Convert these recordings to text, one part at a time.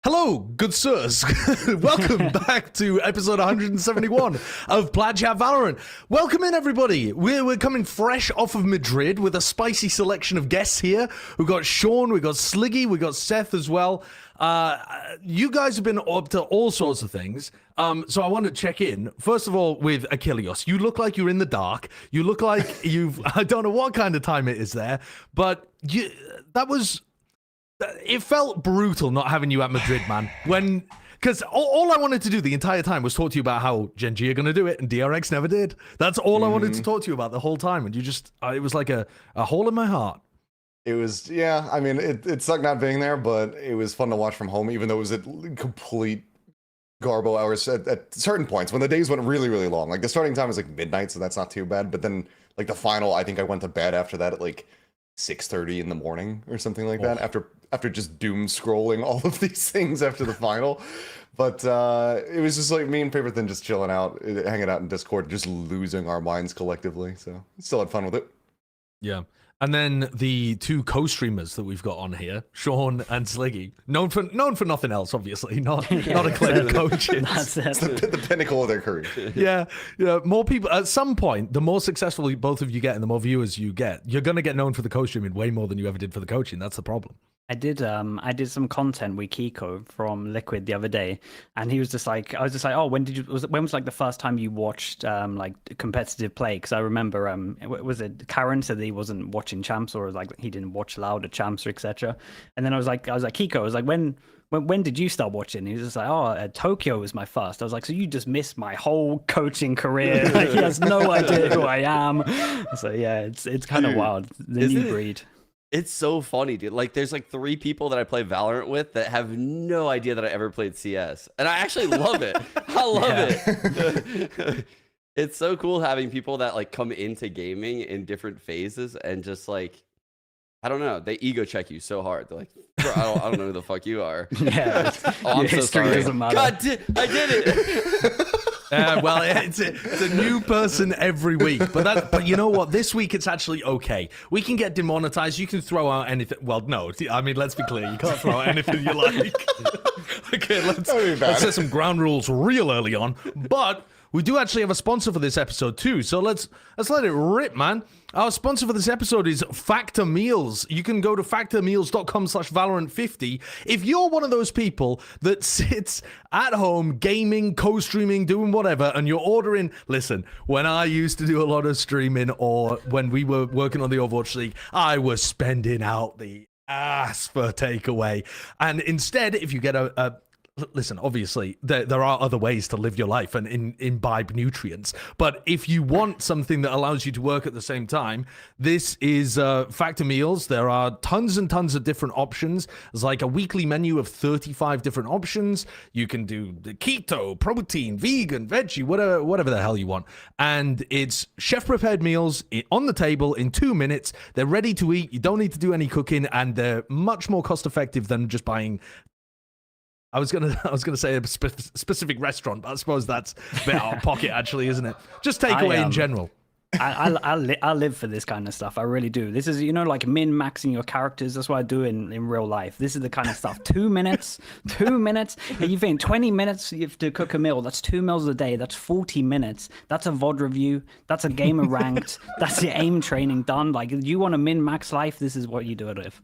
Hello, good sirs. Welcome back to episode 171 of Plat Valorant. Welcome in, everybody. We're coming fresh off of Madrid with a spicy selection of guests here. We've got Sean, we've got Sliggy, we've got Seth as well. You guys have been up to all sorts of things. So I want to check in, first of all, with Achilles. You look like you're in the dark. You look like I don't know what kind of time it is there, but it felt brutal not having you at Madrid, man. Because all I wanted to do the entire time was talk to you about how Gen.G are going to do it, and DRX never did. That's all I wanted to talk to you about the whole time, and you just, it was like a hole in my heart. It was, yeah, I mean, it sucked not being there, but it was fun to watch from home, even though it was at complete garbo hours at certain points, when the days went really, really long. Like, the starting time was like midnight, so that's not too bad, but then, like, the final, I think I went to bed after that at, like, 6:30 in the morning or something like that, after just doom scrolling all of these things after the final. But it was just like me and Paper Thin just chilling out, hanging out in Discord, just losing our minds collectively. So still had fun with it. Yeah. And then the two co-streamers that we've got on here, Sean and Sliggy, known for nothing else, obviously, not a clever coaches. That's the pinnacle of their career. Yeah, more people. At some point, the more successful both of you get and the more viewers you get, you're going to get known for the co-streaming way more than you ever did for the coaching. That's the problem. I did some content with Kiko from Liquid the other day, and he was just like, oh, when was like the first time you watched like competitive play? Because I remember was it Karen said that he wasn't watching champs, or like he didn't watch Loud at champs or etc. And then I was like Kiko, I was like, when did you start watching? He was just like, oh, Tokyo was my first. I was like, so you just missed my whole coaching career. Like, he has no idea who I am. So yeah, it's kind of wild. The new breed. It's so funny, dude. Like, there's like 3 people that I play Valorant with that have no idea that I ever played CS. And I actually love it. I love it. It's so cool having people that like come into gaming in different phases and just like, I don't know, they ego check you so hard. They're like, bro, I don't know who the fuck you are. Yeah. Oh, I'm so sorry. Doesn't matter. God, I did it. Well, it's a new person every week, but you know what? This week it's actually okay. We can get demonetized. You can throw out anything. Well, no, I mean, let's be clear. You can't throw out anything you like. Okay, let's set some ground rules real early on. But we do actually have a sponsor for this episode too, so let's let it rip, man. Our sponsor for this episode is Factor Meals. You can go to factormeals.com/Valorant50. If you're one of those people that sits at home gaming, co-streaming, doing whatever, and you're ordering, listen, when I used to do a lot of streaming or when we were working on the Overwatch League, I was spending out the ass for takeaway. And instead, if you get listen, obviously, there are other ways to live your life and imbibe nutrients. But if you want something that allows you to work at the same time, this is Factor Meals. There are tons and tons of different options. There's like a weekly menu of 35 different options. You can do the keto, protein, vegan, veggie, whatever the hell you want. And it's chef-prepared meals on the table in 2 minutes. They're ready to eat. You don't need to do any cooking, and they're much more cost-effective than just buying. I was gonna say a specific restaurant, but I suppose that's a bit out of pocket, actually, isn't it? Just takeaway in general. I live for this kind of stuff. I really do. This is, like min-maxing your characters. That's what I do in real life. This is the kind of stuff. 2 minutes. And you think 20 minutes you have to cook a meal. That's 2 meals a day. That's 40 minutes. That's a VOD review. That's a game of ranked. That's your aim training done. Like, you want to min-max life, this is what you do it with.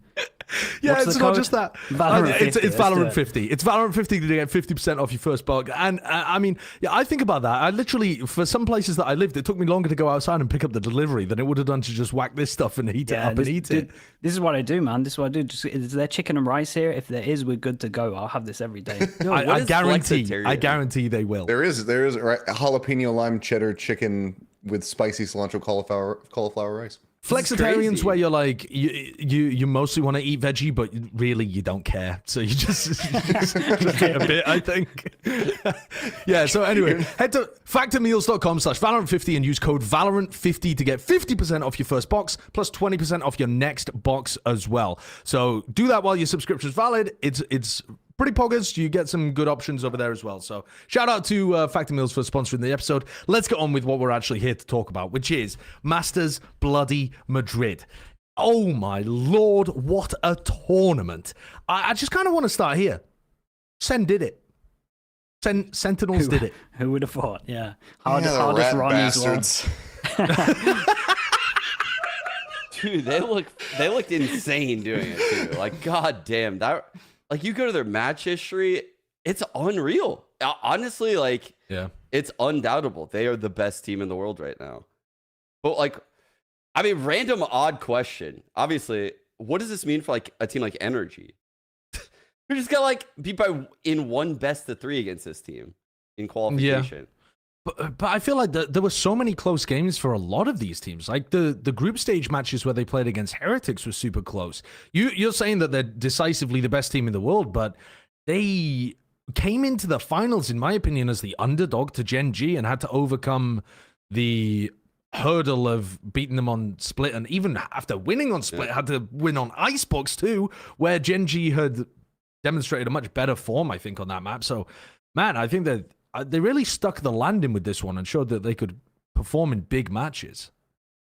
Yeah, What's it's not just that. It's Valorant 50. It's Valorant 50 to get 50% off your first buck. And I mean, yeah, I think about that. I literally, for some places that I lived, it took me longer to go outside and pick up the delivery than it would have done to just whack this stuff and heat it up and eat it. This is what I do, man. This is what I do. Is there chicken and rice here? If there is, we're good to go. I'll have this every day. I guarantee they will. There is right, jalapeno lime cheddar chicken with spicy cilantro cauliflower rice. Flexitarians, where you're like you mostly want to eat veggie, but really you don't care, so you just get a bit, I think. Yeah. So anyway, head to factormeals.com/Valorant50 and use code Valorant50 to get 50% off your first box plus 20% off your next box as well. So do that while your subscription's valid. It's pretty poggers. You get some good options over there as well. So shout out to Factor Meals for sponsoring the episode. Let's get on with what we're actually here to talk about, which is Masters Bloody Madrid. Oh my lord, what a tournament. I just kind of want to start here. Sen did it. Sentinels did it. Who would have thought? Yeah. Yeah, the Hardest rat run as well. bastards. Dude, they looked insane doing it too. Like, god damn, that like you go to their match history, it's unreal. Honestly, like Yeah. it's undoubtable. They are the best team in the world right now. But like, I mean, random odd question. Obviously, what does this mean for like a team like Gen.G? We just got like beat by in one best of 3 against this team in qualification. But I feel like there were so many close games for a lot of these teams. Like the group stage matches where they played against Heretics were super close. You're saying that they're decisively the best team in the world, but they came into the finals, in my opinion, as the underdog to Gen.G and had to overcome the hurdle of beating them on Split, and even after winning on Split, had to win on Icebox too, where Gen.G had demonstrated a much better form, I think, on that map. So, man, I think that they really stuck the landing with this one and showed that they could perform in big matches.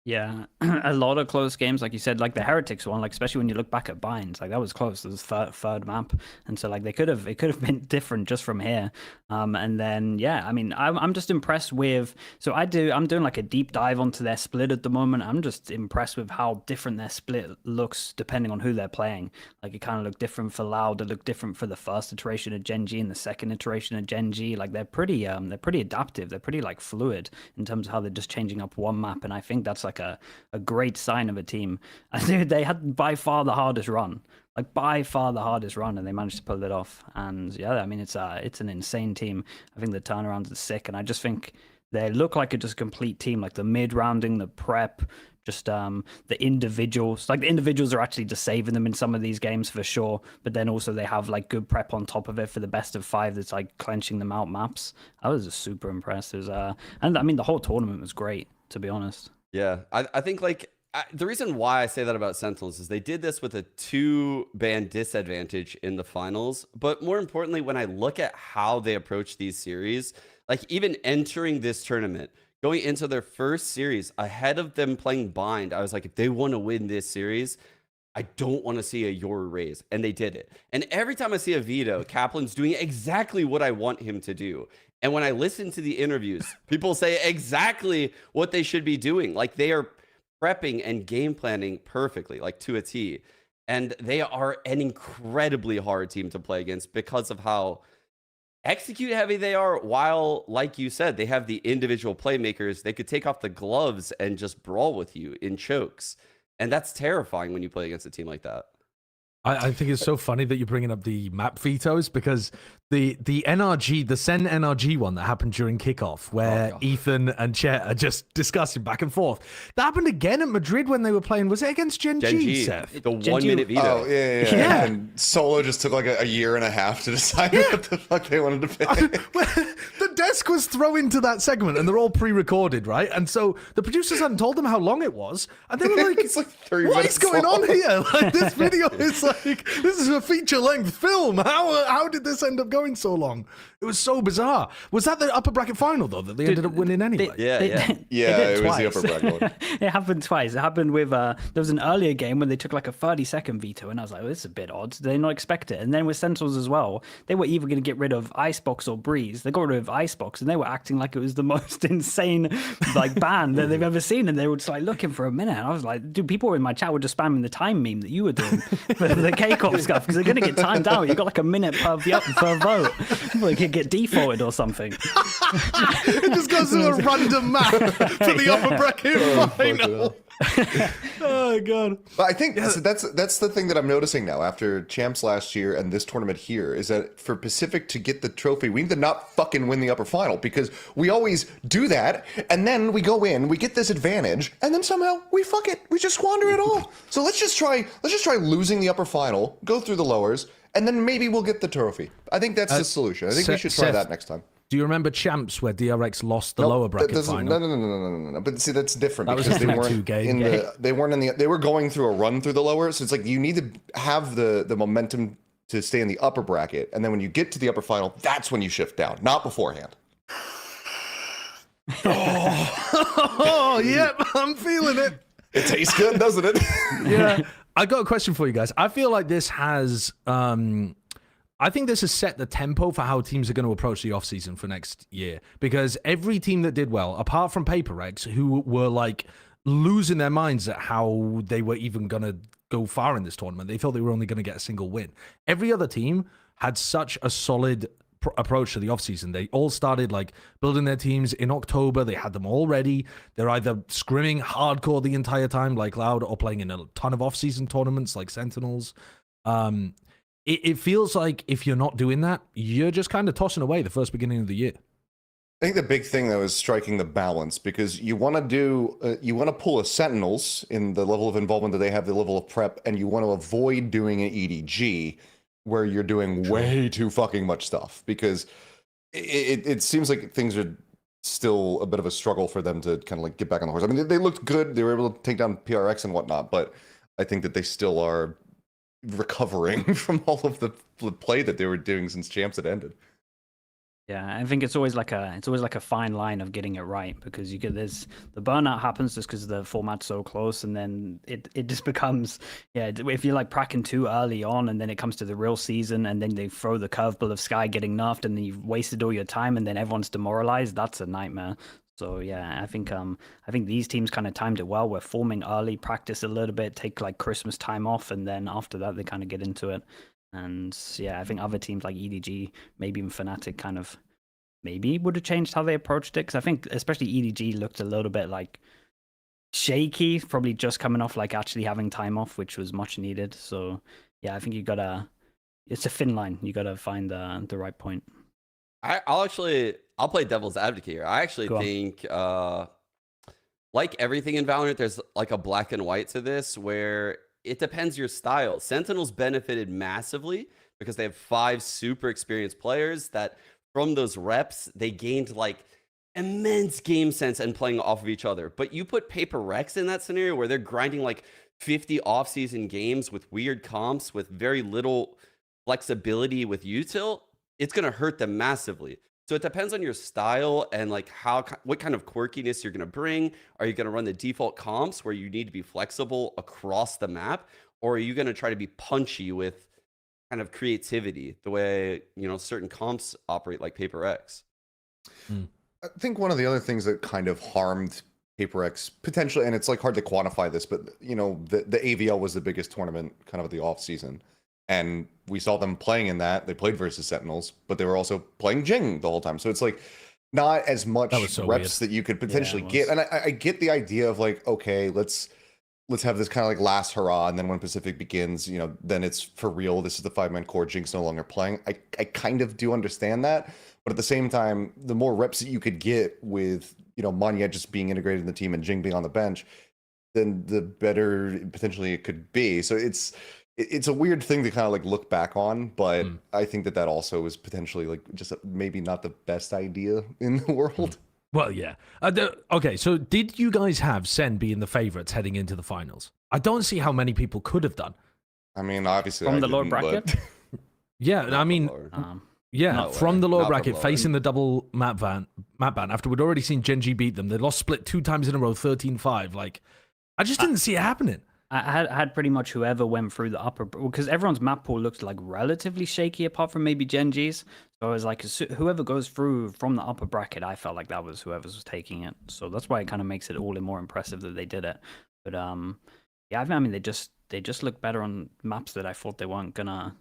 Yeah, a lot of close games, like you said, like the Heretics one, like especially when you look back at Binds, like that was close. It was third map, and so like it could have been different just from here. And then yeah, I mean, I'm just impressed with. So I'm doing like a deep dive onto their split at the moment. I'm just impressed with how different their split looks depending on who they're playing. Like it kind of looked different for Loud, it looked different for the first iteration of Gen.G and the second iteration of Gen.G. Like they're pretty adaptive. They're pretty like fluid in terms of how they're just changing up one map, and I think that's like a great sign of a team. And dude, they had by far the hardest run, and they managed to pull it off. And yeah, I mean, it's an insane team. I think the turnarounds are sick, and I just think they look like just a complete team. Like the mid rounding, the prep, just the individuals. Like the individuals are actually just saving them in some of these games for sure. But then also they have like good prep on top of it for the best of 5 that's like clenching them out maps. I was just super impressed. And I mean, the whole tournament was great, to be honest. Yeah, I think like the reason why I say that about Sentinels is they did this with a 2-ban disadvantage in the finals. But more importantly, when I look at how they approach these series, like even entering this tournament, going into their first series ahead of them playing Bind, I was like, if they want to win this series, I don't want to see a Yoru raise. And they did it. And every time I see a veto, Kaplan's doing exactly what I want him to do. And when I listen to the interviews, people say exactly what they should be doing. Like they are prepping and game planning perfectly, like to a T. And they are an incredibly hard team to play against because of how execute heavy they are, while, like you said, they have the individual playmakers. They could take off the gloves and just brawl with you in chokes. And that's terrifying when you play against a team like that. I think it's so funny that you're bringing up the map vetoes, because the NRG, the Sen NRG one that happened during kickoff, where Ethan and Chet are just discussing back and forth. That happened again at Madrid when they were playing. Was it against Gen.G, Seth? The 1 minute veto. Oh, yeah. And Solo just took like a year and a half to decide what the fuck they wanted to pick. The desk was thrown into that segment, and they're all pre-recorded, right? And so the producers hadn't told them how long it was, and they were like, It's like 3 what minutes is going long. on here? Like, this video is like, this is a feature-length film. How did this end up going so long? It was so bizarre. Was that the upper bracket final, though, that they ended up winning anyway? Yeah, it was the upper bracket one. It happened twice. It happened with there was an earlier game when they took like a 30-second veto, and I was like, this is a bit odd. Did they not expect it? And then with Sentinels as well, they were either going to get rid of Icebox or Breeze. They got rid of Icebox, and they were acting like it was the most insane like ban that they've ever seen, and they were just like looking for a minute. And I was like, dude, people in my chat were just spamming the time meme that you were doing for the K-Corp stuff, because they're going to get timed out. You got like a minute per vote. They could get defaulted or something. It just goes to a random map for the upper bracket final. Oh god! But I think so that's the thing that I'm noticing now after champs last year and this tournament here, is that for Pacific to get the trophy, we need to not fucking win the upper final, because we always do that and then we go in, we get this advantage, and then somehow we fuck it, we just squander it all. So let's just try losing the upper final, go through the lowers, and then maybe we'll get the trophy. I think that's the solution. I think we should try Seth, that next time. Do you remember champs where DRX lost the lower bracket final? No. But see, that's different, That was because a they 3-2 weren't game. they were going through a run through the lower. So it's like you need to have the momentum to stay in the upper bracket, and then when you get to the upper final, that's when you shift down, not beforehand. Oh, yep, I'm feeling it. It tastes good, doesn't it? Yeah. I got a question for you guys. I feel like this has I think this has set the tempo for how teams are going to approach the offseason for next year. Because every team that did well, apart from PaperX, who were like losing their minds at how they were even going to go far in this tournament, they thought they were only going to get a single win. Every other team had such a solid approach to the offseason. They all started like building their teams in October. They had them all ready. They're either scrimming hardcore the entire time like Loud or playing in a ton of offseason tournaments like Sentinels. It feels like if you're not doing that, you're just kind of tossing away the first beginning of the year. I think the big thing though is striking the balance, because you want to do you want to pull a Sentinels in the level of involvement that they have, the level of prep, and you want to avoid doing an EDG where you're doing way too fucking much stuff, because it seems like things are still a bit of a struggle for them to kind of like get back on the horse. I mean, they looked good. They were able to take down PRX and whatnot, but I think that they still are recovering from all of the play that they were doing since Champs had ended. Yeah, I think it's always like a fine line of getting it right, because you get the burnout happens just because the format's so close, and then it just becomes, yeah, if you're like pracking too early on and then it comes to the real season and then they throw the curveball of Sky getting nerfed and then you've wasted all your time and then everyone's demoralized, that's a nightmare. So yeah, I think these teams kind of timed it well. We're forming early, practice a little bit, take like Christmas time off, and then after that they kind of get into it. And yeah, I think other teams like EDG, maybe even Fnatic, kind of maybe would have changed how they approached it. Because I think especially EDG looked a little bit like shaky, probably just coming off like actually having time off, which was much needed. So yeah, I think it's a thin line. You gotta find the right point. I'll play devil's advocate here. I actually think like everything in Valorant, there's like a black and white to this where it depends your style. Sentinels benefited massively because they have 5 super experienced players that from those reps, they gained like immense game sense and playing off of each other. But you put PaperX in that scenario where they're grinding like 50 off-season games with weird comps, with very little flexibility with util, it's going to hurt them massively. So it depends on your style and like what kind of quirkiness you're going to bring. Are you going to run the default comps where you need to be flexible across the map? Or are you going to try to be punchy with kind of creativity, the way, you know, certain comps operate like PaperX? I think one of the other things that kind of harmed PaperX potentially, and it's like hard to quantify this, but you know, the AVL was the biggest tournament kind of the off season. And we saw them playing in that. They played versus Sentinels, but they were also playing Jing the whole time. So it's like not as much reps that you could potentially get. And I get the idea of like, okay, let's have this kind of like last hurrah, and then when Pacific begins, you know, then it's for real. This is the 5-man core. Jing's no longer playing. I kind of do understand that, but at the same time, the more reps that you could get with, you know, Monyet just being integrated in the team and Jing being on the bench, then the better potentially it could be. So it's a weird thing to kind of like look back on, but I think that also is potentially like just maybe not the best idea in the world. Well, yeah. Okay, so did you guys have Sen being the favorites heading into the finals? I don't see how many people could have done. I mean, obviously from the lower bracket. But... yeah, I mean, from the lower bracket, facing the double map ban after we'd already seen Gen.G beat them. They lost split 2 times in a row, 13-5. Like, I just didn't see it happening. I had pretty much whoever went through the upper, because everyone's map pool looked like relatively shaky apart from maybe Gen.G's. So I was like, whoever goes through from the upper bracket, I felt like that was whoever was taking it. So that's why it kind of makes it all the more impressive that they did it. But yeah, I mean, they just look better on maps that I thought they weren't gonna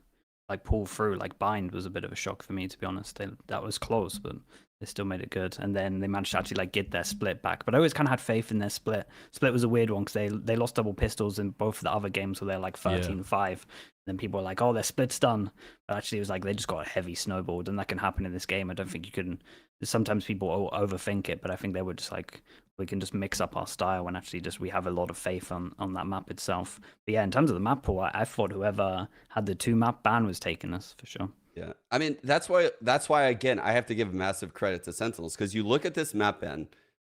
like pull through. Like Bind was a bit of a shock for me, to be honest. That was close, but they still made it good, and then they managed to actually like get their split back. But I always kind of had faith in their split. Split was a weird one because they lost double pistols in both of the other games, so they're like 13-5. And then people were like, "Oh, their split's done," but actually it was like they just got a heavy snowballed, and that can happen in this game. I don't think you can. Sometimes people overthink it, but I think they were just like, we can just mix up our style and actually just we have a lot of faith on that map itself. But yeah, in terms of the map pool, I thought whoever had the 2 map ban was taking us for sure. Yeah, I mean, that's why again, I have to give massive credit to Sentinels, because you look at this map ban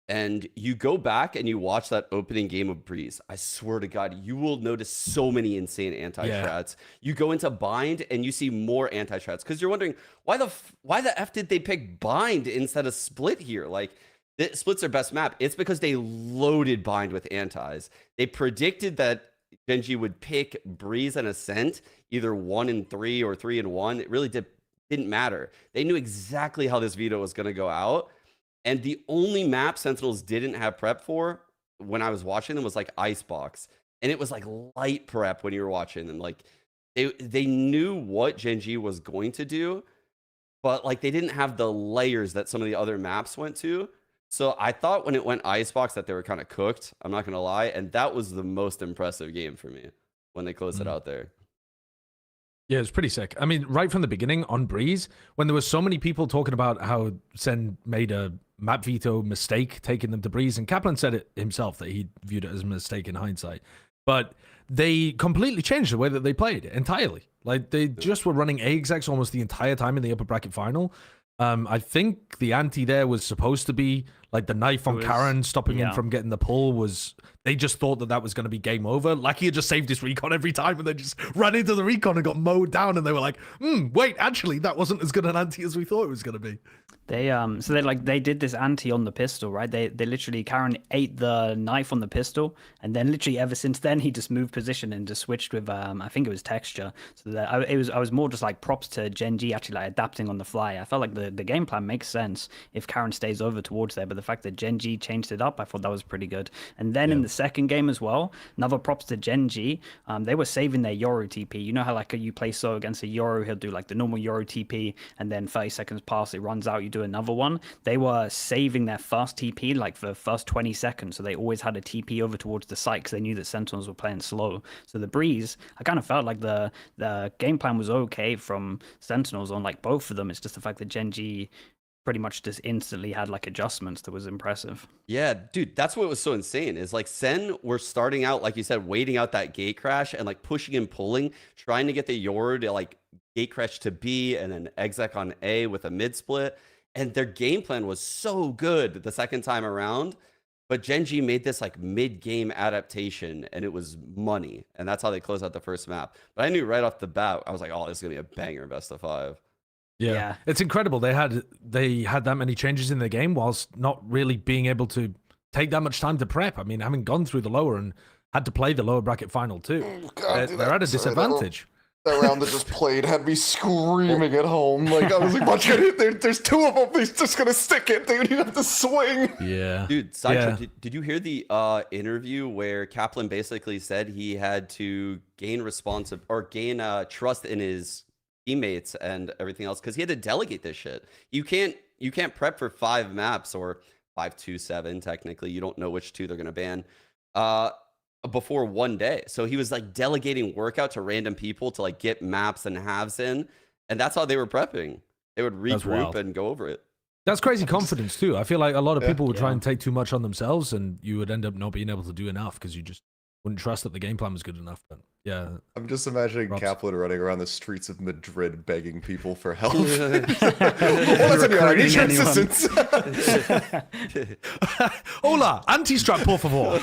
and you go back and you watch that opening game of Breeze. I swear to God, you will notice so many insane anti-strats. You go into Bind and you see more anti-strats because you're wondering why the F did they pick Bind instead of Split here? Like, Split's their best map. It's because they loaded Bind with antis. They predicted that Gen.G would pick Breeze and Ascent, either 1 and 3 or 3 and 1. It really didn't matter. They knew exactly how this veto was going to go out. And the only map Sentinels didn't have prep for when I was watching them was like Icebox. And it was like light prep when you were watching them. Like they knew what Gen.G was going to do, but like they didn't have the layers that some of the other maps went to. So I thought when it went Icebox that they were kind of cooked. I'm not going to lie. And that was the most impressive game for me when they closed it out there. Yeah, it's pretty sick. I mean, right from the beginning on Breeze, when there were so many people talking about how Sen made a map veto mistake taking them to Breeze, and Kaplan said it himself that he viewed it as a mistake in hindsight. But they completely changed the way that they played entirely. Like they just were running A execs almost the entire time in the upper bracket final. I think the ante there was supposed to be like the knife on Karen stopping him from getting the pull. Was they just thought that was going to be game over? Like he had just saved his recon every time and they just ran into the recon and got mowed down, and they were like, wait, actually that wasn't as good an ante as we thought it was going to be. They they did this ante on the pistol, right? They literally, Karen ate the knife on the pistol, and then literally ever since then he just moved position and just switched with I think it was texture. So that I was more just like props to Gen.G actually like adapting on the fly. I felt like the game plan makes sense if Karen stays over towards there, but the fact that Gen.G changed it up, I thought that was pretty good. And then in the second game as well, another props to Gen.G. They were saving their Yoru TP. You know how like you play so against a Yoru, he'll do like the normal Yoru TP, and then 30 seconds pass, it runs out, you do another one. They were saving their first TP like for the first 20 seconds, so they always had a TP over towards the site because they knew that Sentinels were playing slow. So the Breeze, I kind of felt like the game plan was okay from Sentinels on like both of them. It's just the fact that Gen.G pretty much just instantly had like adjustments that was impressive. Yeah, dude, that's what was so insane is like Sen were starting out, like you said, waiting out that gate crash and like pushing and pulling, trying to get the Yoru to like gate crash to B and then exec on A with a mid split. And their game plan was so good the second time around. But Gen.G made this like mid-game adaptation, and it was money. And that's how they closed out the first map. But I knew right off the bat, I was like, oh, this is going to be a banger best of 5. Yeah, it's incredible. They had that many changes in the game whilst not really being able to take that much time to prep. I mean, having gone through the lower and had to play the lower bracket final too, they're at a disadvantage. That round that just played had me screaming at home. Like I was like, "Watch it! There's 2 of them. He's just gonna stick it, dude. You have to swing." Yeah, dude. Did you hear the interview where Kaplan basically said he had to gain trust in his teammates and everything else because he had to delegate this shit. You can't prep for 5 maps or 5-2-7 technically. You don't know which 2 they're gonna ban before one day. So he was like delegating workout to random people to like get maps and halves in, and that's how they were prepping. They would regroup and go over it. That's crazy confidence too. I feel like a lot of people would try and take too much on themselves, and you would end up not being able to do enough because you just wouldn't trust that the game plan was good enough. But yeah, I'm just imagining Kaplan running around the streets of Madrid begging people for help. Hola, anti-strap, por favor.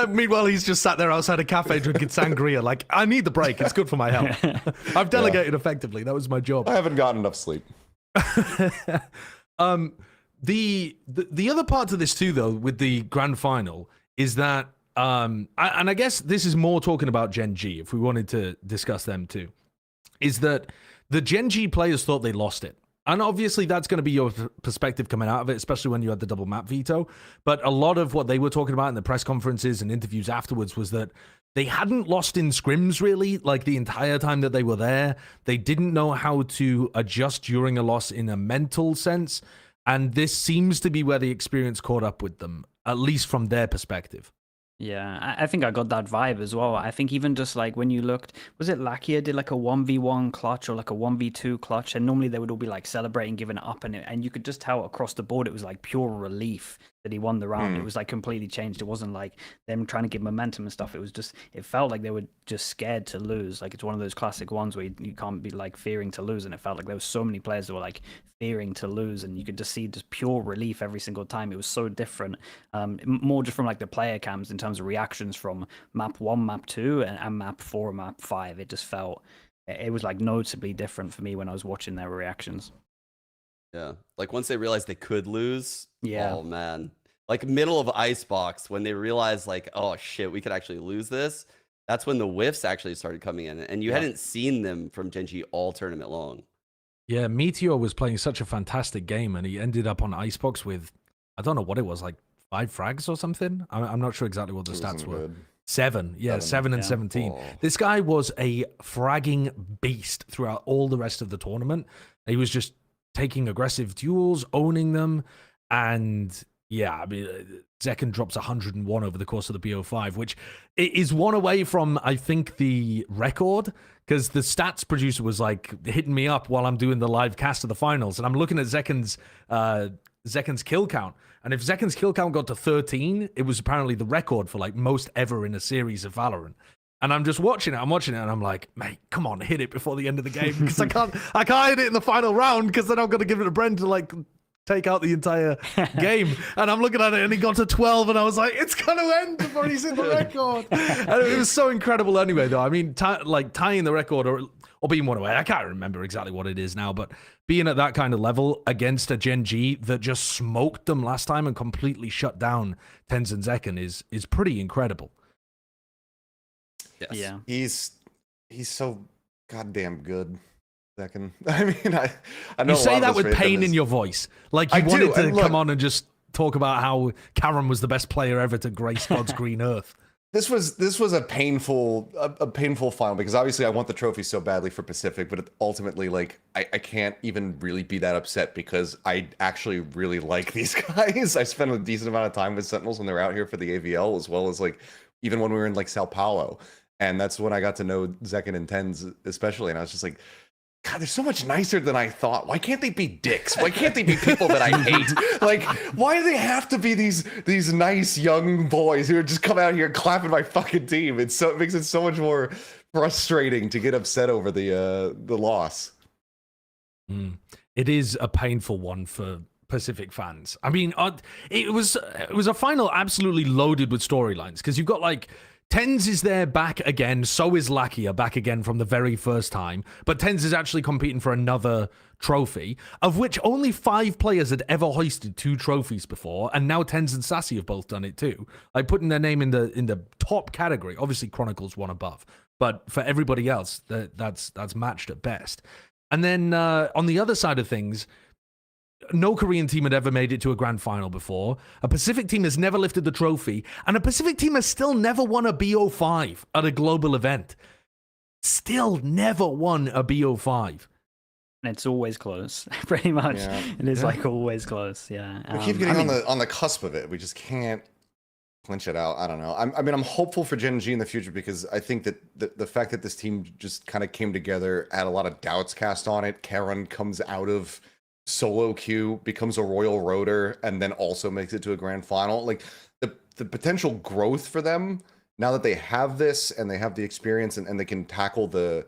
Meanwhile, he's just sat there outside a cafe drinking sangria. Like, I need the break. It's good for my health. I've delegated effectively. That was my job. I haven't gotten enough sleep. The other part to this too, though, with the grand final is that, and I guess this is more talking about Gen.G, if we wanted to discuss them too, is that the Gen.G players thought they lost it. And obviously that's going to be your perspective coming out of it, especially when you had the double map veto. But a lot of what they were talking about in the press conferences and interviews afterwards was that they hadn't lost in scrims really, like the entire time that they were there. They didn't know how to adjust during a loss in a mental sense. And this seems to be where the experience caught up with them, at least from their perspective. Yeah, I think I got that vibe as well. I think even just like when you looked, was it Lakia did like a 1v1 clutch or like a 1v2 clutch, and normally they would all be like celebrating, giving it up, and you could just tell across the board it was like pure relief that he won the round. It was like completely changed. It wasn't like them trying to give momentum and stuff. It was just, it felt like they were just scared to lose. Like it's one of those classic ones where you can't be like fearing to lose, and it felt like there was so many players that were like fearing to lose, and you could just see just pure relief every single time. It was so different, more just from like the player cams in terms of reactions from map 1, map 2, and map 4, map 5. It just felt, it was like noticeably different for me when I was watching their reactions. Yeah, like once they realized they could lose, yeah, oh man, like middle of Icebox, when they realized like, oh shit, we could actually lose this. That's when the whiffs actually started coming in, and you hadn't seen them from Gen.G all tournament long. Yeah, Meteor was playing such a fantastic game, and he ended up on Icebox with, I don't know what it was, like 5 frags or something. I'm not sure exactly what the stats were. Good. 7, yeah, 7 and 17. Oh. This guy was a fragging beast throughout all the rest of the tournament. He was just taking aggressive duels, owning them, and yeah, I mean, Zekken drops 101 over the course of the BO5, which is one away from, I think, the record, because the stats producer was like hitting me up while I'm doing the live cast of the finals, and I'm looking at Zekken's kill count. And if Zekken's kill count got to 13, it was apparently the record for like most ever in a series of Valorant. And I'm just watching it, and I'm like, mate, come on, hit it before the end of the game, because I can't hit it in the final round, because then I'm going to give it to Bren to like take out the entire game. And I'm looking at it, and he got to 12, and I was like, it's going to end before he's in the record. And it was so incredible anyway, though. I mean, tying the record or being one away, I can't remember exactly what it is now, but being at that kind of level against a Gen.G that just smoked them last time and completely shut down Tens and Zekken is pretty incredible. Yes. Yeah. He's so goddamn good. Zekken. I mean, I know You say that with pain is... in your voice, like you I wanted do, to and look, come on and just talk about how Karen was the best player ever to grace God's green earth. This was a painful final, because obviously I want the trophy so badly for Pacific, but ultimately, like, I can't even really be that upset, because I actually really like these guys. I spent a decent amount of time with Sentinels when they were out here for the AVL, as well as like even when we were in like Sao Paulo, and that's when I got to know Zekken and Tens especially, and I was just like, God, they're so much nicer than I thought. Why can't they be dicks? Why can't they be people that I hate? Like, why do they have to be these nice young boys who are just come out here clapping my fucking team? It makes it so much more frustrating to get upset over the loss. It is a painful one for Pacific fans. I mean, it was a final absolutely loaded with storylines, because you've got like Tens is there back again, so is Lakia back again from the very first time, but Tens is actually competing for another trophy, of which only 5 players had ever hoisted 2 trophies before, and now Tens and Sassy have both done it too, like putting their name in the top category. Obviously Chronicles one above, but for everybody else, that's matched at best. And then on the other side of things, no Korean team had ever made it to a grand final before. A Pacific team has never lifted the trophy, and a Pacific team has still never won a BO5 at a global event. Still never won a BO5. And it's always close, pretty much. Yeah. It is like always close. Yeah. We keep getting on the cusp of it. We just can't clinch it out. I don't know. I mean, I'm hopeful for Gen.G in the future, because I think that the fact that this team just kind of came together, had a lot of doubts cast on it. Karen comes out of solo queue, becomes a Royal Rotor, and then also makes it to a grand final. Like, the potential growth for them, now that they have this and they have the experience, and they can tackle the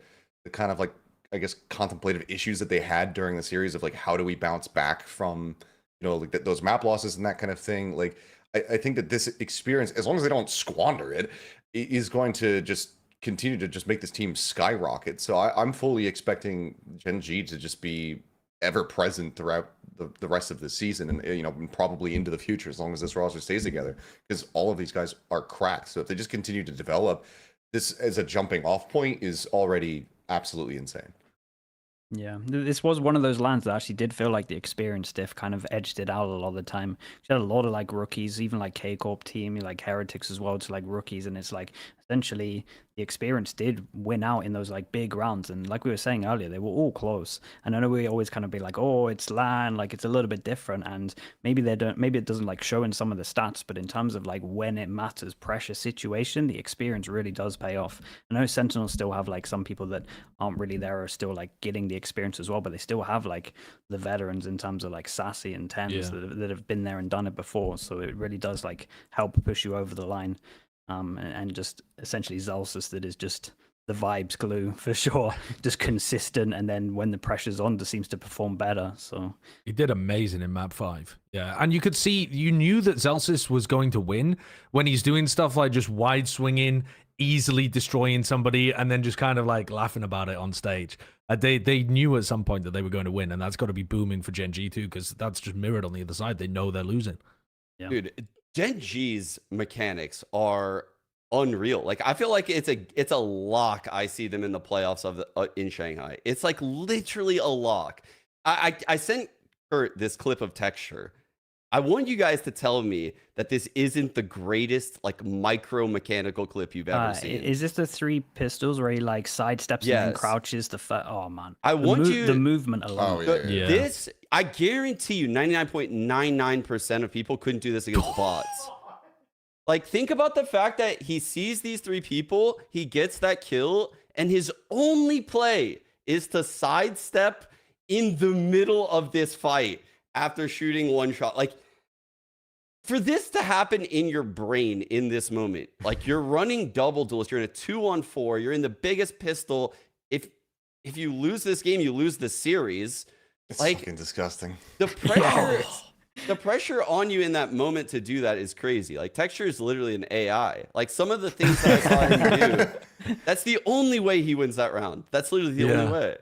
kind of like, I guess, contemplative issues that they had during the series of like, how do we bounce back from, you know, like those map losses and that kind of thing. Like, I think that this experience, as long as they don't squander it, is going to just continue to just make this team skyrocket. So I'm fully expecting Gen.G to just be ever present throughout the rest of the season, and you know, probably into the future, as long as this roster stays together, because all of these guys are cracked. So if they just continue to develop, this as a jumping off point is already absolutely insane. Yeah, this was one of those lands that actually did feel like the experience diff kind of edged it out a lot of the time. You had a lot of like rookies, even like K-Corp team, like Heretics as well, to like rookies, and it's like essentially the experience did win out in those like big rounds. And like we were saying earlier, they were all close. And I know we always kind of be like, oh, it's LAN, like it's a little bit different, and maybe it doesn't like show in some of the stats, but in terms of like when it matters, pressure situation, the experience really does pay off. I know Sentinels still have like some people that aren't really there are still like getting the experience as well, but they still have like the veterans in terms of like Sassy and Tens that have been there and done it before. So it really does like help push you over the line. And just essentially Zalsis that is just the vibes glue for sure, just consistent, and then when the pressure's on, just seems to perform better. So he did amazing in map 5. Yeah, and you knew that Zalsis was going to win when he's doing stuff like just wide swinging, easily destroying somebody, and then just kind of like laughing about it on stage. They knew at some point that they were going to win, and that's got to be booming for Gen.G too, because that's just mirrored on the other side. They know they're losing. Yeah. Dude, Gen.G's mechanics are unreal. Like I feel like it's a lock. I see them in the playoffs of in Shanghai. It's like literally a lock. I sent Kurt this clip of Texture. I want you guys to tell me that this isn't the greatest like micro mechanical clip you've ever seen. Is this the 3 pistols where he like sidesteps and then Yes. crouches the oh man. I want the movement alone. Oh yeah. Yeah. This, I guarantee you, 99.99% of people couldn't do this against bots. Like, think about the fact that he sees these 3 people, he gets that kill, and his only play is to sidestep in the middle of this fight after shooting 1 shot. Like, for this to happen in your brain in this moment, like you're running double duelist, you're in a 2-on-4, you're in the biggest pistol. If you lose this game, you lose the series. It's like fucking disgusting. the pressure. The pressure on you in that moment to do that is crazy. Like Texture is literally an AI. Like some of the things that I saw him do, that's the only way he wins that round. That's literally the only way.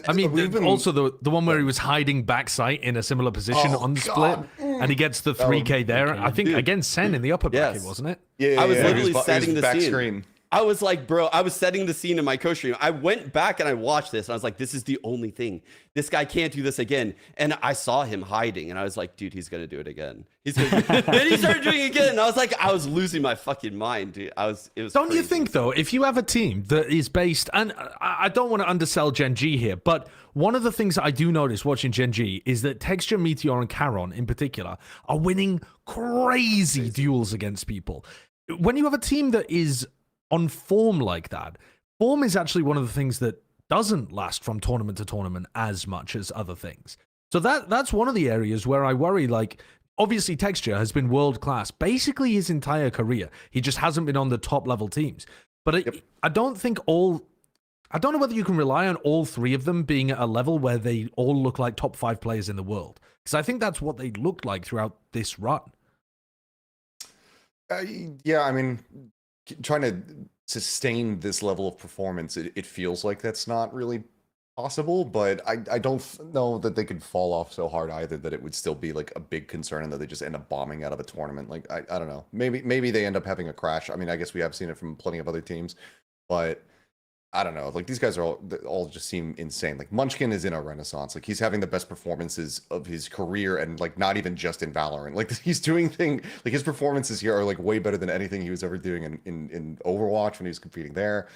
I mean, also the one where he was hiding backside in a similar position on the split, and he gets the 3K there. I think against Sen in the upper bracket, wasn't it? Yeah, I was literally It was setting the back scene. screen. I was like, bro, I was setting the scene in my co-stream. I went back and I watched this and I was like, this is the only thing. This guy can't do this again. And I saw him hiding and I was like, dude, he's going to do it again. He's gonna Then he started doing it again. And I was like, I was losing my fucking mind, dude. It was Don't you crazy. think, though, if you have a team that is based, and I don't want to undersell Gen.G here, but one of the things that I do notice watching Gen.G is that Texture, Meteor, and Charon in particular are winning crazy duels against people. When you have a team that is on form like that, form is actually one of the things that doesn't last from tournament to tournament as much as other things. So that's one of the areas where I worry, like, obviously Texture has been world class basically his entire career. He just hasn't been on the top level teams. But I don't know whether you can rely on all 3 of them being at a level where they all look like top 5 players in the world. Because I think that's what they looked like throughout this run. Yeah, I mean, trying to sustain this level of performance, it feels like that's not really possible, but I don't know that they could fall off so hard either that it would still be like a big concern and that they just end up bombing out of a tournament. Like, I don't know. Maybe they end up having a crash. I mean, I guess we have seen it from plenty of other teams, but I don't know. Like, these guys are all just seem insane. Like, Munchkin is in a renaissance. Like, he's having the best performances of his career, and like not even just in Valorant. Like, he's doing like his performances here are like way better than anything he was ever doing in Overwatch when he was competing there.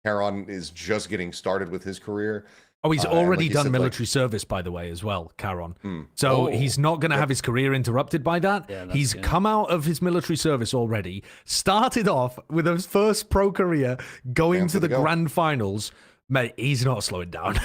Heron is just getting started with his career. Oh, he's already like you done said, military service, by the way, as well, Charon. Mm. So Oh. he's not going to have his career interrupted by that. Yeah, that's He's good. come out of his military service already, started off with his first pro career, going to the grand finals. Mate, he's not slowing down.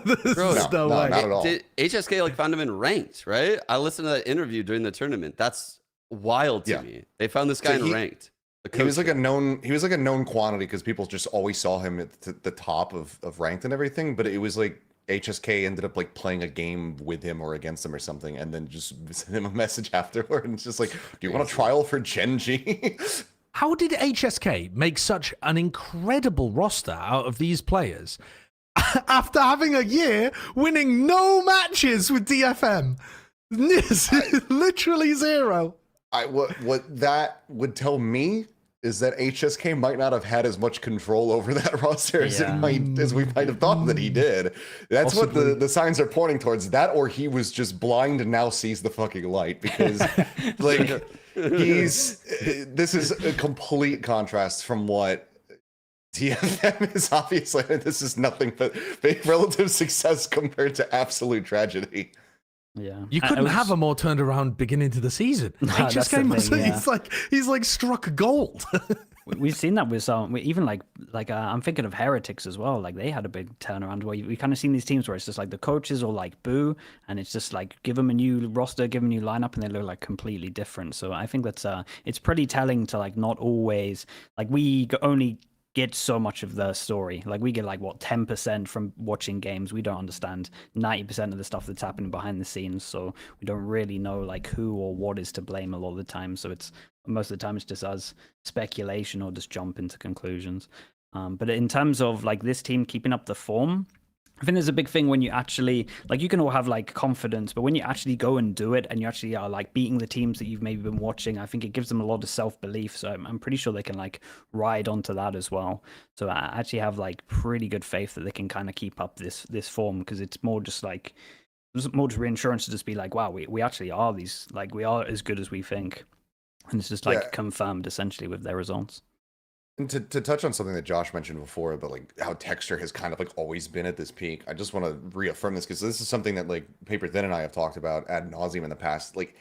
There's Bro, no way. not at all. Did HSK like found him in ranked, right? I listened to that interview during the tournament. That's wild to me. They found this guy in ranked. He was like a known quantity because people just always saw him at the top of ranked and everything, but it was like HSK ended up like playing a game with him or against him or something, and then just sent him a message afterward and it's just like, do you want a trial for Gen.G? How did HSK make such an incredible roster out of these players after having a year winning no matches with DFM? Literally 0. What that would tell me is that HSK might not have had as much control over that roster as we might have thought that he did. That's Possibly. what the signs are pointing towards. That, or he was just blind and now sees the fucking light, because like this is a complete contrast from what DFM is. Obviously, this is nothing but relative success compared to absolute tragedy. Yeah, You couldn't have a more turned around beginning to the season. that's the HSK must thing, he's like struck gold. We've seen that with some, even like I'm thinking of Heretics as well. Like they had a big turnaround where we kind of seen these teams where it's just like the coaches or like boo, and it's just like give them a new roster, give them a new lineup, and they look like completely different. So I think that's it's pretty telling to like not always like we only get so much of the story. Like we get like what 10% from watching games. We don't understand 90% of the stuff that's happening behind the scenes, so we don't really know like who or what is to blame a lot of the time. So it's most of the time it's just us speculation or just jump into conclusions. But in terms of like this team keeping up the form, I think there's a big thing when you actually, like, you can all have like confidence, but when you actually go and do it and you actually are like beating the teams that you've maybe been watching, I think it gives them a lot of self-belief. So I'm pretty sure they can like ride onto that as well. So I actually have like pretty good faith that they can kind of keep up this form, because it's more just like, there's more just reinsurance to just be like, wow, we actually are these, like, we are as good as we think. And it's just like confirmed essentially with their results. And to touch on something that Josh mentioned before about like how Texture has kind of like always been at this peak, I just want to reaffirm this because this is something that like Paper Thin and I have talked about ad nauseum in the past. Like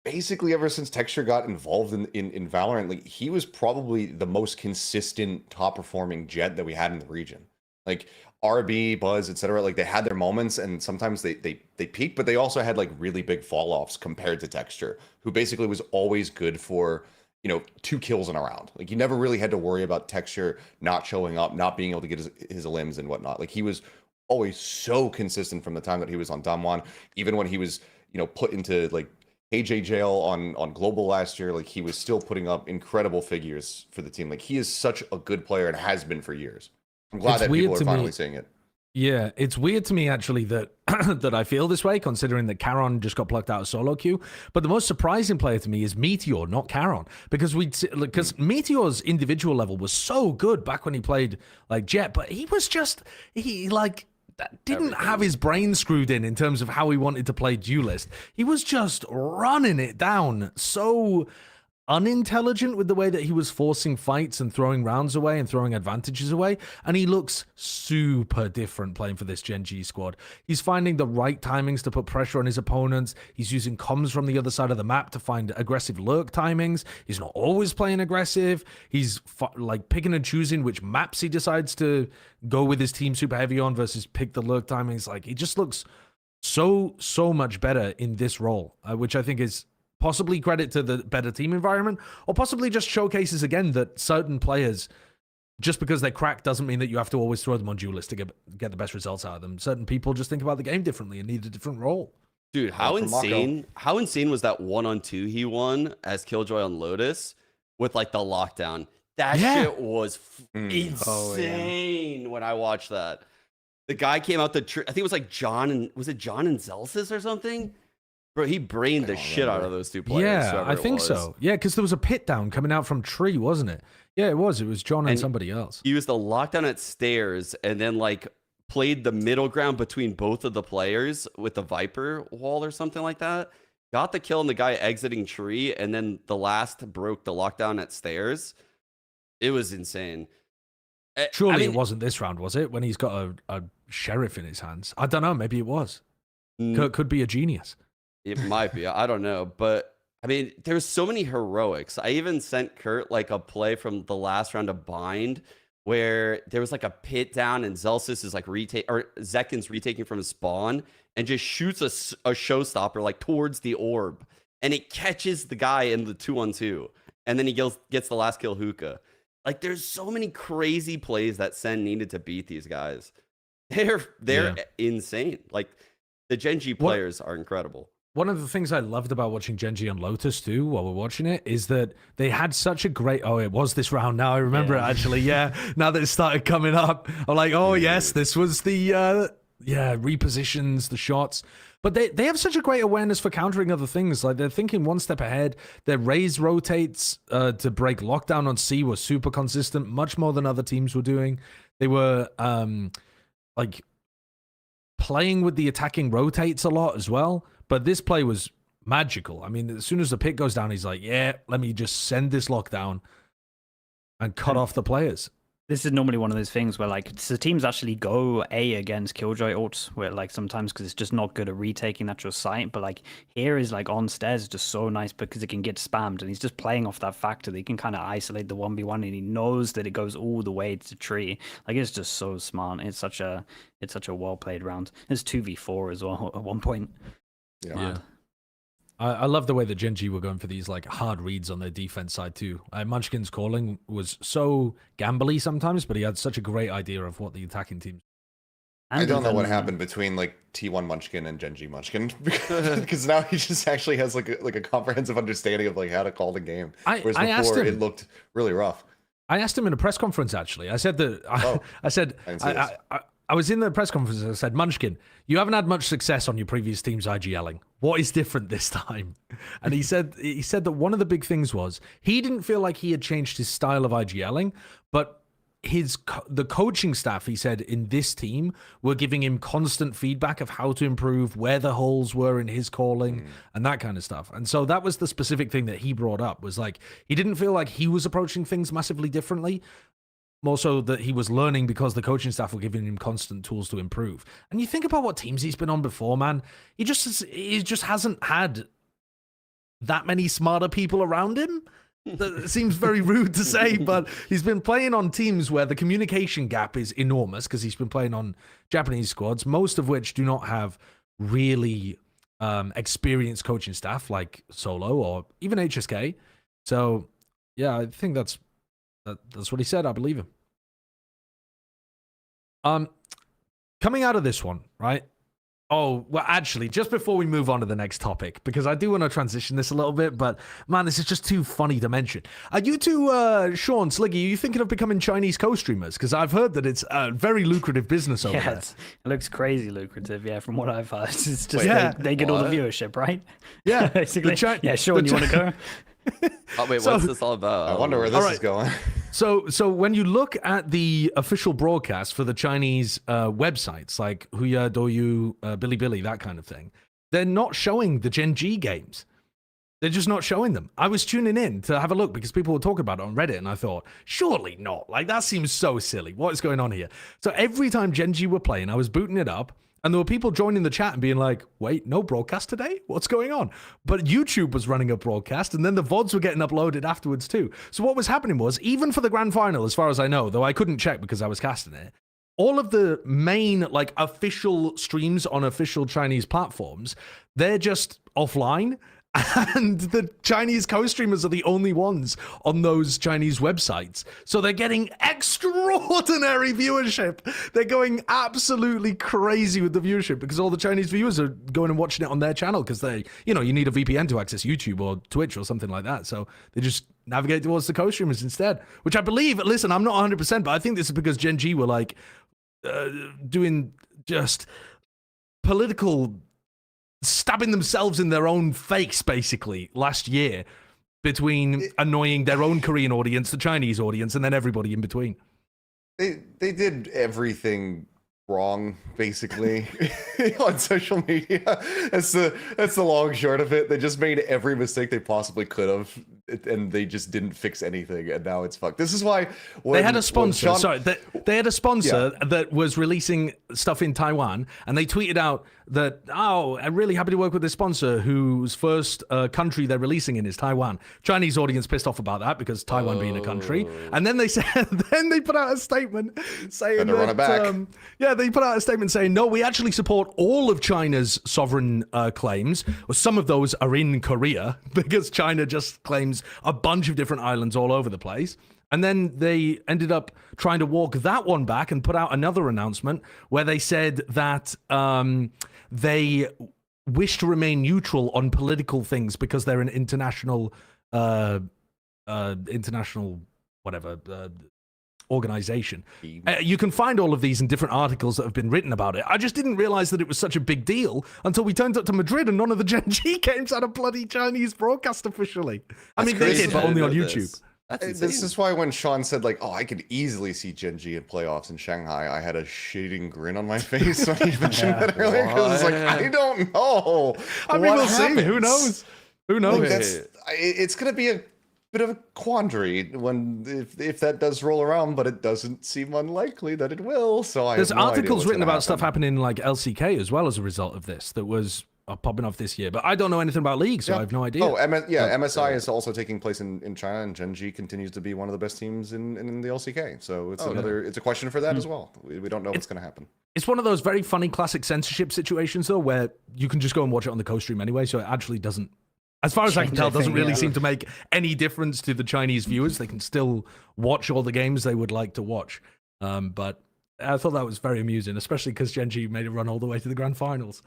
basically ever since Texture got involved in Valorant, like he was probably the most consistent top performing Jet that we had in the region. Like RB, Buzz, etc. Like they had their moments and sometimes they peaked, but they also had like really big fall offs compared to Texture, who basically was always good for, you know, 2 kills in a round. Like you never really had to worry about Texture not showing up, not being able to get his limbs and whatnot. Like he was always so consistent from the time that he was on Damwon, even when he was, you know, put into like AJ jail on Global last year. Like he was still putting up incredible figures for the team. Like he is such a good player and has been for years. I'm glad that people are finally seeing it. Yeah, it's weird to me actually that that I feel this way, considering that Charon just got plucked out of solo queue. But the most surprising player to me is Meteor, not Charon, because Meteor's individual level was so good back when he played like Jet, but he was just didn't have his brain screwed in terms of how he wanted to play Duelist. He was just running it down so unintelligent with the way that he was forcing fights and throwing rounds away and throwing advantages away, and he looks super different playing for this Gen.G squad. He's finding the right timings to put pressure on his opponents. He's using comms from the other side of the map to find aggressive lurk timings. He's not always playing aggressive. He's like picking and choosing which maps he decides to go with his team super heavy on versus pick the lurk timings. Like he just looks so much better in this role, which I think is possibly credit to the better team environment, or possibly just showcases again that certain players, just because they're cracked doesn't mean that you have to always throw them on Duelist to get the best results out of them. Certain people just think about the game differently and need a different role. Dude, how insane was that 1-on-2 he won as Killjoy on Lotus with like the lockdown? That shit was insane when I watched that. The guy came out I think it was like John and Zelsis or something? Bro, he brained the shit out of those 2 players. Yeah, I think so. Yeah, because there was a pit down coming out from Tree, wasn't it? Yeah, it was. It was John and somebody else. He used the lockdown at stairs and then like played the middle ground between both of the players with the Viper wall or something like that. Got the kill on the guy exiting Tree, and then the last broke the lockdown at stairs. It was insane. Surely it wasn't this round, was it? When he's got a sheriff in his hands. I don't know. Maybe it was. Could be a genius. It might be. I don't know. But, I mean, there's so many heroics. I even sent Kurt, like, a play from the last round of Bind where there was, like, a pit down and Zelsis is, like, Zekin's retaking from his spawn and just shoots a showstopper, like, towards the orb. And it catches the guy in the 2-on-2. And then he gets the last kill hookah. Like, there's so many crazy plays that Sen needed to beat these guys. They're insane. Like, the Gen.G players are incredible. One of the things I loved about watching Gen.G on Lotus too, while we're watching it, is that they had such a great. Oh, it was this round. Now I remember it actually. Yeah, now that it started coming up, I'm like, oh yes, this was the repositions, the shots. But they have such a great awareness for countering other things. Like they're thinking one step ahead. Their raise rotates to break lockdown on C were super consistent, much more than other teams were doing. They were like playing with the attacking rotates a lot as well. But this play was magical. I mean, as soon as the pit goes down, he's like, yeah, let me just send this lockdown and cut off the players. This is normally one of those things where, like, so teams actually go A against Killjoy ults, where, like, sometimes because it's just not good at retaking natural sight. But, like, here is, like, on stairs is just so nice because it can get spammed. And he's just playing off that factor that he can kind of isolate the 1v1 and he knows that it goes all the way to Tree. Like, it's just so smart. It's such a well-played round. It's 2v4 as well at one point. Yeah. I love the way that Gen.G were going for these like hard reads on their defense side too. Munchkin's calling was so gambly sometimes, but he had such a great idea of what the attacking teams. I don't know what happened between like T1 Munchkin and Gen.G Munchkin because now he just actually has like a comprehensive understanding of like how to call the game. Whereas before it looked really rough. I asked him in a press conference actually. I said that I was in the press conference and I said, Munchkin, you haven't had much success on your previous team's IGLing. What is different this time? And he said that one of the big things was he didn't feel like he had changed his style of IGLing, but the coaching staff, he said, in this team were giving him constant feedback of how to improve, where the holes were in his calling, and that kind of stuff. And so that was the specific thing that he brought up, was like, he didn't feel like he was approaching things massively differently, more so that he was learning because the coaching staff were giving him constant tools to improve. And you think about what teams he's been on before, man, he just hasn't had that many smarter people around him. That seems very rude to say, but he's been playing on teams where the communication gap is enormous because he's been playing on Japanese squads, most of which do not have really experienced coaching staff like Solo or even HSK. So, yeah, I think that's what he said. I believe him. Coming out of this one, right? Oh, well, actually, just before we move on to the next topic, because I do want to transition this a little bit, but man, this is just too funny to mention. Are you two, Sean, Sliggy, are you thinking of becoming Chinese co-streamers? Because I've heard that it's a very lucrative business over there. It looks crazy lucrative, yeah, from what I've heard. It's just Yeah. they get all the viewership, right? Yeah. Basically. The Yeah, Sean, you want to go? Oh wait, So- what's this all about? I wonder where this is going. So when you look at the official broadcast for the Chinese websites like Huya, Douyu, Bilibili, that kind of thing, they're not showing the Gen.G games. They're just not showing them. I was tuning in to have a look because people were talking about it on Reddit, and I thought, surely not. Like, that seems so silly. What is going on here? So every time Gen.G were playing, I was booting it up, and there were people joining the chat and being like, wait, no broadcast today? What's going on? But YouTube was running a broadcast, and then the VODs were getting uploaded afterwards too. So what was happening was, even for the grand final, as far as I know, though I couldn't check because I was casting it, all of the main, like, official streams on official Chinese platforms, they're just offline. And the Chinese co-streamers are the only ones on those Chinese websites. So they're getting extraordinary viewership. They're going absolutely crazy with the viewership because all the Chinese viewers are going and watching it on their channel because they, you need a VPN to access YouTube or Twitch or something like that. So they just navigate towards the co-streamers instead, which I believe, listen, I'm not 100%, but I think this is because Gen.G were like doing just political stabbing themselves in their own face, basically, last year between annoying their own Korean audience, the Chinese audience, and then everybody in between. They did everything wrong, basically, on social media. That's the long short of it. They just made every mistake they possibly could have, and they just didn't fix anything, and now it's fucked. This is why they had a sponsor. They had a sponsor Yeah. that was releasing stuff in Taiwan, and they tweeted out that, oh, I'm really happy to work with this sponsor whose first country they're releasing in is Taiwan. Chinese audience pissed off about that because Taiwan being a country, and then they said, then they put out a statement saying Had to run it back. they put out a statement saying, no, we actually support all of China's sovereign claims. Well, some of those are in Korea because China just claims a bunch of different islands all over the place. And then they ended up trying to walk that one back and put out another announcement where they said that they wish to remain neutral on political things because they're an international organization. You can find all of these in different articles that have been written about it. I just didn't realize that it was such a big deal until we turned up to Madrid and none of the Gen.G games had a bloody Chinese broadcast officially. I mean, they crazy. did, but I only on didn't know YouTube. this. That's insane. This is why when Sean said, like, oh, I could easily see Gen.G in playoffs in Shanghai, I had a shading grin on my face when he mentioned that earlier. Because I was like, I don't know. I mean, what we'll see. Who happens. knows? Who knows? Like, it's going to be a bit of a quandary if that does roll around, but it doesn't seem unlikely that it will. So There's have no idea articles what's written gonna about stuff happen. happening in like LCK as well as a result of this that was popping off this year. But I don't know anything about League, so I have no idea. Oh, MSI is also taking place in China, and Gen.G continues to be one of the best teams in the LCK. So it's it's a question for that as well. We don't know what's going to happen. It's one of those very funny classic censorship situations, though, where you can just go and watch it on the co-stream anyway, so it actually doesn't, as far as I can tell, doesn't really seem to make any difference to the Chinese viewers. They can still watch all the games they would like to watch. But I thought that was very amusing, especially because Gen.G made it run all the way to the grand finals.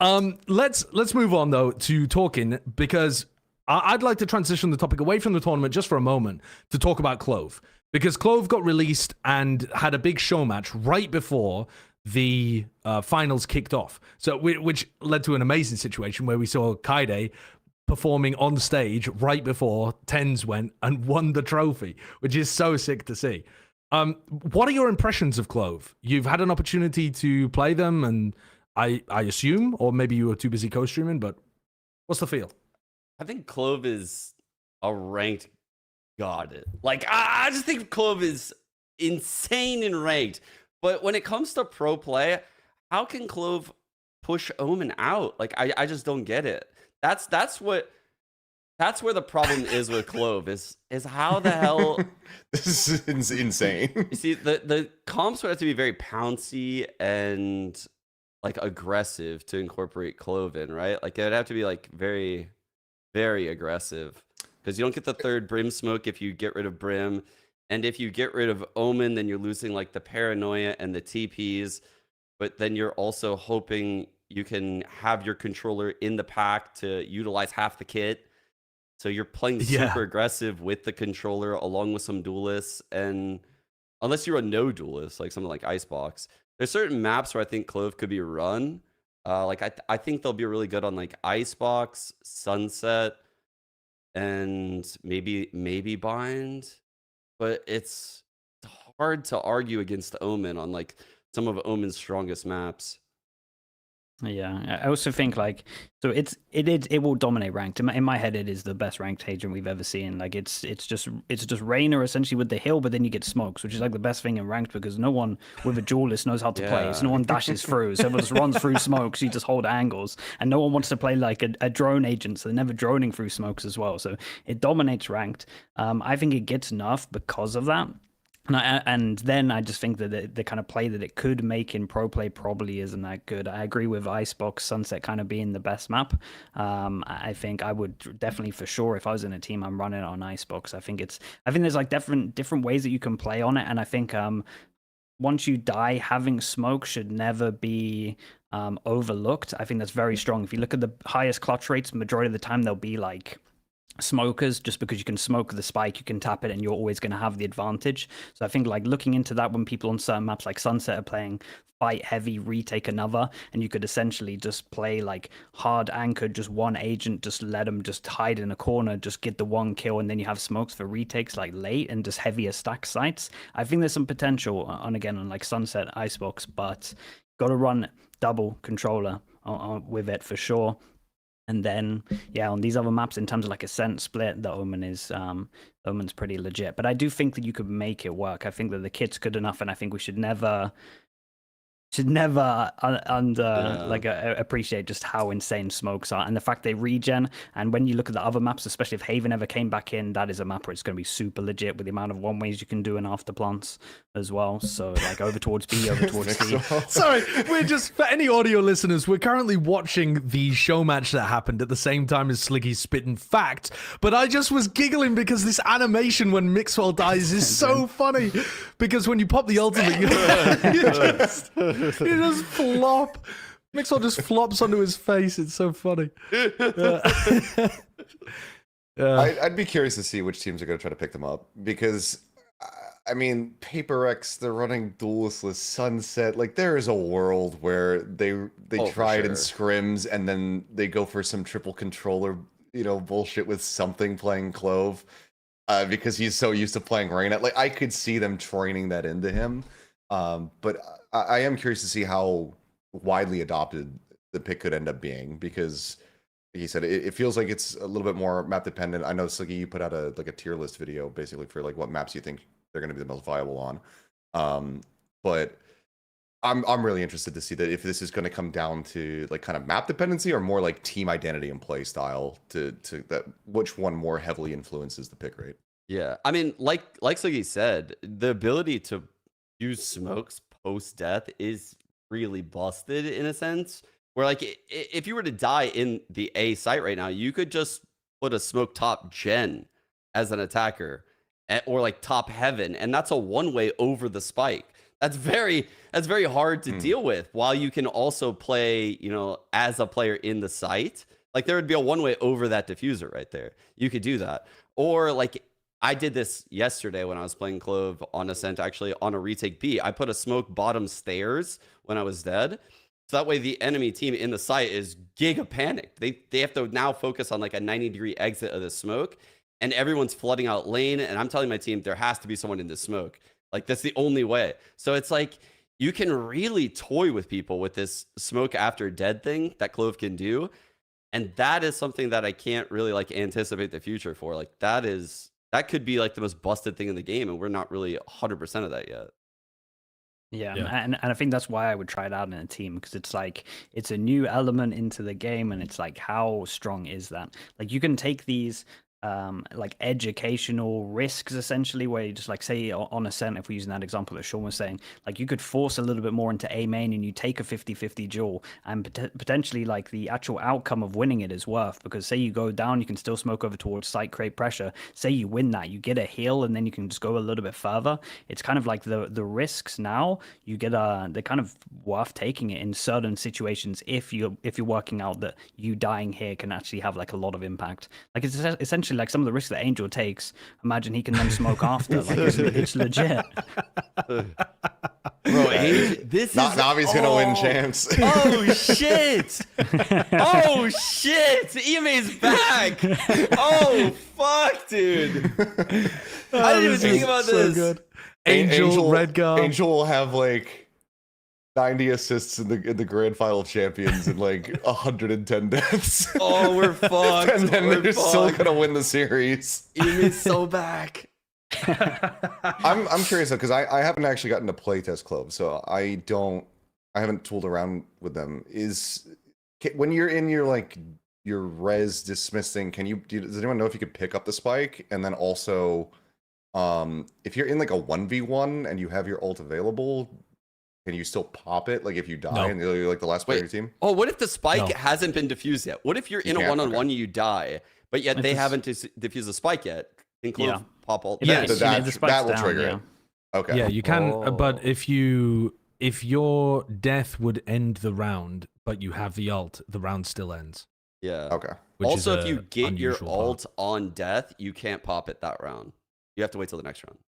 Let's move on, though, to talking, because I'd like to transition the topic away from the tournament just for a moment to talk about Clove. because Clove got released and had a big show match right before the finals kicked off. So, which led to an amazing situation where we saw Kaide performing on stage right before Tens went and won the trophy, which is so sick to see. What are your impressions of Clove? You've had an opportunity to play them, and I assume, or maybe you were too busy co-streaming, but what's the feel? I think Clove is a ranked god. Like, I just think Clove is insane in ranked. But when it comes to pro play, how can Clove push Omen out? Like, I just don't get it. That's where the problem is with Clove is how the hell This is insane. you see the comps would have to be very pouncy and like aggressive to incorporate Clove in, right? Like it would have to be like very, very aggressive because you don't get the third Brim smoke if you get rid of Brim, and if you get rid of Omen, then you're losing like the paranoia and the TPs, but then you're also hoping you can have your controller in the pack to utilize half the kit. So you're playing super aggressive with the controller along with some duelists. And unless you're a no duelist, like something like Icebox, there's certain maps where I think Clove could be run. I think they'll be really good on like Icebox, Sunset, and maybe Bind. But it's hard to argue against Omen on like some of Omen's strongest maps. Yeah, I also think like it will dominate ranked. In my head, it is the best ranked agent we've ever seen. Like it's just Reyna essentially with the heal, but then you get smokes, which is like the best thing in ranked because no one with a duelist knows how to play. So no one dashes through. So everyone just runs through smokes. You just hold angles, and no one wants to play like a drone agent. So they're never droning through smokes as well. So it dominates ranked. I think it gets nerfed because of that. And then I just think that the kind of play that it could make in pro play probably isn't that good. I agree with Icebox Sunset kind of being the best map. I think I would definitely for sure if I was in a team I'm running on Icebox. I think there's like different ways that you can play on it, and I think once you die, having smoke should never be overlooked. I think that's very strong. If you look at the highest clutch rates, majority of the time they'll be like smokers, just because you can smoke the spike, you can tap it, and you're always going to have the advantage. So I think like looking into that when people on certain maps like Sunset are playing fight heavy, retake another, and you could essentially just play like hard anchored, just one agent, just let them just hide in a corner, just get the one kill, and then you have smokes for retakes like late and just heavier stack sites. I think there's some potential on like Sunset Icebox, but got to run double controller with it for sure. And then, on these other maps, in terms of like a Ascent split, the Omen's pretty legit. But I do think that you could make it work. I think that the kit's good enough, and I think we should never appreciate just how insane smokes are, and the fact they regen. And when you look at the other maps, especially if Haven ever came back in, that is a map where it's going to be super legit with the amount of one ways you can do in after plants as well. So like over towards B, over towards C. Sorry, we're just, for any audio listeners, we're currently watching the show match that happened at the same time as Sliggy's spitting fact, but I just was giggling because this animation when Mixwell dies is so funny, because when you pop the ultimate, you just flop. Mixwell just flops onto his face. It's so funny. I'd be curious to see which teams are going to try to pick them up, because I mean, Paper X, they're running duelistless Sunset. Like, there is a world where they try it in scrims and then they go for some triple controller, bullshit with something playing Clove, because he's so used to playing Reyna. Like, I could see them training that into him. But I am curious to see how widely adopted the pick could end up being, because like he said, it feels like it's a little bit more map dependent. I know, Sliggy, you put out a tier list video basically for like what maps you think they're going to be the most viable on. But I'm really interested to see that if this is going to come down to like kind of map dependency or more like team identity and play style, to that which one more heavily influences the pick rate. Yeah, I mean, like Sliggy said, the ability to use smokes post death is really busted in a sense, where like if you were to die in the A site right now, you could just put a smoke top Gen as an attacker, or like top Heaven, and that's a one-way over the spike. That's very hard to deal with, while you can also play, as a player in the site. Like, there would be a one-way over that diffuser right there. You could do that. Or like, I did this yesterday when I was playing Clove on Ascent, actually on a retake B. I put a smoke bottom stairs when I was dead. So that way the enemy team in the site is giga panicked. They have to now focus on like a 90-degree exit of the smoke, and everyone's flooding out lane. And I'm telling my team there has to be someone in the smoke. Like that's the only way. So it's like you can really toy with people with this smoke after dead thing that Clove can do. And that is something that I can't really like anticipate the future for. Like that could be like the most busted thing in the game, and we're not really 100% of that yet. Yeah. And I think that's why I would try it out in a team, because it's like it's a new element into the game, and it's like how strong is that? Like you can take these like educational risks essentially, where you just like say on Ascent, if we're using that example that Sean was saying, like you could force a little bit more into A main and you take a 50-50 duel, and potentially like the actual outcome of winning it is worth, because say you go down, you can still smoke over towards site, create pressure. Say you win that, you get a heal, and then you can just go a little bit further. It's kind of like the risks now you get they're kind of worth taking it in certain situations if you're working out that you dying here can actually have like a lot of impact. Like it's essentially like some of the risks that Angel takes. Imagine he can then smoke after. Like it's legit. Bro, this is Navi's gonna win champs. Oh shit! Oh shit! EMEA's back! Oh fuck, dude! I didn't even think about this. Good. Angel, Redguard. Angel will have like 90 assists in the grand final of champions and like 110 deaths. Oh, we're fucked. And then they're still gonna win the series. EMEA's so back. I'm curious though, because I haven't actually gotten to play test Clove, so I haven't tooled around with them. When you're in your res dismissing, does anyone know if you could pick up the spike? And then also if you're in like a 1v1 and you have your ult available, can you still pop it? Like if you die and you're like the last player of your team? Oh, what if the spike hasn't been diffused yet? What if you're in a one-on-one, you die, but yet they haven't diffused the spike yet? Can Clove pop ult? Yes. That will trigger it. Okay. Yeah, you can, but if your death would end the round, but you have the ult, the round still ends. Yeah. Okay. Also, if you get your ult on death, you can't pop it that round. You have to wait till the next round.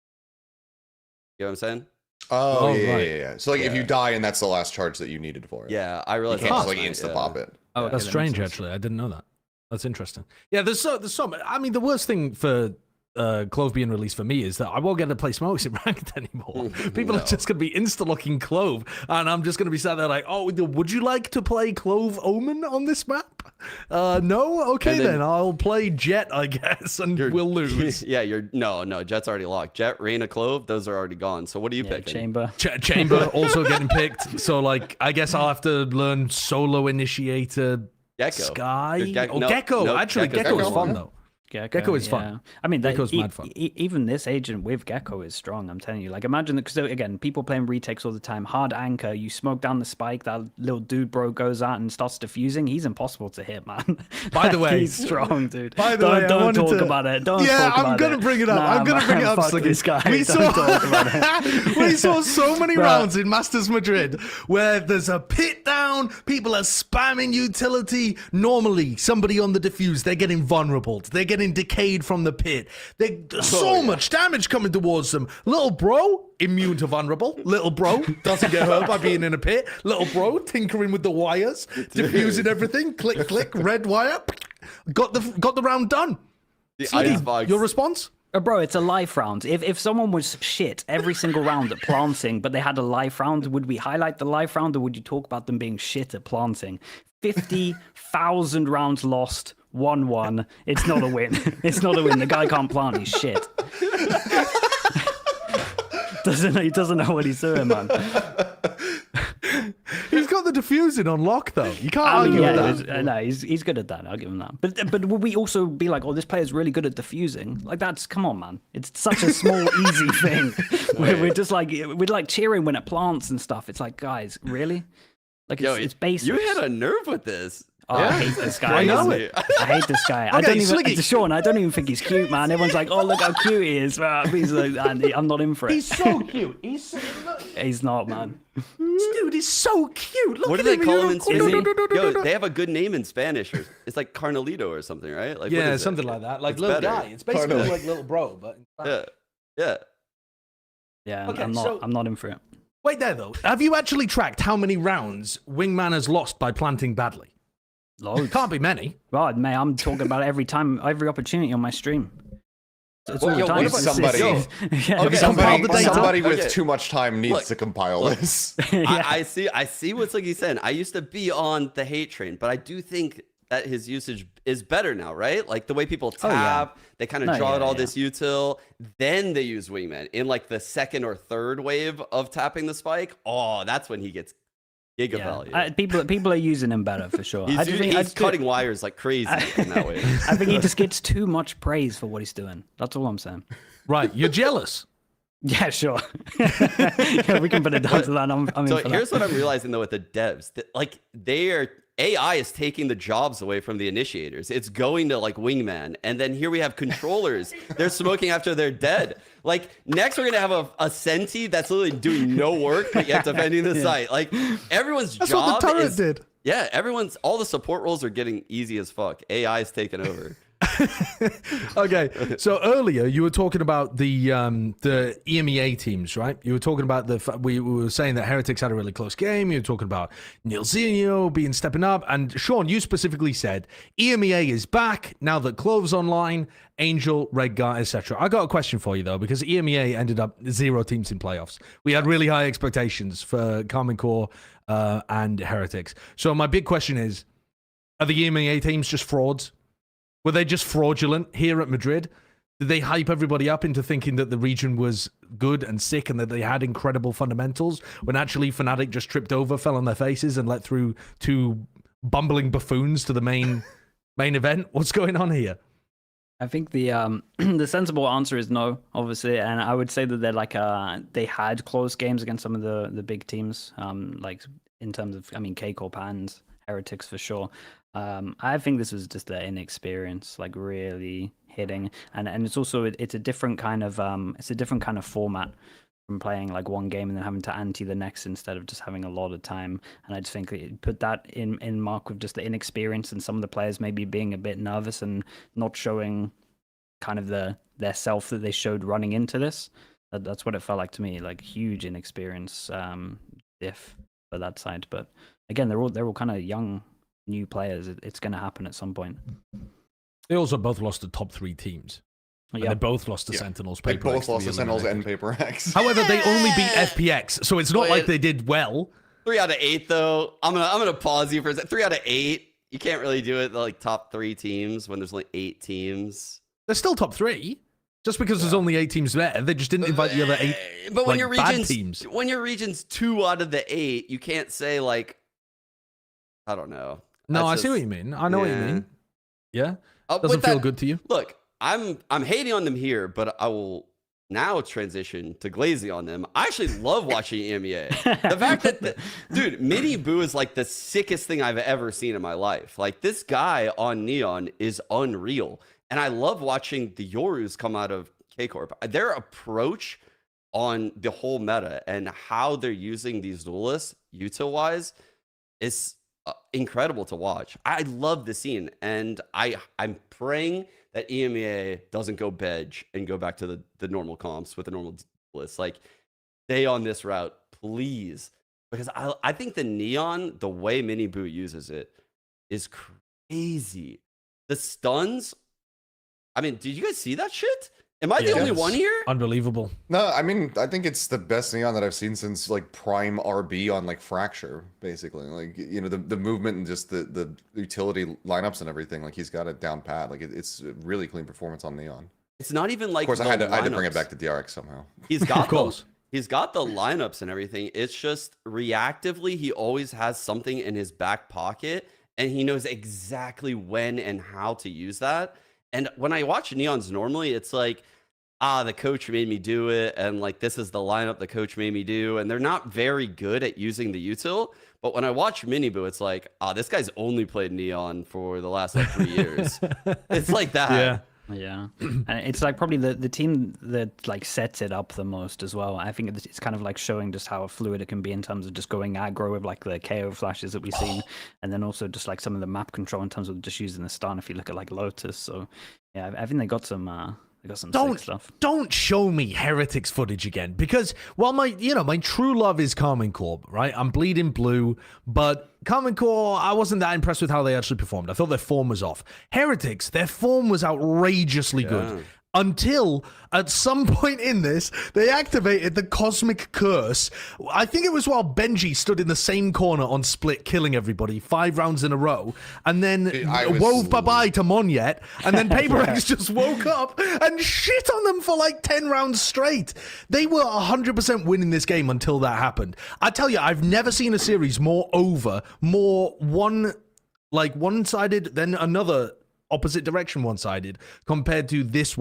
You know what I'm saying? Oh, yeah. So like if you die and that's the last charge that you needed for it. Yeah, I realized you can't just like insta pop it. Oh, that's strange actually. I didn't know that. That's interesting. Yeah, there's some. I mean, the worst thing for Clove being released for me is that I won't get to play smokes in ranked anymore. People are just going to be insta-locking Clove, and I'm just going to be sat there like, oh, would you like to play Clove Omen on this map? No? Okay, then I'll play Jet, I guess, and we'll lose. Yeah, no, Jet's already locked. Jet, Reyna, Clove, those are already gone. So what do you pick? Chamber. Chamber also getting picked. So, like, I guess I'll have to learn Solo Initiator, Gecko. Sky. Gecko. Gecko. Actually, Gecko is fun, though. Gecko is fun. I mean, Gecko's mad fun. Even this agent with Gecko is strong. I'm telling you. Like, imagine that, because again, people playing retakes all the time. Hard anchor, you smoke down the spike. That little dude bro goes out and starts diffusing. He's impossible to hit, man. By the way, he's strong, dude. By the way, don't talk about it. Don't talk about I'm gonna bring it up. I'm gonna bring it up. Fuck this guy. We saw so many rounds in Masters Madrid where there's a pit down. People are spamming utility. Normally, somebody on the defuse, they're getting vulnerable. They're getting decayed from the pit. There's so much damage coming towards them. Little bro, immune to vulnerable. Little bro doesn't get hurt by being in a pit. Little bro tinkering with the wires, diffusing everything. Click, click, red wire. Got the round done. Your response? Bro, it's a life round. If someone was shit every single round at planting, but they had a life round, would we highlight the life round, or would you talk about them being shit at planting? 50,000 rounds lost. 1-1. It's not a win. It's not a win. The guy can't plant. He's shit. He doesn't know what he's doing, man. He's got the diffusing on lock, though. You can't argue with that. No, he's good at that. I'll give him that. But would we also be like, oh, this player's really good at diffusing? Like, come on, man. It's such a small, easy thing. We're just like, we're like cheering when it plants and stuff. It's like, guys, really? Like, it's basic. You had a nerve with this. Oh, Yeah. I hate this guy. I know man. it. I hate this guy. I Okay, don't even, Sliggy. Sean, I don't even think he's cute, man. Everyone's like, oh, look how cute he is. He's like, I'm not in for it. He's so cute. He's not, man. This dude is so cute. Look What at do they him. call him in Spanish? he? Yo, they have a good name in Spanish. It's like Carnalito or something, right? Like, what Yeah, is it? something like that. Like It's little better. guy. It's basically Carnal. like little bro, but Yeah. Yeah, Okay, I'm not in for it. wait there though. Have you actually tracked how many rounds Wingman has lost by planting badly? Loads. Can't be many. God, mate, I'm talking about it every time, every opportunity on my stream. It's all the Yo, time. what It's- about it's- somebody- yeah, Okay, compiled the data? Somebody with Okay. too much time needs Look, to compile look. this. yeah. I see what's like he's saying. I used to be on the hate train, but I do think that his usage is better now, right? Like the way people Oh, yeah. tap, they kind of No, draw yeah, out all yeah. this util, then they use Wingman in like the second or third wave of tapping the spike. Oh, that's when he gets giga value. People are using him better for sure. He's, I just think he's cutting wires like crazy in that way. I think he just gets too much praise for what he's doing. That's all I'm saying. Right, you're jealous. Yeah, sure. Yeah, we can put it down to that. I'm So in for here's that. what I'm realizing though with the devs, that, like AI is taking the jobs away from the initiators. It's going to like Wingman, and then here we have controllers. They're smoking after they're dead. Like next, we're gonna have a Senti that's literally doing no work, but yet defending the site. Like everyone's That's job what the turret is did. yeah. All the support roles are getting easy as fuck. AI is taking over. Okay, so earlier you were talking about the EMEA teams, right? You were talking about we were saying that Heretics had a really close game. You were talking about Nilzinho stepping up, and Sean, you specifically said EMEA is back now that Clove's online, Angel, Redgar, etc. I got a question for you though, because EMEA ended up 0 teams in playoffs. We had really high expectations for Karmine Core and Heretics. So my big question is, are the EMEA teams just frauds? Were they just fraudulent here at Madrid? Did they hype everybody up into thinking that the region was good and sick and that they had incredible fundamentals when actually Fnatic just tripped over, fell on their faces, and let through 2 bumbling buffoons to the main event? What's going on here? I think the the sensible answer is no, obviously, and I would say that they're like they had close games against some of the big teams, like in terms of K-Corp and Heretics for sure. I think this was just their inexperience, like really hitting, and it's also it's a different kind of format from playing like one game and then having to ante the next instead of just having a lot of time. And I just think it put that in mark with just the inexperience and some of the players maybe being a bit nervous and not showing kind of their self that they showed running into this. That's what it felt like to me, like huge inexperience diff for that side. But again, they're all kind of young, new players. It's going to happen at some point. They also both lost to top 3 teams. And Yeah. they both lost to Yeah. Sentinels. They Paper X both to lost be to Sentinels eliminated. and Paper X. However, they only beat FPX, so it's not Wait. like they did well. 3 out of 8 though. I'm gonna pause you for a second. 3 out of 8. You can't really do it like top 3 teams when there's only 8 teams. They're still top 3. Just because there's only 8 teams there, they just didn't invite the other 8 But when like, your bad region's teams. when your region's 2 out of the 8, you can't say like I don't know. No, That's I see just- what you mean. I know what you yeah. mean. Yeah? With Doesn't feel that- good to you? Look, I'm hating on them here, but I will now transition to glazing on them. I actually love watching EMEA. The fact that, dude, Mini Boo is like the sickest thing I've ever seen in my life. Like this guy on Neon is unreal. And I love watching the Yorus come out of K-Corp. Their approach on the whole meta and how they're using these duelists util-wise is incredible to watch. I love the scene, and I'm praying that EMEA doesn't go bedge and go back to the normal comps with the normal list. Like, stay on this route, please, because I think the Neon, the way Mini Boo uses it, is crazy. The stuns. I mean, did you guys see that shit? Am I the only Yes. one here? Unbelievable. No, I mean, I think it's the best Neon that I've seen since like Prime RB on like Fracture, basically. Like, you know, the movement and just the utility lineups and everything. Like, he's got it down pat. Like, it's a really clean performance on Neon. It's not even like. Of course, I had to bring lineups. it back to DRX somehow. He's got Of course. He's got the lineups and everything. It's just reactively, he always has something in his back pocket, and he knows exactly when and how to use that. And when I watch Neons normally, it's like the coach made me do it, and like this is the lineup the coach made me do, and they're not very good at using the util. But when I watch Miniboo, it's like, this guy's only played Neon for the last like 3 years. It's like that. Yeah. Yeah, and it's like probably the team that like sets it up the most as well. I think it's kind of like showing just how fluid it can be in terms of just going aggro with like the KO flashes that we've seen, and then also just like some of the map control in terms of just using the stun. If you look at like Lotus, so yeah, I think they got some sick stuff. Don't show me Heretics footage again, because while my true love is Carmine Corp, right? I'm bleeding blue, but Carmine Corp, I wasn't that impressed with how they actually performed. I thought their form was off. Heretics, their form was outrageously good. Until at some point in this, they activated the Cosmic Curse. I think it was while Gen.G stood in the same corner on Split, killing everybody 5 rounds in a row, and then wove bye-bye to Monyet, and then Paper X just woke up and shit on them for like 10 rounds straight. They were 100% winning this game until that happened. I tell you, I've never seen a series more one-sided than another opposite direction one-sided compared to this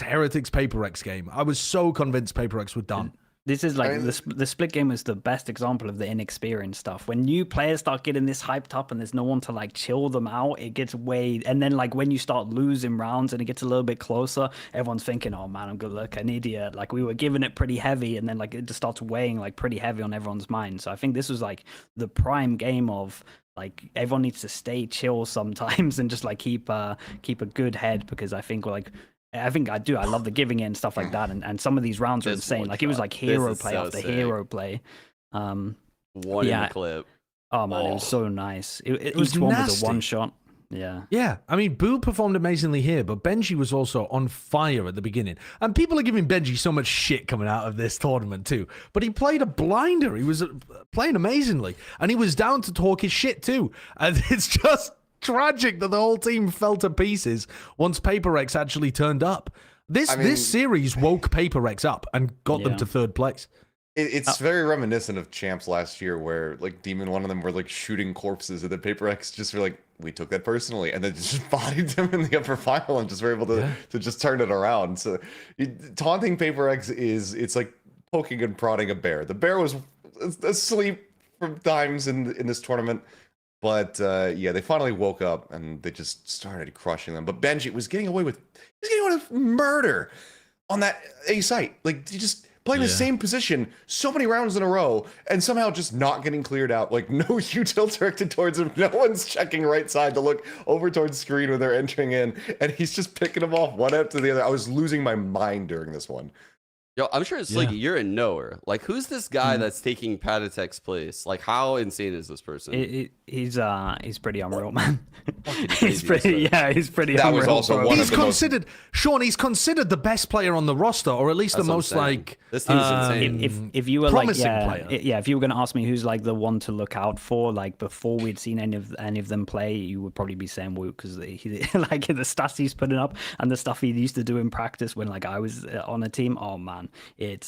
Heretics Paper X game. I was so convinced Paper X were done. This is like the split game is the best example of the inexperienced stuff. When new players start getting this hyped up and there's no one to like chill them out, it gets way. And then like when you start losing rounds and it gets a little bit closer, everyone's thinking, "Oh man, I'm gonna look an idiot." Like we were giving it pretty heavy, and then like it just starts weighing like pretty heavy on everyone's mind. So I think this was like the prime game of. Like everyone needs to stay chill sometimes and just like keep a good head, because I think I love the giving it and stuff like that, and some of these rounds are insane. Like it was like hero play after hero play. One in the clip. Oh man, it was so nice. It was each one was nasty. a one shot. Yeah. I mean, Boo performed amazingly here, but Gen.G was also on fire at the beginning. And people are giving Gen.G so much shit coming out of this tournament too. But he played a blinder. He was playing amazingly. And he was down to talk his shit too. And it's just tragic that the whole team fell to pieces once Paper X actually turned up. This series woke Paper X up and got them to 3rd place. It's very reminiscent of Champs last year, where like Demon, one of them were like shooting corpses, and then Paper X just were like, we took that personally, and then just bodied them in the upper final and just were able to just turn it around. So taunting Paper X it's like poking and prodding a bear. The bear was asleep from times in this tournament, but they finally woke up and they just started crushing them. But Gen.G was getting away with murder on that A site. Like he just playing the same position so many rounds in a row and somehow just not getting cleared out. Like no util directed towards him. No one's checking right side to look over towards screen when they're entering in. And he's just picking them off one after the other. I was losing my mind during this one. Yo, I'm sure it's like you're a knower. Like, who's this guy that's taking Patatek's place? Like, how insane is this person? He's pretty unreal, man. He's pretty That unreal. was also one He's of the considered, Sean, he's considered the best player on the roster, or at least the most like this team's insane. If you were promising like, player. if you were going to ask me who's like the one to look out for, like before we'd seen any of them play, you would probably be saying Woot, because he like the stats he's putting up and the stuff he used to do in practice when like I was on a team. Oh man,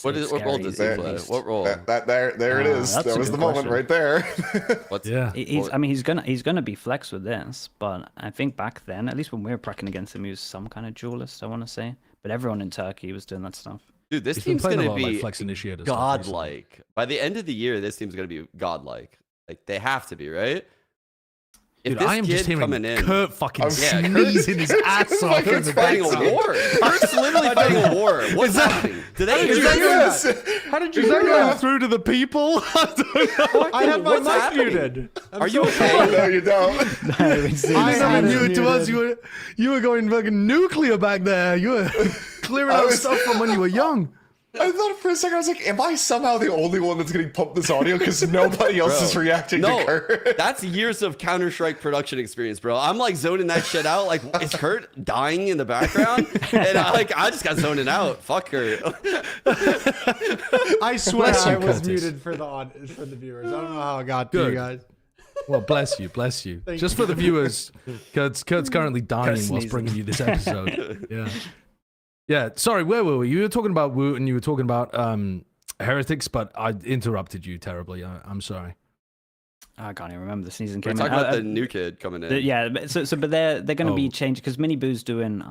what role does he play? What role? There it is. That was the moment right there. He's gonna be flex with this, but I think back then, at least when we were pracking against him, he was some kind of duelist, I want to say. But everyone in Turkey was doing that stuff. Dude, this He's team's been playing gonna a lot of, be like, Flex Initiator stuff godlike. By the end of the year, this team's gonna be godlike. Like they have to be, right? If Dude, this I am kid just hearing coming in, Kurt fucking Yeah, sneezing his ass off. Kurt's fighting a war. Kurt's literally fighting a war. What's happening? How did you do that? Through to the people? I don't know. I had my What's mic happening? muted. Are you okay? No, you don't. I had never knew it it to us. muted. You were going fucking nuclear back there. You were clearing out stuff from when you were young. I thought for a second, I was like, am I somehow the only one that's getting pumped this audio? Because nobody else is reacting to Kurt. That's years of Counter-Strike production experience, bro. I'm like zoning that shit out. Like, is Kurt dying in the background? And I just got zoning out. Fuck Kurt. I swear Bless you, I was Curtis. muted for the viewers. I don't know how it got to you guys. Well, bless you. Just for the viewers, Kurt's currently dying whilst sneezing. bringing you this episode. Yeah. Sorry, where were we? You were talking about Woot and you were talking about Heretics, but I interrupted you terribly. I'm sorry. I can't even remember the season We're came talking in. about the new kid coming in. Yeah, but they're going to be Oh. changed because Mini Boo's doing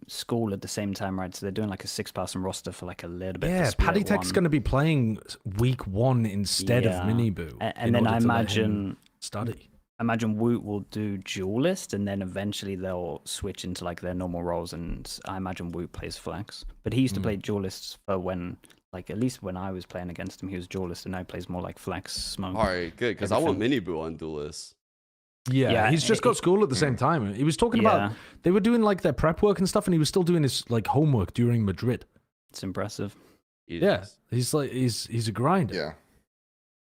school at the same time, right? So they're doing like a 6-person roster for like a little bit. Yeah, Paddy Tech's going to be playing week 1 instead of Mini Boo. And then I imagine study. I imagine Woot will do duelist, and then eventually they'll switch into like their normal roles. And I imagine Woot plays flex, but he used to play duelist for when, like at least when I was playing against him, he was duelist, and now he plays more like flex smoke. All right, good, because I want Mini Boo on Duelist. Yeah, he's just got school at the same time. He was talking about they were doing like their prep work and stuff, and he was still doing his like homework during Madrid. It's impressive. Yeah, he's like he's a grinder. Yeah,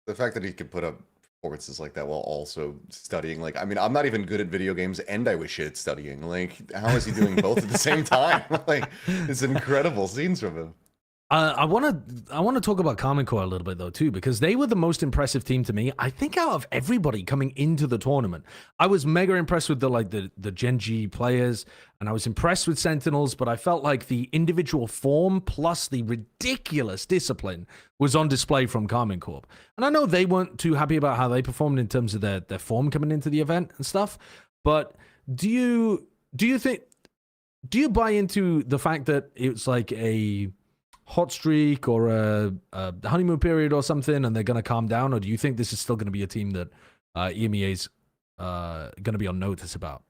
the fact that he could put up performances like that while also studying, like, I mean, I'm not even good at video games, and I was shit at studying. Like, how is he doing both at the same time? Like, it's incredible scenes from him. I want to talk about Karmine Corp a little bit though too, because they were the most impressive team to me. I think out of everybody coming into the tournament, I was mega impressed with the Gen.G players, and I was impressed with Sentinels. But I felt like the individual form plus the ridiculous discipline was on display from Karmine Corp. And I know they weren't too happy about how they performed in terms of their form coming into the event and stuff. But do you buy into the fact that it's like a hot streak or a honeymoon period or something, and they're going to calm down? Or do you think this is still going to be a team that EMEA's going to be on notice about?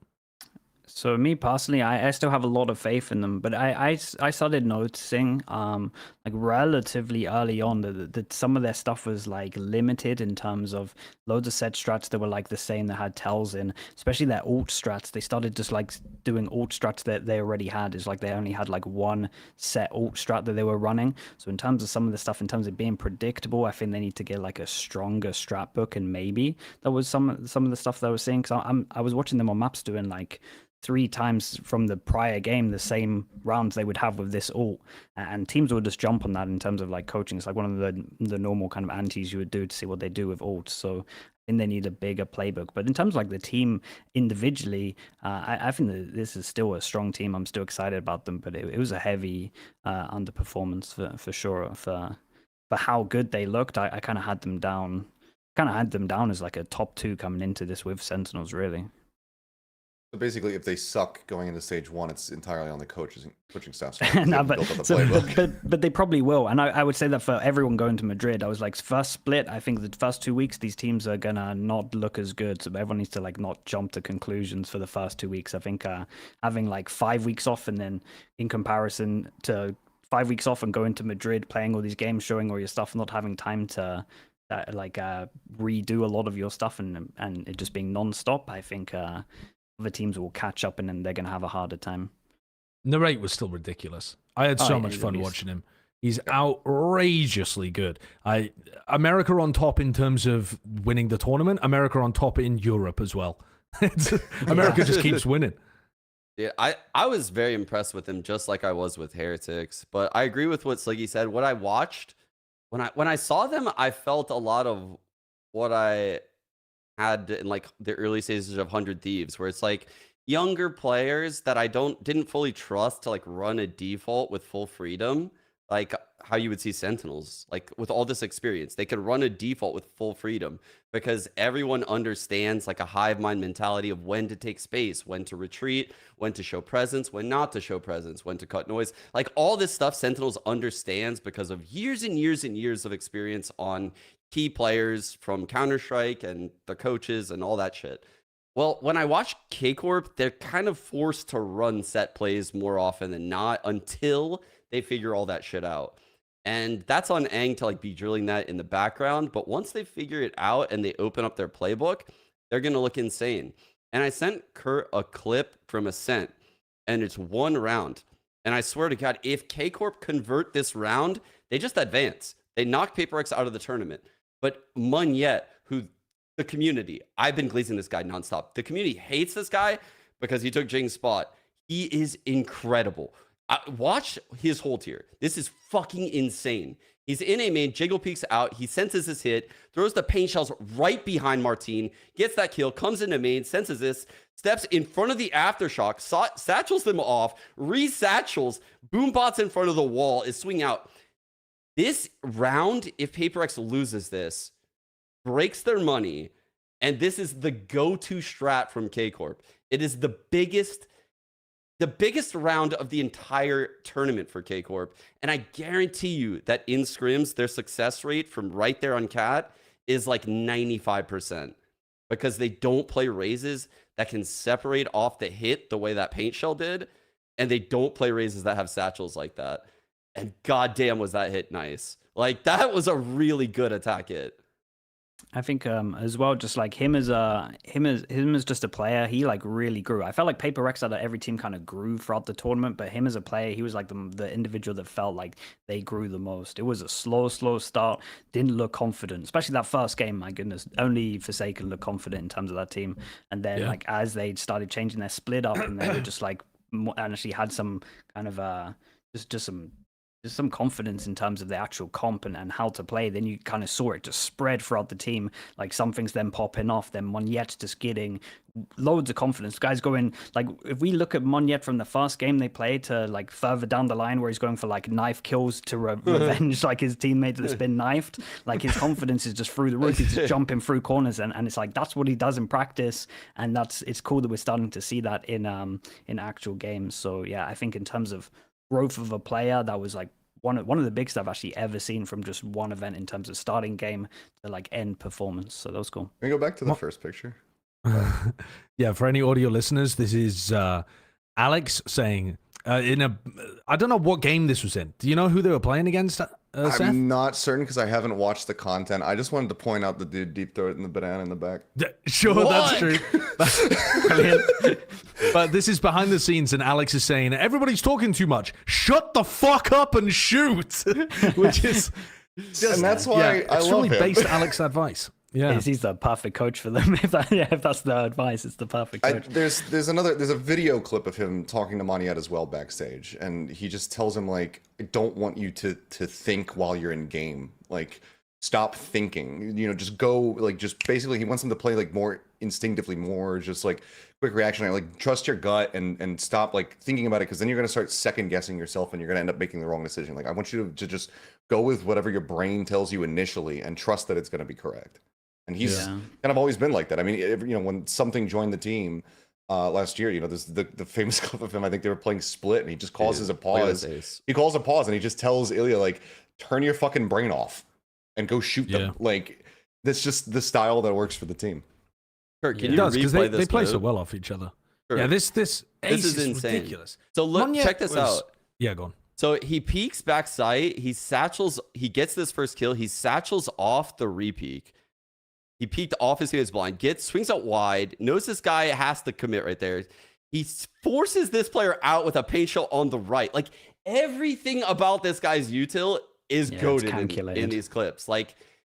So me personally, I still have a lot of faith in them, but I started noticing like relatively early on that some of their stuff was like limited in terms of loads of set strats that were like the same that had tells in, especially their ult strats. They started just like doing ult strats that they already had. It's like they only had like one set ult strat that they were running. So in terms of some of the stuff, in terms of being predictable, I think they need to get like a stronger strat book, and maybe that was some of the stuff that I was seeing. Because I was watching them on maps doing like 3 times from the prior game the same rounds they would have with this ult, and teams would just jump on that in terms of like coaching. It's like one of the normal kind of antis you would do to see what they do with ult. So I think they need a bigger playbook. But in terms of like the team individually, I think that this is still a strong team. I'm still excited about them, but it was a heavy underperformance for sure. For how good they looked, I kind of had them down. As like a top 2 coming into this with Sentinels, really. So basically, if they suck going into stage 1, it's entirely on the coaching staff. No, but they probably will. And I would say that for everyone going to Madrid, I was like, first split, I think the first 2 weeks, these teams are going to not look as good. So everyone needs to like not jump to conclusions for the first 2 weeks. I think having like 5 weeks off, and then in comparison to 5 weeks off and going to Madrid, playing all these games, showing all your stuff, not having time to redo a lot of your stuff, and it just being non-stop, I think other teams will catch up, and then they're going to have a harder time. Narrate was still ridiculous. I had so much fun watching him. He's outrageously good. America on top in terms of winning the tournament. America on top in Europe as well. America just keeps winning. Yeah, I was very impressed with him, just like I was with Heretics. But I agree with what Sliggy said. What I watched, when I saw them, I felt a lot of what I had in like the early stages of 100 Thieves, where it's like younger players that I didn't fully trust to like run a default with full freedom, like how you would see Sentinels. Like with all this experience, they could run a default with full freedom because everyone understands like a hive mind mentality of when to take space, when to retreat, when to show presence, when not to show presence, when to cut noise. Like all this stuff Sentinels understands because of years and years and years of experience on key players from Counter-Strike and the coaches and all that shit. Well, when I watch K-Corp, they're kind of forced to run set plays more often than not until they figure all that shit out. And that's on Aang to like be drilling that in the background. But once they figure it out and they open up their playbook, they're going to look insane. And I sent Kurt a clip from Ascent, and it's 1 round. And I swear to God, if K-Corp convert this round, they just advance. They knock Paper X out of the tournament. But Munyet, who the community, I've been glazing this guy nonstop. The community hates this guy because he took Jing's spot. He is incredible. Watch his hold here. This is fucking insane. He's in a main, Jiggle peeks out, he senses his hit, throws the paint shells right behind Martine, gets that kill, comes into main, senses this, steps in front of the aftershock, satchels them off, re-satchels, boombots in front of the wall, is swinging out. This round, if Paper X loses this, breaks their money, And this is the go-to strat from K Corp. It is the biggest round of the entire tournament for K Corp. And I guarantee you that in scrims, their success rate from right there on Cat is like 95%, because they don't play raises that can separate off the hit the way that Paint Shell did. And they don't play raises that have satchels like that. And goddamn, was that hit nice. Like, that was a really good attack hit. I think as well, just like him as just a player, he like really grew. I felt like Paper Rex out of every team kind of grew throughout the tournament, but him as a player, he was like the individual that felt like they grew the most. It was a slow start, didn't look confident, especially that first game. My goodness, only Forsaken looked confident in terms of that team. And then like as they started changing their split up, and they were just like actually had some kind of just some confidence in terms of the actual comp and how to play, then you kind of saw it just spread throughout the team. Like some things then popping off, then Monyet just getting loads of confidence. Guys going, like, if we look at Monyet from the first game they played to like further down the line where he's going for like knife kills to revenge like his teammate that's been knifed, like his confidence is just through the roof. He's just jumping through corners, and it's like that's what he does in practice, and it's cool that we're starting to see that in actual games. So yeah, I think in terms of growth of a player, that was like one of the biggest I've actually ever seen from just one event in terms of starting game to like end performance. So that was cool. Can we go back to the first picture? Yeah, for any audio listeners, this is Alex saying I don't know what game this was in. Do you know who they were playing against? Seth? I'm not certain because I haven't watched the content. I just wanted to point out the dude deep throat and the banana in the back. Sure, that's true. Brilliant. But this is behind the scenes, and Alex is saying, everybody's talking too much. Shut the fuck up and shoot. Which is just, and that's why I love him. based Alex advice. Yeah, he's the perfect coach for them. If that's the advice, it's the perfect coach. There's a video clip of him talking to Monyet as well backstage, and he just tells him like, I don't want you to think while you're in game. Like, stop thinking. You know, just go. Like, just basically, he wants him to play like more instinctively, more just like quick reaction. Like, trust your gut and stop like thinking about it, because then you're gonna start second guessing yourself, and you're gonna end up making the wrong decision. Like, I want you to just go with whatever your brain tells you initially, and trust that it's gonna be correct. And he's kind of always been like that. I mean, you know, when something joined the team last year, you know, there's the famous clip of him. I think they were playing Split, and he just causes a pause. He calls a pause, and he just tells Ilya, like, turn your fucking brain off and go shoot them. Like, that's just the style that works for the team. Kurt, can you replay this? They play so well off each other. Sure. Yeah, this is insane. Ridiculous. So look, check this out. Yeah, go on. So he peeks backside. He satchels. He gets this first kill. He satchels off the repeak. He peeked off his teammate's blind, swings out wide, knows this guy has to commit right there. He forces this player out with a paint shell on the right. Like, everything about this guy's util is goated in these clips. Like,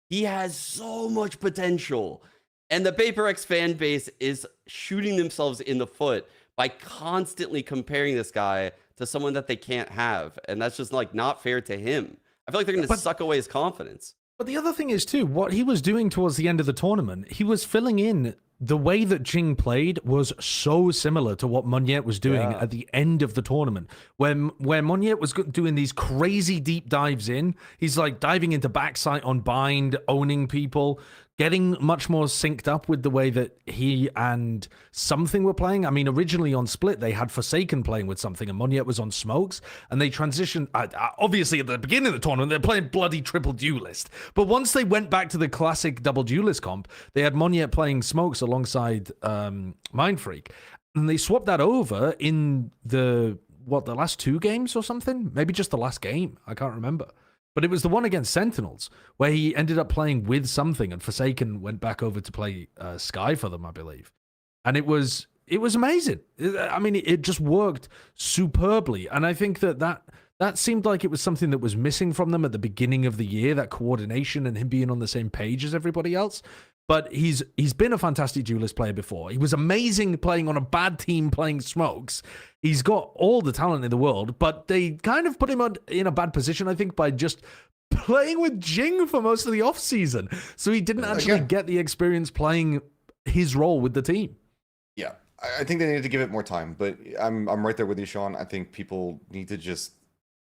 he has so much potential. And the PaperX fan base is shooting themselves in the foot by constantly comparing this guy to someone that they can't have. And that's just like not fair to him. I feel like they're going to suck away his confidence. But the other thing is, too, what he was doing towards the end of the tournament, he was filling in. The way that Jing played was so similar to what Monyet was doing at the end of the tournament. Where Monyet was doing these crazy deep dives in, he's like diving into backside on bind, owning people, getting much more synced up with the way that he and Something were playing. I mean, originally on Split, they had Forsaken playing with Something, and Monyet was on Smokes, and they transitioned. Obviously, at the beginning of the tournament, they're playing bloody triple duelist. But once they went back to the classic double duelist comp, they had Monyet playing Smokes alongside Mind Freak, and they swapped that over in the last two games or something? Maybe just the last game. I can't remember. But it was the one against Sentinels where he ended up playing with Something, and Forsaken went back over to play Sky for them, I believe. And it was amazing. I mean, it just worked superbly. And I think that seemed like it was something that was missing from them at the beginning of the year, that coordination and him being on the same page as everybody else. But he's been a fantastic duelist player before. He was amazing playing on a bad team playing Smokes. He's got all the talent in the world, but they kind of put him in a bad position, I think, by just playing with Jing for most of the offseason. So he didn't actually get the experience playing his role with the team. Yeah, I think they need to give it more time, but I'm right there with you, Sean. I think people need to just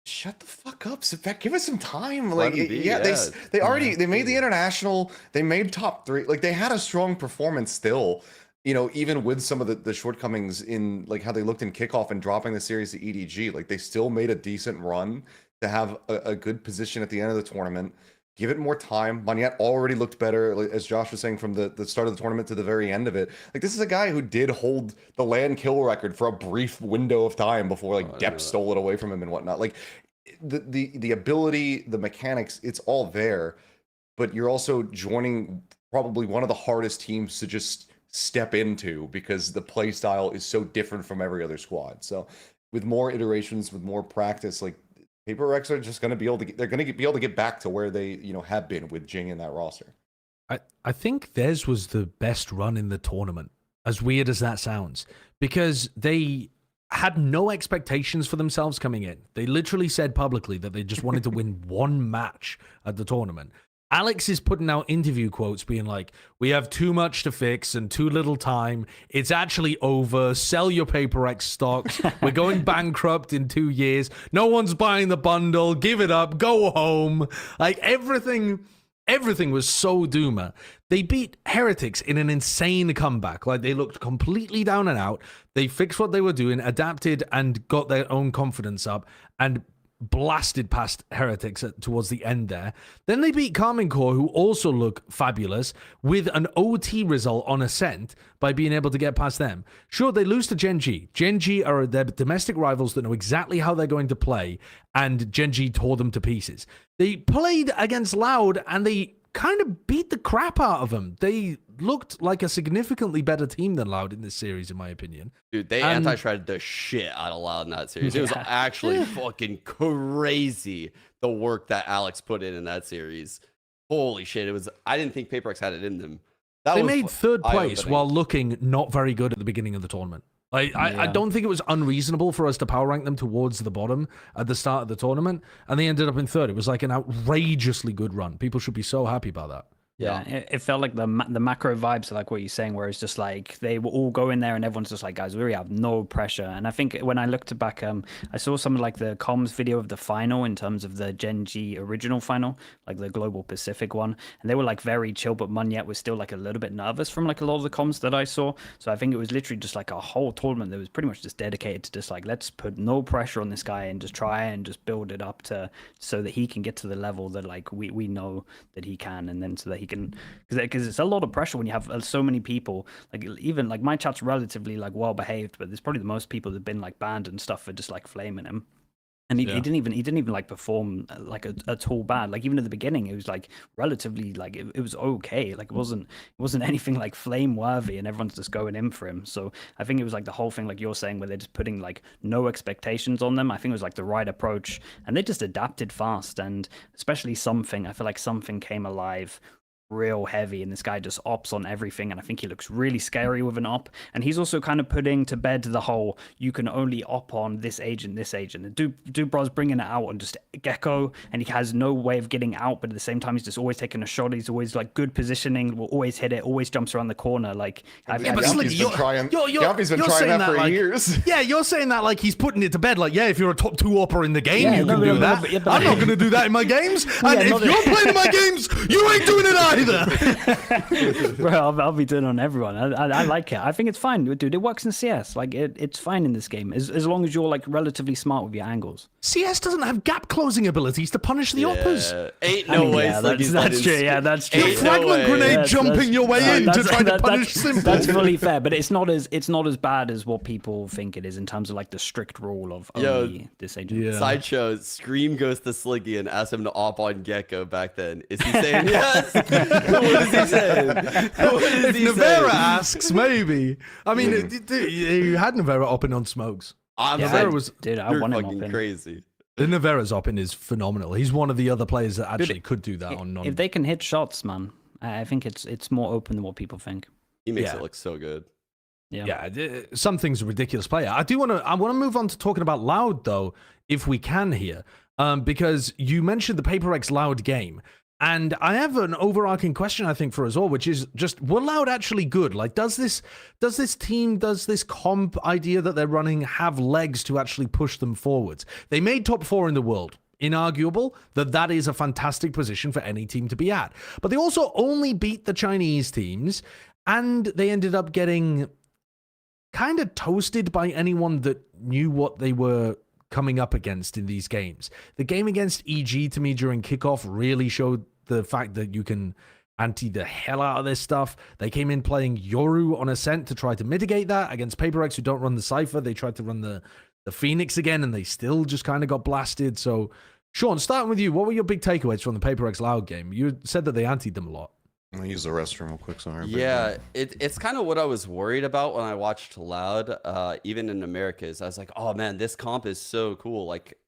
shut the fuck up, Sivek. Give us some time. Let Like, him be, yeah, yeah. they made the international. They made top 3. Like, they had a strong performance still. Even with some of the shortcomings in like how they looked in kickoff and dropping the series to EDG, like they still made a decent run to have a good position at the end of the tournament. Give it more time. Monyet already looked better, like, as Josh was saying, from the start of the tournament to the very end of it. Like, this is a guy who did hold the LAN kill record for a brief window of time before like Depp stole it away from him and whatnot. Like, the ability, the mechanics, it's all there, but you're also joining probably one of the hardest teams to just step into because the play style is so different from every other squad. So with more iterations, with more practice, like, Paper Rex are just going to be able to be able to get back to where they have been with Jing in that roster. I think theirs was the best run in the tournament, as weird as that sounds, because they had no expectations for themselves coming in. They literally said publicly that they just wanted to win one match at the tournament. Alex is putting out interview quotes being like, we have too much to fix and too little time. It's actually over. Sell your Paper X stocks. We're going bankrupt in 2 years. No one's buying the bundle. Give it up. Go home. Like, everything was so doomer. They beat Heretics in an insane comeback. Like, they looked completely down and out. They fixed what they were doing, adapted, and got their own confidence up, and blasted past Heretics towards the end there. Then they beat Carmine Core, who also look fabulous, with an OT result on Ascent by being able to get past them. Sure, they lose to Gen.G. Gen.G are their domestic rivals that know exactly how they're going to play, and Gen.G tore them to pieces. They played against Loud, and they kind of beat the crap out of them. They looked like a significantly better team than Loud in this series, in my opinion. Dude, they anti-shredded the shit out of Loud in that series. It was actually fucking crazy, the work that Alex put in that series. Holy shit. I didn't think Paper X had it in them. They made third place while looking not very good at the beginning of the tournament. I don't think it was unreasonable for us to power rank them towards the bottom at the start of the tournament, and they ended up in third. It was like an outrageously good run. People should be so happy about that. Yeah, it felt like the macro vibes are like what you're saying, where it's just like they will all go in there and everyone's just like, guys, we really have no pressure. And I think when I looked back, I saw some like the comms video of the final in terms of the Gen.G original final, like the Global Pacific one, and they were like very chill, but Monyet was still like a little bit nervous from like a lot of the comms that I saw. So I think it was literally just like a whole tournament that was pretty much just dedicated to just like, let's put no pressure on this guy and just try and just build it up to so that he can get to the level that like we know that he can, and then so that he can, because it's a lot of pressure when you have so many people. Like, even like my chat's relatively like well behaved, but there's probably the most people that've been like banned and stuff for just like flaming him. And he didn't even like perform like at all bad. Like, even at the beginning, it was like relatively like it was okay. Like, it wasn't anything like flame worthy, and everyone's just going in for him. So I think it was like the whole thing, like you're saying, where they're just putting like no expectations on them. I think it was like the right approach, and they just adapted fast. And especially Something, I feel like Something came alive real heavy, and this guy just ops on everything, and I think he looks really scary with an op. And he's also kind of putting to bed the whole you can only op on this agent, and Dubrov's bringing it out on just Gecko, and he has no way of getting out, but at the same time he's just always taking a shot. He's always like good positioning, will always hit it, always jumps around the corner. Like, Yappy's been trying that for like, years. Yeah, you're saying that like he's putting it to bed. Like, yeah, if you're a top 2 opper in the game, you can do that. I'm not going to do that in my games. And if you're playing in my games, you ain't doing it either. Bro, I'll be doing it on everyone. I like it. I think it's fine, dude. It works in CS. Like, it's fine in this game as long as you're like relatively smart with your angles. CS doesn't have gap closing abilities to punish the oppers. Ain't no way. That's true. Yeah, that's true. You're fragment grenade jumping your way in to try to punish Simple. That's fully fair, but it's not as bad as what people think it is in terms of like the strict rule of only this agent. Yeah. Sideshow, Scream goes to Sliggy and asks him to op on Gecko back then. Is he saying yes? What is he saying? If Navera asks, maybe. I mean, you had Navera opping on smokes. Navera was, dude, I want him opping. Crazy. Navera's opping is phenomenal. He's one of the other players that actually could do that on non. If they can hit shots, man, I think it's more open than what people think. He makes it look so good. Yeah, Something's a ridiculous player. I want to move on to talking about Loud though, if we can here, because you mentioned the Paper X Loud game. And I have an overarching question, I think, for us all, which is just, were Loud actually good? Like, does this comp idea that they're running have legs to actually push them forwards? They made top 4 in the world. Inarguable that is a fantastic position for any team to be at. But they also only beat the Chinese teams, and they ended up getting kind of toasted by anyone that knew what they were coming up against in these games. The game against EG, to me, during kickoff really showed the fact that you can anti the hell out of this stuff. They came in playing Yoru on Ascent to try to mitigate that. Against PaperX, who don't run the Cypher, they tried to run the Phoenix again, and they still just kind of got blasted. So, Sean, starting with you, what were your big takeaways from the PaperX Loud game? You said that they antied them a lot. I'm gonna use the restroom real quick. Sorry. Yeah, it's kind of what I was worried about when I watched Loud, even in Americas. I was like, oh man, this comp is so cool. Like,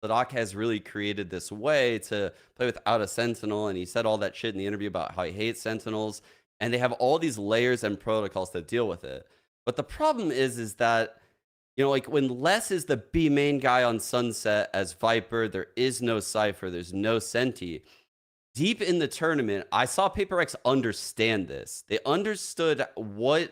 Sadak has really created this way to play without a Sentinel, and he said all that shit in the interview about how he hates Sentinels, and they have all these layers and protocols to deal with it. But the problem is that, you know, like when Les is the B main guy on Sunset as Viper, there is no Cypher, there's no Senti. Deep in the tournament, I saw PaperX understand this. They understood what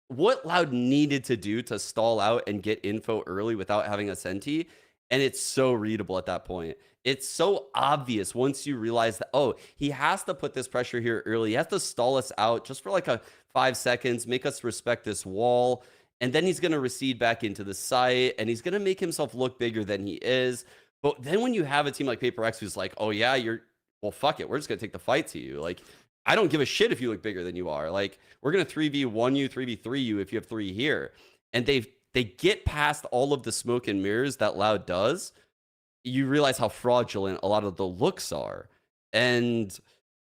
Loud needed to do to stall out and get info early without having a Senti. And it's so readable at that point. It's so obvious once you realize that, oh, he has to put this pressure here early. He has to stall us out just for like 5 seconds, make us respect this wall. And then he's going to recede back into the site, and he's going to make himself look bigger than he is. But then when you have a team like PaperX who's like, oh yeah, well, fuck it, we're just going to take the fight to you. Like, I don't give a shit if you look bigger than you are. Like, we're going to 3v1 you, 3v3 you if you have 3 here. And they get past all of the smoke and mirrors that Loud does. You realize how fraudulent a lot of the looks are. And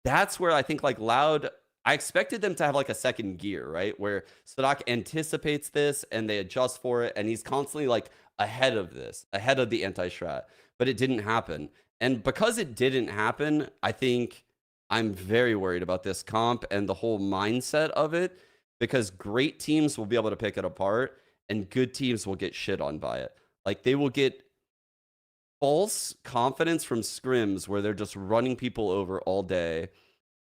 that's where I think like Loud, I expected them to have like a second gear, right? Where Sadak anticipates this and they adjust for it. And he's constantly like ahead of the anti-strat, but it didn't happen. And because it didn't happen, I think I'm very worried about this comp and the whole mindset of it, because great teams will be able to pick it apart and good teams will get shit on by it. Like, they will get false confidence from scrims where they're just running people over all day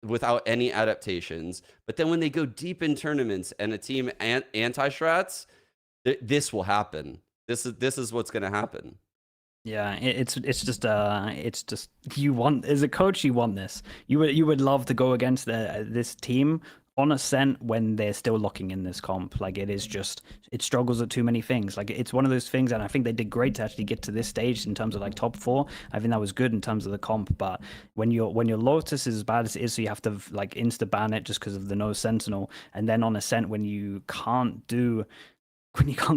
without any adaptations. But then when they go deep in tournaments and a team anti-strats, this will happen. This is what's going to happen. Yeah, it's just you want, as a coach, you want this. You would love to go against this team on Ascent when they're still locking in this comp. Like, it struggles at too many things. Like, it's one of those things, and I think they did great to actually get to this stage in terms of like top 4. I think that was good in terms of the comp. But when your Lotus is as bad as it is, so you have to like insta ban it just because of the no Sentinel, and then on Ascent when you can't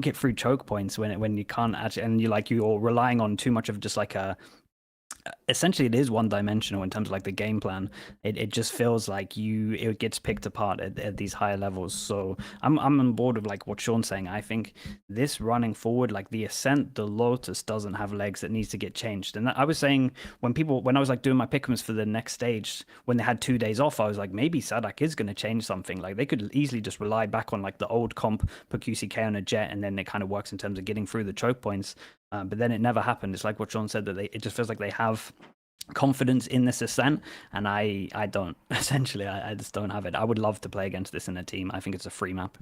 get through choke points, when you can't actually, and you're relying on too much of just like essentially it is one-dimensional in terms of like the game plan. It just feels like it gets picked apart at these higher levels. So I'm on board with like what Sean's saying. I think this running forward, like the Ascent, the Lotus doesn't have legs, that needs to get changed. And I was saying when I was like doing my pick'ems for the next stage, when they had 2 days off, I was like, maybe Sadak is going to change something. Like, they could easily just rely back on like the old comp, put QCK on a Jet, and then it kind of works in terms of getting through the choke points. But then it never happened. It's like what Sean said, that it just feels like they have confidence in this Ascent, and I don't. Essentially, I just don't have it. I would love to play against this in a team. I think it's a free map.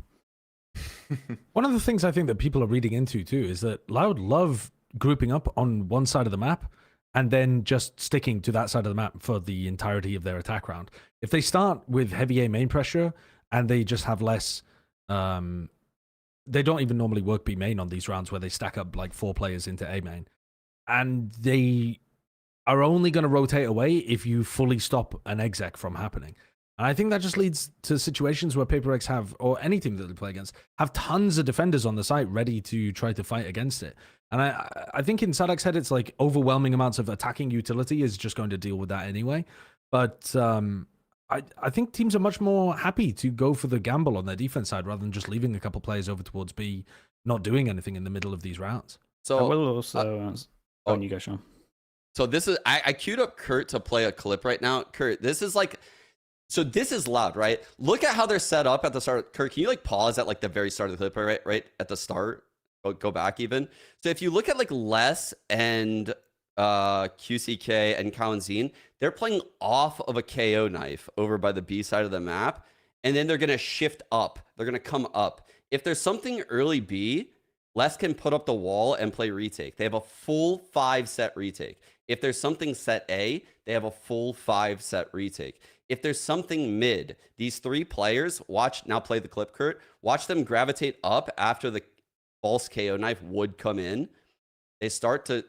One of the things I think that people are reading into too is that Loud love grouping up on one side of the map and then just sticking to that side of the map for the entirety of their attack round. If they start with heavy A main pressure and they just have less, they don't even normally work B main on these rounds where they stack up like 4 players into A main, and they are only going to rotate away if you fully stop an exec from happening. And I think that just leads to situations where PaperX have, or any team that they play against, have tons of defenders on the site ready to try to fight against it. And I think in Sadak's head, it's like overwhelming amounts of attacking utility is just going to deal with that anyway. But I think teams are much more happy to go for the gamble on their defense side rather than just leaving a couple players over towards B, not doing anything in the middle of these rounds. So I will also... you go, Sean. So this is, I queued up Kurt to play a clip right now. Kurt, this is like, so this is Loud, right? Look at how they're set up at the start. Kurt, can you like pause at like the very start of the clip, right at the start? Go back even. So if you look at like Les and QCK, and Kalanzine, they're playing off of a KO knife over by the B side of the map, and then they're going to shift up. They're going to come up. If there's something early B, Les can put up the wall and play retake. They have a full 5-set retake. If there's something set A, they have a full 5-set retake. If there's something mid, these 3 players, watch, now play the clip, Kurt, watch them gravitate up after the false KO knife would come in. They start to,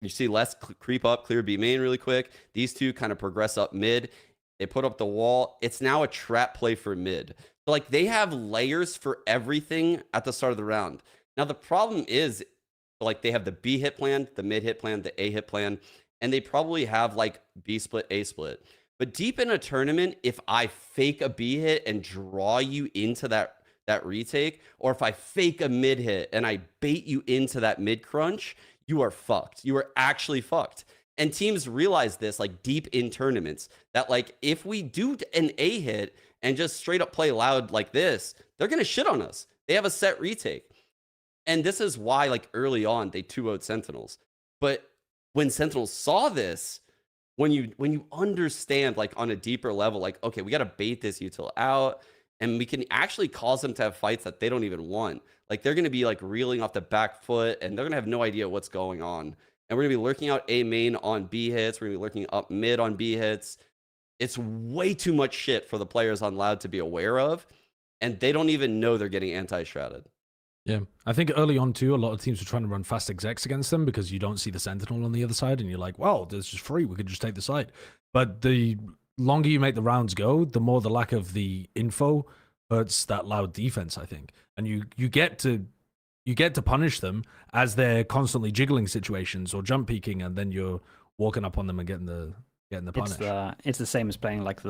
you see Les creep up, clear B main really quick. These 2 kind of progress up mid. They put up the wall. It's now a trap play for mid. So like they have layers for everything at the start of the round. Now the problem is like they have the B hit plan, the mid hit plan, the A hit plan, and they probably have like B split, A split. But deep in a tournament, if I fake a B hit and draw you into that retake, or if I fake a mid hit and I bait you into that mid crunch, you are fucked. You are actually fucked. And teams realize this like deep in tournaments that like if we do an A hit and just straight up play loud like this, they're going to shit on us. They have a set retake. And this is why like early on they 2-0'd Sentinels. But when Sentinels saw this, when you understand like on a deeper level, like, okay, we got to bait this util out and we can actually cause them to have fights that they don't even want. Like they're going to be like reeling off the back foot and they're going to have no idea what's going on. And we're going to be lurking out A main on B hits. We're going to be lurking up mid on B hits. It's way too much shit for the players on Loud to be aware of. And they don't even know they're getting anti-shrouded. Yeah, I think early on too, a lot of teams were trying to run fast execs against them because you don't see the Sentinel on the other side and you're like, well, there's just free, we could just take the side. But the longer you make the rounds go, the more the lack of the info hurts that Loud defense, I think. And you get to punish them as they're constantly jiggling situations or jump peeking, and then you're walking up on them and getting the punish. It's the same as playing like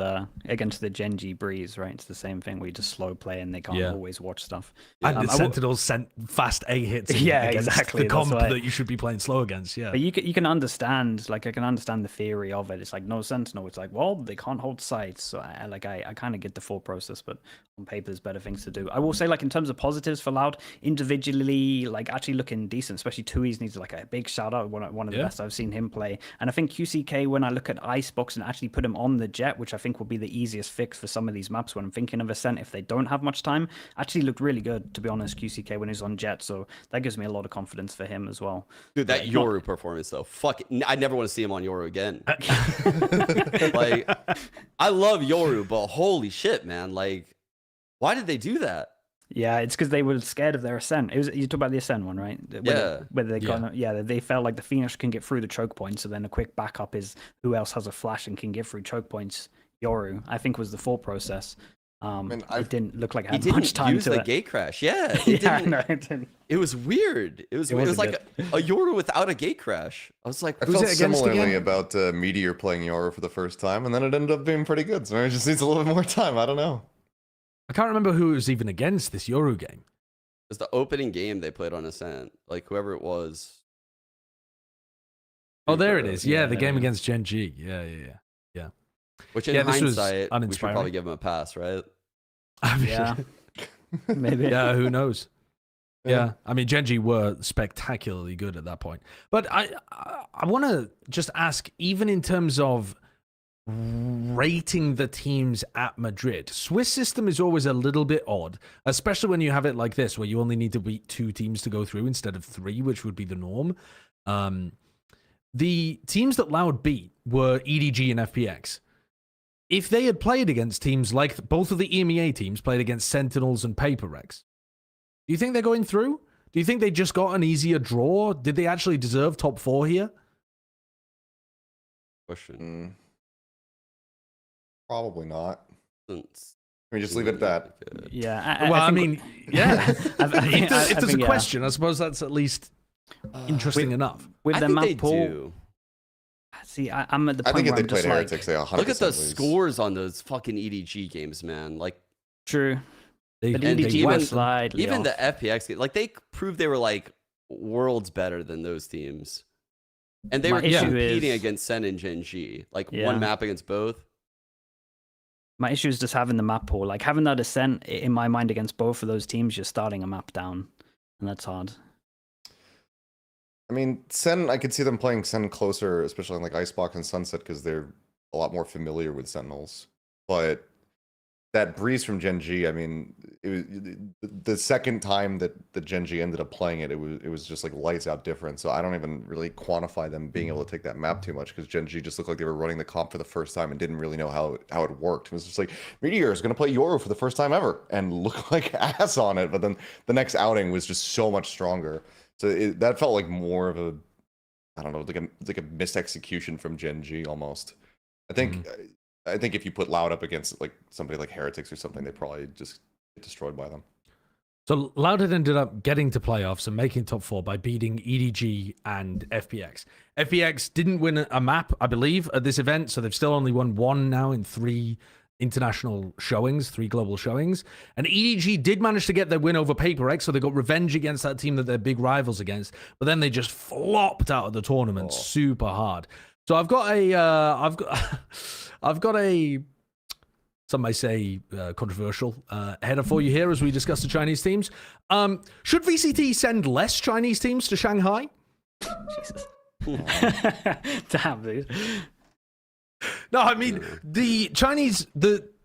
against the Gen.G Breeze, right? It's the same thing where you just slow play and they can't always watch stuff. And the Sentinels sent fast A hits against exactly. the comp that you should be playing slow against, yeah. But you can understand, like I can understand the theory of it. It's like no Sentinel. It's like, well, they can't hold sites. So I kind of get the full process, but on paper there's better things to do. I will say, like in terms of positives for Loud, individually, like actually looking decent, especially Tui's needs like a big shout out. One of the best I've seen him play. And I think QCK, when I look at Icebox and actually put him on the jet, which I think will be the easiest fix for some of these maps when I'm thinking of Ascent if they don't have much time, actually looked really good, to be honest, QCK when he's on jet. So that gives me a lot of confidence for him as well. Dude, that Yoru performance though, fuck it. I never want to see him on Yoru again. Like, I love Yoru, but holy shit, man. Like, why did they do that? Yeah, it's because they were scared of their Ascent. You talk about the Ascent one, right? Whether they felt like the Phoenix can get through the choke points, so then a quick backup is who else has a flash and can get through choke points. Yoru, I think, was the thought process. It didn't look like I had much time to use the gate crash. Yeah, it didn't. It was weird. It was like a Yoru without a gate crash. I was like, I felt similarly about Meteor playing Yoru for the first time, and then it ended up being pretty good. So maybe it just needs a little bit more time. I don't know. I can't remember who it was even against this Yoru game. It was the opening game they played on Ascent. Like whoever it was. Oh, there it is. Yeah, the game against Gen.G. Yeah. Which in hindsight, we should probably give him a pass, right? I mean, Yeah. Maybe. Yeah, who knows? Yeah, I mean, Gen.G were spectacularly good at that point. But I want to just ask, even in terms of rating the teams at Madrid, Swiss system is always a little bit odd, especially when you have it like this, where you only need to beat 2 teams to go through instead of 3, which would be the norm. The teams that Loud beat were EDG and FPX. If they had played against teams like both of the EMEA teams played against Sentinels and Paper Rex, do you think they're going through? Do you think they just got an easier draw? Did they actually deserve top 4 here? Question. Probably not. Let me just leave it at that. Yeah. I mean, if there's a question, I suppose that's at least interesting enough. With the map pool. See, I'm at the point where I'm just like, look at the scores on those fucking EDG games, man. Like, true. But EDG went slightly even off. the FPX game, like they proved they were like worlds better than those teams, and they were competing against Sen and Gen.G, like one map against both. My issue is just having the map pool, like having that Ascent in my mind against both of those teams. You're starting a map down, and that's hard. I mean, Sen, I could see them playing Sen closer, especially on like Icebox and Sunset, because they're a lot more familiar with Sentinels. But that breeze from Gen.G, I mean, it was the second time that the Gen.G ended up playing it, it was just like lights out different. So I don't even really quantify them being able to take that map too much, because Gen.G just looked like they were running the comp for the first time and didn't really know how it worked. It was just like, Meteor is going to play Yoru for the first time ever and look like ass on it. But then the next outing was just so much stronger. So that felt like more of a, I don't know, like a missed execution from Gen.G almost. I think if you put Loud up against like somebody like Heretics or something, they probably just get destroyed by them. So Loud had ended up getting to playoffs and making top 4 by beating EDG and FPX. FPX didn't win a map, I believe, at this event, so they've still only won 1 now in 3 international showings, 3 global showings. And EDG did manage to get their win over PaperX, so they got revenge against that team that they're big rivals against. But then they just flopped out of the tournament super hard. So I've got a, some might say controversial header for you here as we discuss the Chinese teams. Should VCT send less Chinese teams to Shanghai? Jesus. Damn, dude. No, I mean, the Chinese,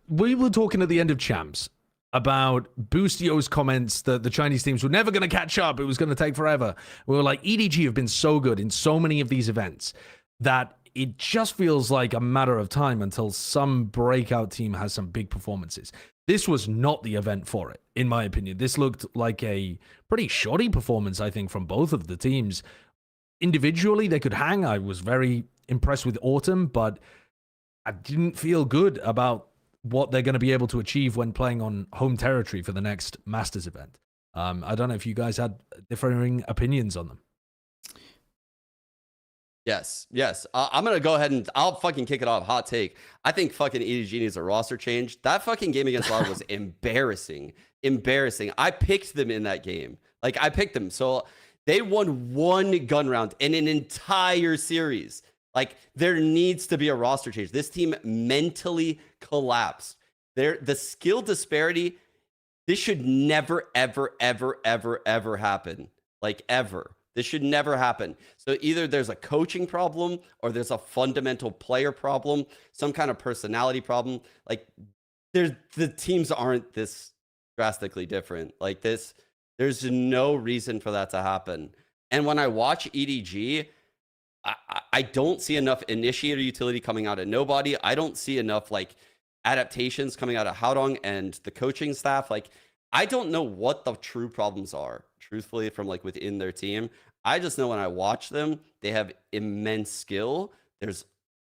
we were talking at the end of Champs about Boostio's comments that the Chinese teams were never going to catch up. It was going to take forever. We were like, EDG have been so good in so many of these events that it just feels like a matter of time until some breakout team has some big performances. This was not the event for it, in my opinion. This looked like a pretty shoddy performance, I think, from both of the teams. Individually, they could hang. I was very impressed with Autumn, but I didn't feel good about what they're going to be able to achieve when playing on home territory for the next Masters event. I don't know if you guys had differing opinions on them. Yes. I'm going to go ahead and I'll fucking kick it off. Hot take. I think fucking EDG needs a roster change. That fucking game against Loud was embarrassing. I picked them in that game. Like, I picked them. So they won 1 gun round in an entire series. Like, there needs to be a roster change. This team mentally collapsed. The skill disparity, this should never, ever, ever, ever, ever happen. Like, ever. This should never happen. So either there's a coaching problem or there's a fundamental player problem, some kind of personality problem. Like, the teams aren't this drastically different. Like, there's no reason for that to happen. And when I watch EDG, I don't see enough initiator utility coming out of nobody. I don't see enough like adaptations coming out of Haodong and the coaching staff. Like, I don't know what the true problems are, truthfully, from like within their team. I just know when I watch them, they have immense skill. There's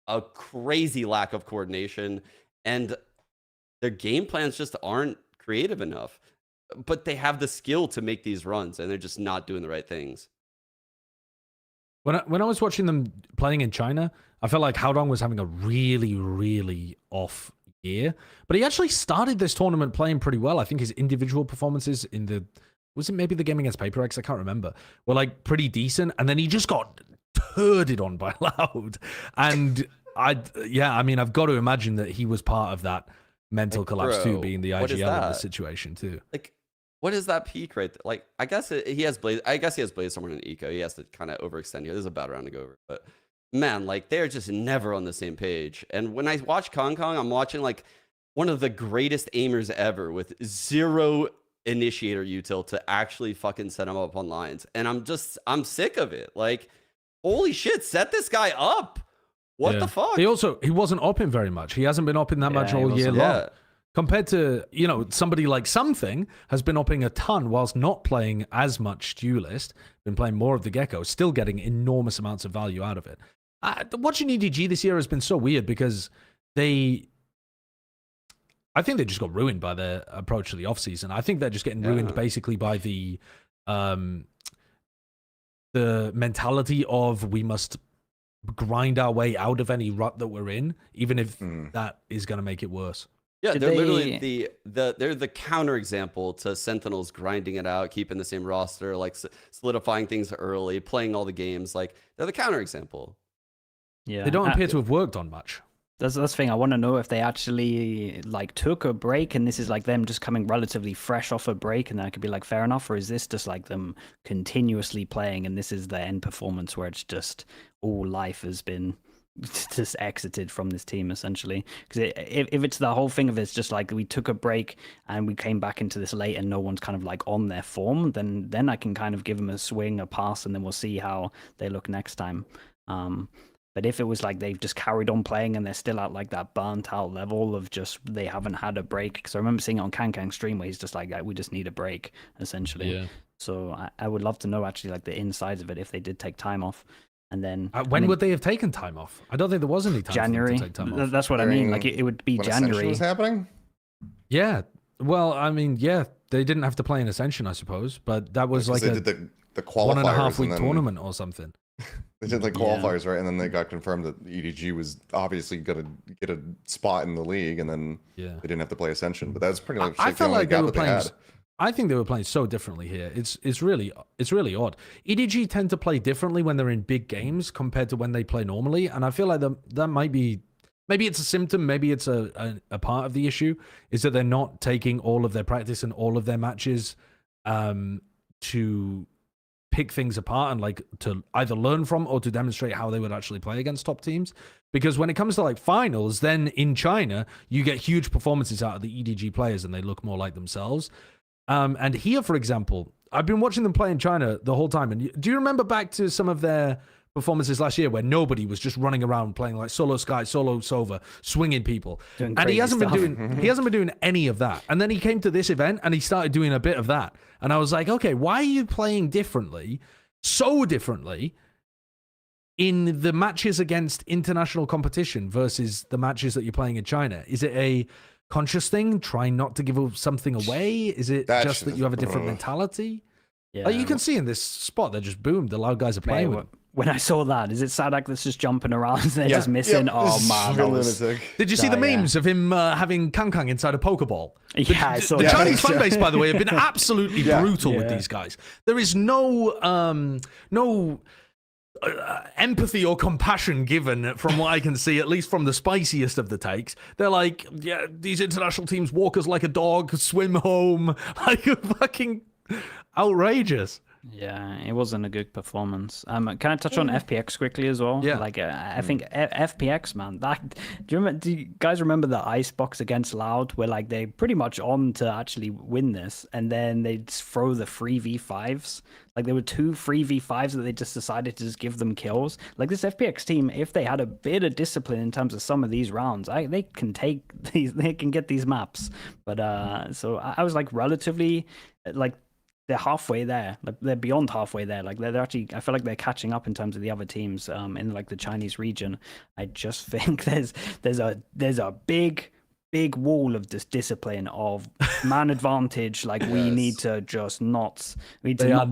a crazy lack of coordination, and their game plans just aren't creative enough. But they have the skill to make these runs, and they're just not doing the right things. When I was watching them playing in China, I felt like Haodong was having a really, really off year. But he actually started this tournament playing pretty well. I think his individual performances in the... Was it maybe the game against PaperX? I can't remember. Were like pretty decent. And then he just got turded on by Loud. And I mean, I've got to imagine that he was part of that mental collapse too, being the IGL of the situation too. Like, what is that peak right there? Like, I guess he has Blaze. I guess he has Blaze somewhere in Eco. He has to kind of overextend here. There's a bad round to go over. But man, like, they're just never on the same page. And when I watch Kong Kong, I'm watching like one of the greatest aimers ever with 0 initiator util to actually fucking set him up on lines. And I'm sick of it. Like, holy shit, set this guy up. What the fuck? He wasn't opping very much. He hasn't been opping that much all year long. Compared to, somebody like Something has been opping a ton whilst not playing as much Duelist, been playing more of the Gecko, still getting enormous amounts of value out of it. Watching EDG this year has been so weird because I think they just got ruined by their approach to the offseason. I think they're just getting ruined basically by the mentality of we must grind our way out of any rut that we're in, even if that is going to make it worse. Yeah, they're literally they're the counterexample to Sentinels grinding it out, keeping the same roster, like solidifying things early, playing all the games. Like, they're the counterexample. Yeah, they don't appear to have worked on much. That's the thing. I want to know if they actually like took a break, and this is like them just coming relatively fresh off a break, and then I could be like, fair enough, or is this just like them continuously playing, and this is their end performance where it's just all life has been just exited from this team essentially? Because if it's the whole thing of it's just like we took a break and we came back into this late and no one's kind of like on their form, then I can kind of give them a swing, a pass, and then we'll see how they look next time. But if it was like they've just carried on playing and they're still at like that burnt out level of just they haven't had a break, because I remember seeing it on Kankang's stream where he's just like, we just need a break essentially. Yeah. So I would love to know actually like the insides of it if they did take time off. And then when would they have taken time off? I don't think there was any time January. for them to take time off. That's what I mean. Like it would be when Ascension January. was happening? Yeah. Well, I mean, yeah, they didn't have to play in Ascension, I suppose, but that was like They a did the qualifiers 1.5 week and then tournament or something. They did like qualifiers, right? And then they got confirmed that EDG was obviously going to get a spot in the league, and then they didn't have to play Ascension. But that's pretty much I the felt only like they gap were that they playing. had. I think they were playing so differently here. It's really odd. EDG tend to play differently when they're in big games compared to when they play normally, and I feel like that might be, maybe it's a symptom, maybe it's a part of the issue, is that they're not taking all of their practice and all of their matches to pick things apart and like to either learn from or to demonstrate how they would actually play against top teams. Because when it comes to like finals, then in China you get huge performances out of the EDG players and they look more like themselves. And here, for example, I've been watching them play in China the whole time. And do you remember back to some of their performances last year where nobody was just running around playing like solo Sky, solo Sova, swinging people? Doing And he hasn't crazy been doing any of that. And then he came to this event and he started doing a bit of that. And I was like, okay, why are you playing differently, so differently, in the matches against international competition versus the matches that you're playing in China? Is it a conscious thing, trying not to give something away? Is it just that you have a different mentality? Yeah. Like you can see in this spot, they're just boom, the loud guys are playing with. When I saw that, is it Sadak that's just jumping around and they're just missing? Yep. Oh man, that was... Did you see the memes of him having Kang inside a Pokeball? Yeah, I saw the that. Chinese fan base, by the way, have been absolutely brutal with these guys. There is no empathy or compassion given from what I can see, at least from the spiciest of the takes. They're like, yeah, these international teams walk us like a dog, swim home, like fucking outrageous. Yeah, it wasn't a good performance. Can I touch on FPX quickly as well? Yeah. Like, I think FPX, man, do you guys remember the Icebox against Loud, where like they pretty much on to actually win this, and then they just throw the 3v5s? Like there were 2 3v5s that they just decided to just give them kills. Like this FPX team, if they had a bit of discipline in terms of some of these rounds, they can take these, they can get these maps. But so I was like relatively like, they're halfway there. Like they're beyond halfway there. Like they're actually, I feel like they're catching up in terms of the other teams in like the Chinese region. I just think there's a big wall of this discipline of man advantage. Like we need to just not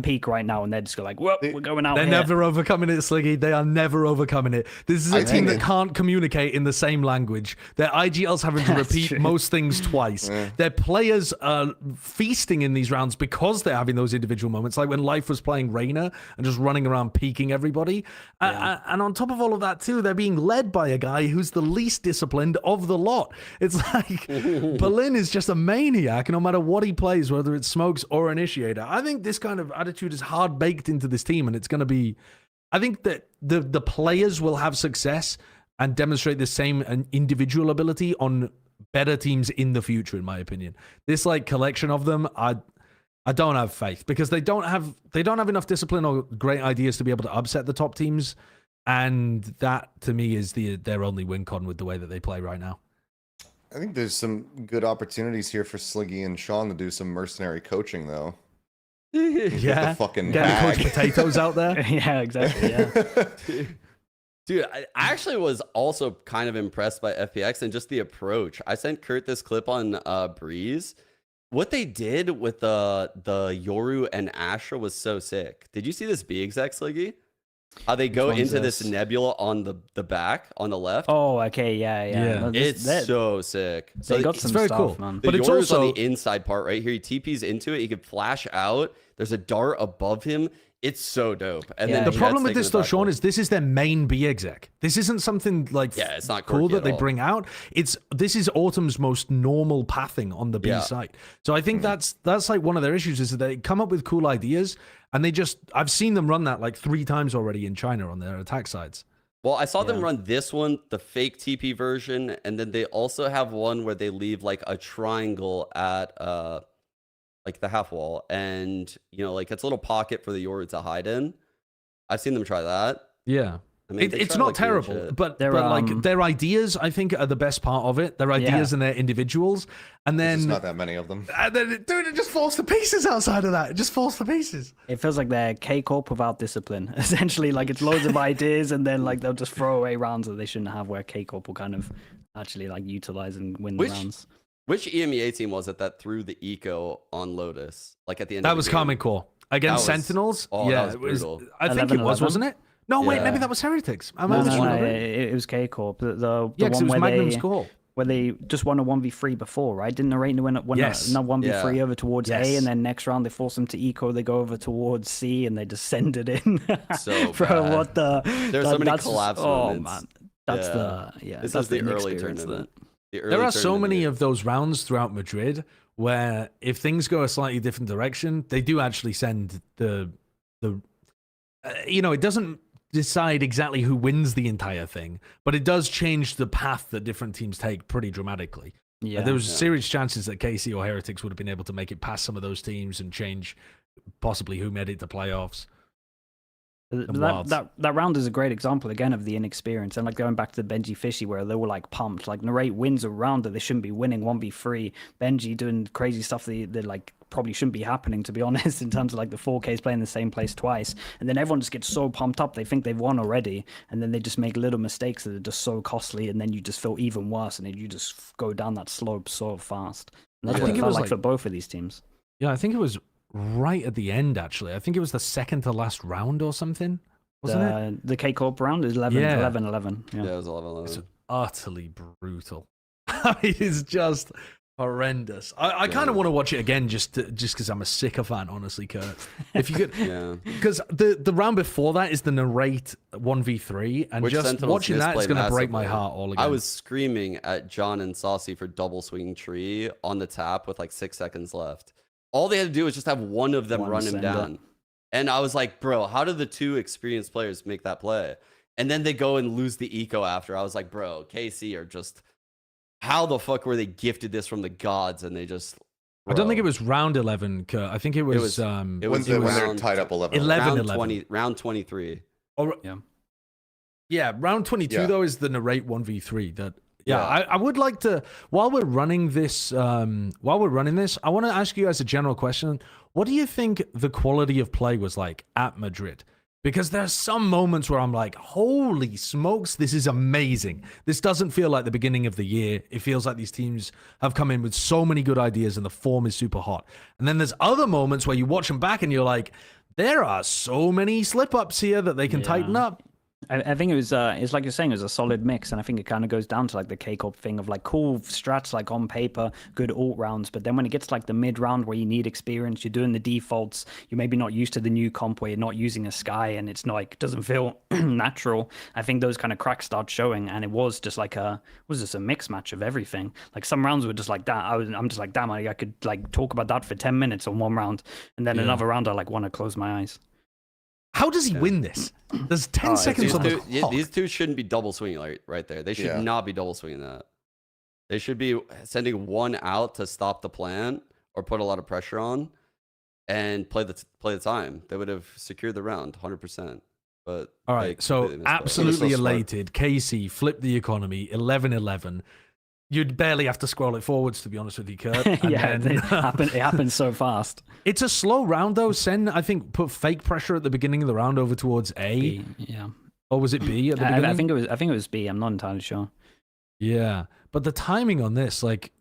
peak right now, and they're just like, well, we're going out. They're here. never overcoming it, Sliggy. They are never overcoming it. This is a team that can't communicate in the same language. Their IGL's having to repeat most things twice. Their players are feasting in these rounds because they're having those individual moments, like when Life was playing Reyna and just running around peeking everybody. And on top of all of that too, they're being led by a guy who's the least disciplined of the lot. It's like Berlin is just a maniac no matter what he plays, whether it's smokes or initiator. I think this kind of attitude is hard baked into this team, and it's going to be, I think that the players will have success and demonstrate the same individual ability on better teams in the future, in my opinion. This like collection of them, I don't have faith, because they don't have enough discipline or great ideas to be able to upset the top teams, and that to me is their only win con with the way that they play right now. I think there's some good opportunities here for Sliggy and Sean to do some mercenary coaching, though. Yeah, the fucking getting Coach Potatoes out there. Yeah, exactly. Yeah. Dude, I actually was also kind of impressed by FPX and just the approach. I sent Kurt this clip on Breeze. What they did with the Yoru and Astra was so sick. Did you see this B exec, Sliggy? How they go into this nebula on the back on the left. Oh, okay, yeah. No, it's so sick. So they got some very stuff, cool, man. But it's also on the inside part right here. He TPs into it. He could flash out. There's a dart above him. It's so dope. And Yeah, then The yeah. problem with taking this it though, back Sean, home. is this is their main B exec. This isn't something like It's not cool quirky that at they all. bring out. This is Autumn's most normal pathing on the B Yeah. side. So I think that's like one of their issues is that they come up with cool ideas and they just I've seen them run that like 3 times already in China on their attack sides. Well, I saw them Yeah. run this one, the fake TP version, and then they also have one where they leave like a triangle at like the half wall, and like it's a little pocket for the Yoru to hide in. I've seen them try that. Yeah. I mean, they It's try, not like, weird terrible, shit. but They're, like their ideas, I think, are the best part of it. Their ideas and their individuals, and There's then not that many of them. dude, it just falls to pieces outside of that. It just falls to pieces. It feels like they're K-Corp without discipline. Essentially, like it's loads of ideas, and then like they'll just throw away rounds that they shouldn't have. Where K-Corp will kind of actually like utilize and win the rounds. Which EMEA team was it that threw the eco on Lotus? Like at the end. That of the was game? Common Core against That was- Sentinels. oh, yeah, that it was was. brutal. I think it was, 11-11? wasn't it? No, wait, Yeah. maybe that was Heretics. I No, might no, have no, it. it was K-Corp. The Yeah, 'cause one it was where Magnum's they call. where they just won a 1v3 before, right? Didn't Narrator win Yes. another 1v3 Yeah. over towards Yes. A, and then next round they force them to eco, they go over towards C, and they just send it in. So Bro, bad. what the? There's so many that's collapse Oh moments. man, that's This that's is the an early experience tournament. The There early are so tournament many game. of those rounds throughout Madrid where if things go a slightly different direction, they do actually send the it doesn't decide exactly who wins the entire thing, but it does change the path that different teams take pretty dramatically. Yeah. There was serious chances that KC or Heretics would have been able to make it past some of those teams and change possibly who made it to playoffs. That round is a great example again of the inexperience, and like going back to the Benji Fishy where they were like pumped, like Narrate wins a round that they shouldn't be winning 1v3. Benji doing crazy stuff that like probably shouldn't be happening, to be honest, in terms of like the 4Ks playing the same place twice, and then everyone just gets so pumped up they think they've won already, and then they just make little mistakes that are just so costly, and then you just feel even worse, and then you just go down that slope so fast. And that's I what think it it felt was like like- for both of these teams. Yeah, I think it was right at the end, actually. I think it was the second to last round or something, wasn't it? The K-Corp round is 11, Yeah. 11. Yeah, it was 11-11. It's utterly brutal. It's just horrendous. I kind of want to watch it again just because I'm a sycophant, honestly, Kurt. If you could, Yeah. because the round before that is the Narrate 1v3, and Which just Sentinels watching that is misplayed going to break my massively. heart all again. I was screaming at John and Saucy for double swinging tree on the tap with like 6 seconds left. All they had to do was just have one of them One run him send down. it. And I was like, bro, how did the 2 experienced players make that play? And then they go and lose the eco after. I was like, bro, KC are just, how the fuck were they gifted this from the gods? And they just, I don't think it bro. was round 11, Kurt. I think it was. it was When they're round- tied up 11. 11. round 23. Yeah, round 22 Yeah. though is the Narrate 1v3. That Yeah. I would like to while we're running this I want to ask you guys a general question. What do you think the quality of play was like at Madrid? Because there's some moments where I'm like, holy smokes, this is amazing. This doesn't feel like the beginning of the year. It feels like these teams have come in with so many good ideas and the form is super hot. And then there's other moments where you watch them back and you're like, there are so many slip-ups here that they can tighten up. I think it's like you're saying, it was a solid mix, and I think it kind of goes down to like the K-Corp thing of like cool strats, like on paper, good alt rounds, but then when it gets like the mid round where you need experience, you're doing the defaults, you're maybe not used to the new comp where you're not using a Sky, and it's not like doesn't feel natural. I think those kind of cracks start showing, and it was just like a mix match of everything. Like some rounds were just like that. I'm just like, damn, I could like talk about that for 10 minutes on one round, and then another round I like want to close my eyes. How does he win this? There's 10 seconds on the clock. These 2 shouldn't be double swinging right there. They should not be double swinging that. They should be sending one out to stop the plant or put a lot of pressure on and play the time. They would have secured the round 100%. But All they right, so completely missed it. absolutely So smart. elated. KC flipped the economy, 11-11. You'd barely have to scroll it forwards, to be honest with you, Kurt. And Yeah, then- it happened so fast. It's a slow round, though. Sen, I think, put fake pressure at the beginning of the round over towards A. Yeah. Or was it B at the beginning? I think it was B. I'm not entirely sure. Yeah, but the timing on this, like,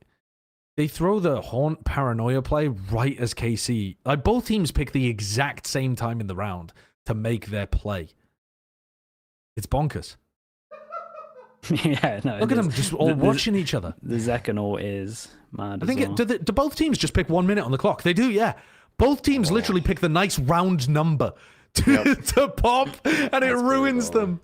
they throw the Haunt Paranoia play right as KC. Like, both teams pick the exact same time in the round to make their play. It's bonkers. Yeah, no. Look at them just all watching each other. The Zekanor is mad. I think do both teams just pick 1 minute on the clock? They do, yeah. Both teams literally pick the nice round number to pop, and it ruins them.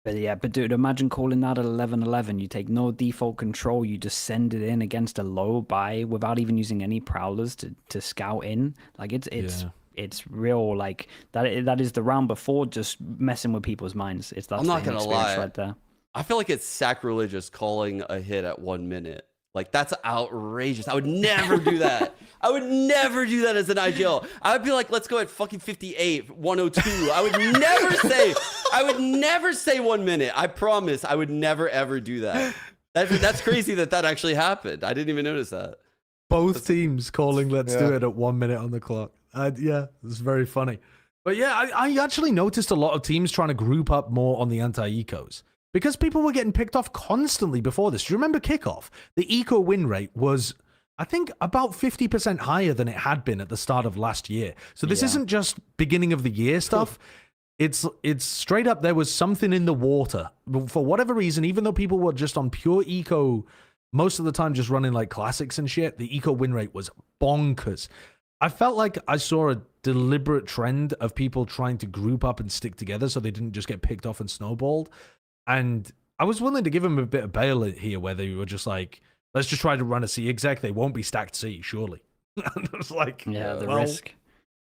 But yeah, but dude, imagine calling that at 11-11. You take no default control, you just send it in against a low buy without even using any prowlers to scout in. Like it's real. Like that is the round before just messing with people's minds. That's I'm not the gonna experience lie. right there. I feel like it's sacrilegious calling a hit at 1 minute. Like, that's outrageous. I would never do that. I would never do that as an IGL. I would be like, let's go at fucking 58, 102. I would never say 1 minute. I promise I would never, ever do that. That's crazy that actually happened. I didn't even notice that. Both teams calling let's do it at 1 minute on the clock. Yeah, it's very funny. But yeah, I actually noticed a lot of teams trying to group up more on the anti-ecos. Because people were getting picked off constantly before this. Do you remember kickoff? The eco win rate was, I think, about 50% higher than it had been at the start of last year. So this isn't just beginning of the year stuff. It's straight up, there was something in the water. For whatever reason, even though people were just on pure eco, most of the time just running like classics and shit, the eco win rate was bonkers. I felt like I saw a deliberate trend of people trying to group up and stick together so they didn't just get picked off and snowballed. And I was willing to give them a bit of bail here where they were just like, let's just try to run a C exec. They won't be stacked C, surely. And I was like, the risk.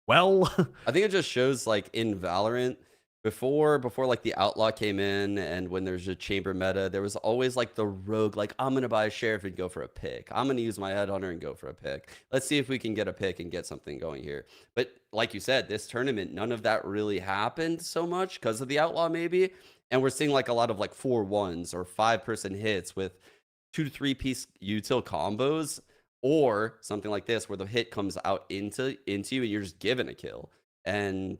Well, I think it just shows like in Valorant, before like the Outlaw came in and when there's a chamber meta, there was always like the rogue, like I'm going to buy a Sheriff and go for a pick. I'm going to use my Headhunter and go for a pick. Let's see if we can get a pick and get something going here. But like you said, this tournament, none of that really happened so much because of the Outlaw maybe. And we're seeing like a lot of like 4-1s or 5-person hits with 2 to 3 piece util combos or something like this where the hit comes out into you and you're just given a kill. And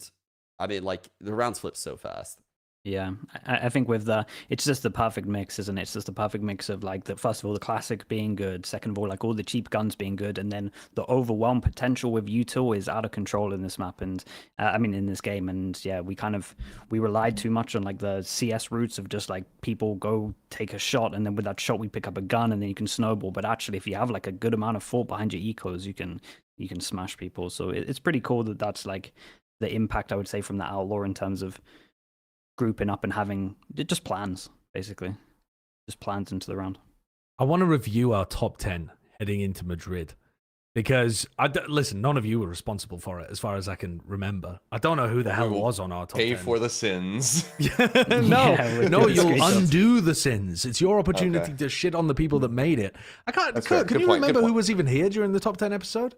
I mean, like the rounds flip so fast. Yeah, I think with it's just the perfect mix, isn't it? It's just the perfect mix of like first of all, the classic being good. Second of all, like all the cheap guns being good. And then the overwhelm potential with util is out of control in this map. And in this game. And yeah, we relied too much on like the CS routes of just like people go take a shot. And then with that shot, we pick up a gun and then you can snowball. But actually, if you have like a good amount of thought behind your ecos, you can smash people. So it's pretty cool that's like the impact, I would say, from the Outlaw in terms of grouping up and having just plans, basically. Just plans into the round. I want to review our top 10 heading into Madrid. Because, listen, none of you were responsible for it, as far as I can remember. I don't know who the hell was on our top 10. Pay for the sins. No, you'll undo the sins. It's your opportunity to shit on the people that made it. Kurt, can you remember who was even here during the top 10 episode?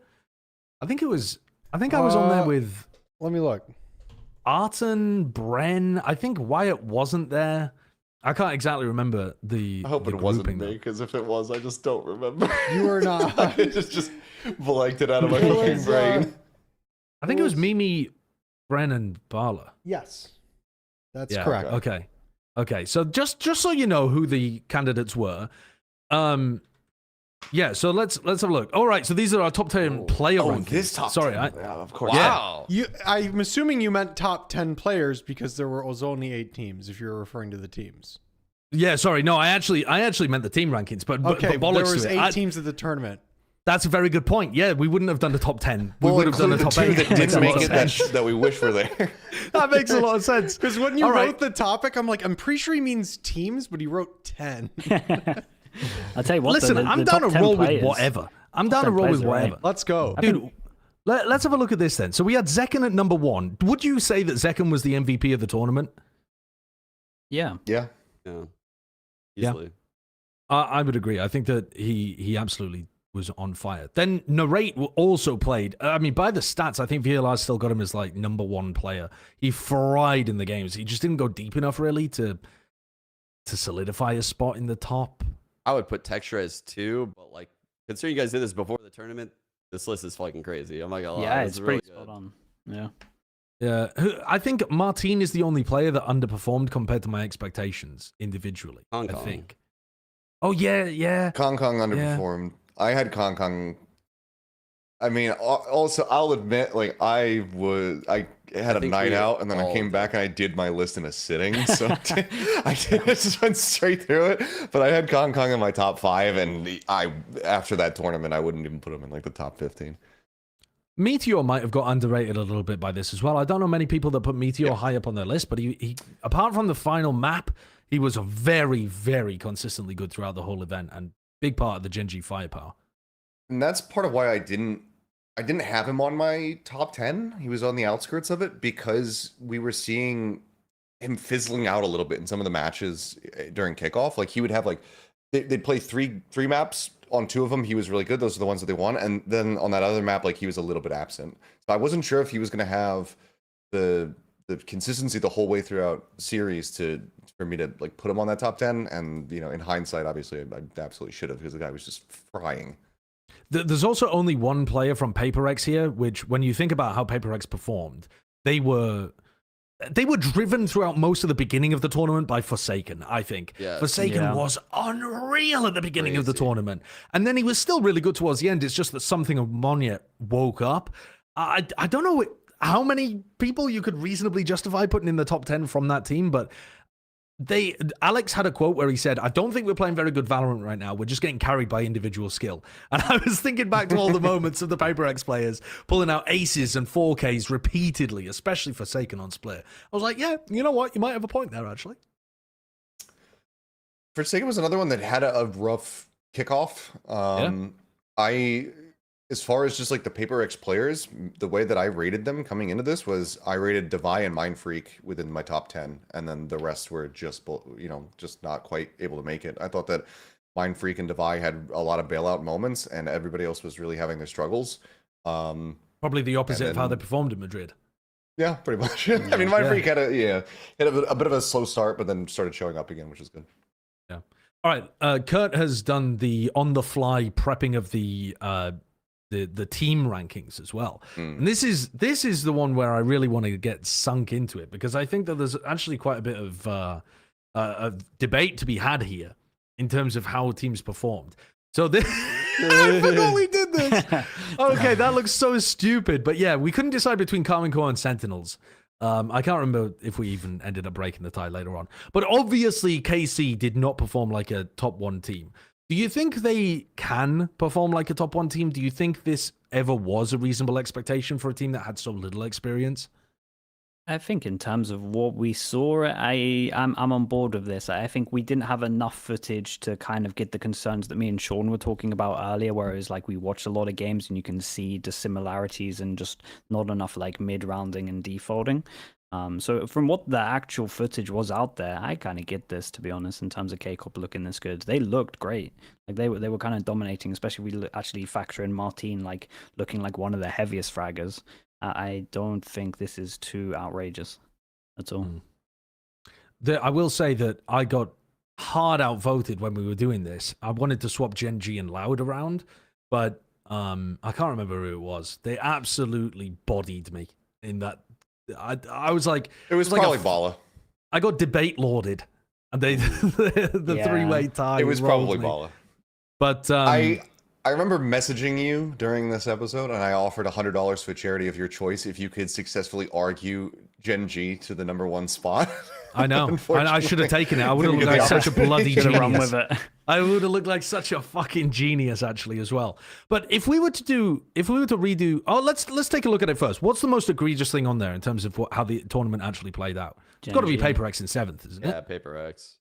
I think I was on there with... Let me look. Arton, Bren. I think Wyatt wasn't there. I can't exactly remember the. I hope it wasn't me, because if it was, I just don't remember. You were not. I just blanked it out of my fucking brain. I think it was Mimi, Bren, and Bala. Yes, that's correct. Okay. So just so you know who the candidates were, yeah. So let's have a look. All right. So these are our top 10 player rankings. This top 10. Yeah, of course. Wow. I'm assuming you meant top 10 players because there was only 8 teams. If you're referring to the teams. Yeah. Sorry. No. I actually meant the team rankings. But okay. But there was 8 teams at the tournament. That's a very good point. Yeah, we wouldn't have done the top 10. We would have done the top 2 8. that didn't make it that we wish were there. That makes a lot of sense. Because when you wrote the topic, I'm like, I'm pretty sure he means teams, but he wrote 10. I'll tell you what. Listen, I'm down to roll with whatever. Let's go. Dude, let's have a look at this then. So we had Zekken at number 1. Would you say that Zekken was the MVP of the tournament? Yeah. Yeah. Easily. I would agree. I think that he absolutely was on fire. Then Narrate also played. I mean, by the stats, I think VLR still got him as like number 1 player. He fried in the games. He just didn't go deep enough really to solidify a spot in the top. I would put Texture as 2, but like considering you guys did this before the tournament, this list is fucking crazy. I'm not gonna lie. Yeah, it's really pretty spot on. Yeah. Yeah, I think Martin is the only player that underperformed compared to my expectations individually. Hong Kong. I think. Oh yeah. Kong underperformed. I had Kong. I mean, also I'll admit, like I had a night out and then I came back and I did my list in a sitting, so I just went straight through it. But I had Kong in my top 5, and after that tournament I wouldn't even put him in like the top 15. Meteor might have got underrated a little bit by this as well. I don't know many people that put Meteor high up on their list, but he apart from the final map, he was a very, very consistently good throughout the whole event and big part of the Gen.G firepower. And that's part of why I didn't have him on my top 10. He was on the outskirts of it because we were seeing him fizzling out a little bit in some of the matches during kickoff. Like he would have like they'd play three maps. On 2 of them, he was really good. Those are the ones that they won. And then on that other map, like he was a little bit absent. So I wasn't sure if he was going to have the consistency the whole way throughout series for me to like put him on that top 10. And you know, in hindsight, obviously, I absolutely should have because the guy was just frying. There's also only one player from PaperX here, which when you think about how PaperX performed, they were driven throughout most of the beginning of the tournament by Forsaken, I think. Yeah. Forsaken was unreal at the beginning of the tournament. And then he was still really good towards the end. It's just that something of Monya woke up. I don't know how many people you could reasonably justify putting in the top 10 from that team, but Alex had a quote where he said, I don't think we're playing very good Valorant right now. We're just getting carried by individual skill. And I was thinking back to all the moments of the PaperX players pulling out aces and 4Ks repeatedly, especially Forsaken on Split. I was like, yeah, you know what? You might have a point there, actually. Forsaken was another one that had a rough kickoff. As far as just like the PaperX players, the way that I rated them coming into this was I rated Devi and Mindfreak within my top 10, and then the rest were just not quite able to make it. I thought that Mindfreak and Devi had a lot of bailout moments, and everybody else was really having their struggles. Probably the opposite of how they performed in Madrid. Yeah, pretty much. I mean, Mindfreak had a bit of a slow start, but then started showing up again, which is good. Yeah. All right. Kurt has done the on-the-fly prepping of the team rankings as well. And this is the one where I really want to get sunk into it because I think that there's actually quite a bit of debate to be had here in terms of how teams performed. So this I forgot we did this. Okay, that looks so stupid. But yeah, we couldn't decide between Carmen Core and Sentinels. I can't remember if we even ended up breaking the tie later on. But obviously KC did not perform like a top 1 team. Do you think they can perform like a top 1 team? Do you think this ever was a reasonable expectation for a team that had so little experience? I think in terms of what we saw, I'm on board with this. I think we didn't have enough footage to kind of get the concerns that me and Sean were talking about earlier, where it was like we watched a lot of games and you can see the similarities and just not enough like mid-rounding and defaulting. So from what the actual footage was out there, I kind of get this, to be honest, in terms of K-Corp looking this good. They looked great. Like they were kind of dominating, especially if we actually factor in Martin like looking like one of the heaviest fraggers. I don't think this is too outrageous at all. I will say that I got hard outvoted when we were doing this. I wanted to swap Gen.G and Loud around, but I can't remember who it was. They absolutely bodied me in that. I was like, it was probably Bala. I got debate lauded, and they the three-way tie. It was probably Bala. But I remember messaging you during this episode, and I offered $100 for charity of your choice if you could successfully argue Gen.G to the #1 spot. I know. And I should have taken it. I would have looked like such a bloody genius. Run with it. I would have looked like such a fucking genius, actually, as well. But if we were to redo, let's take a look at it first. What's the most egregious thing on there in terms of how the tournament actually played out? It's got to be PaperX in 7th, isn't it? Yeah, PaperX.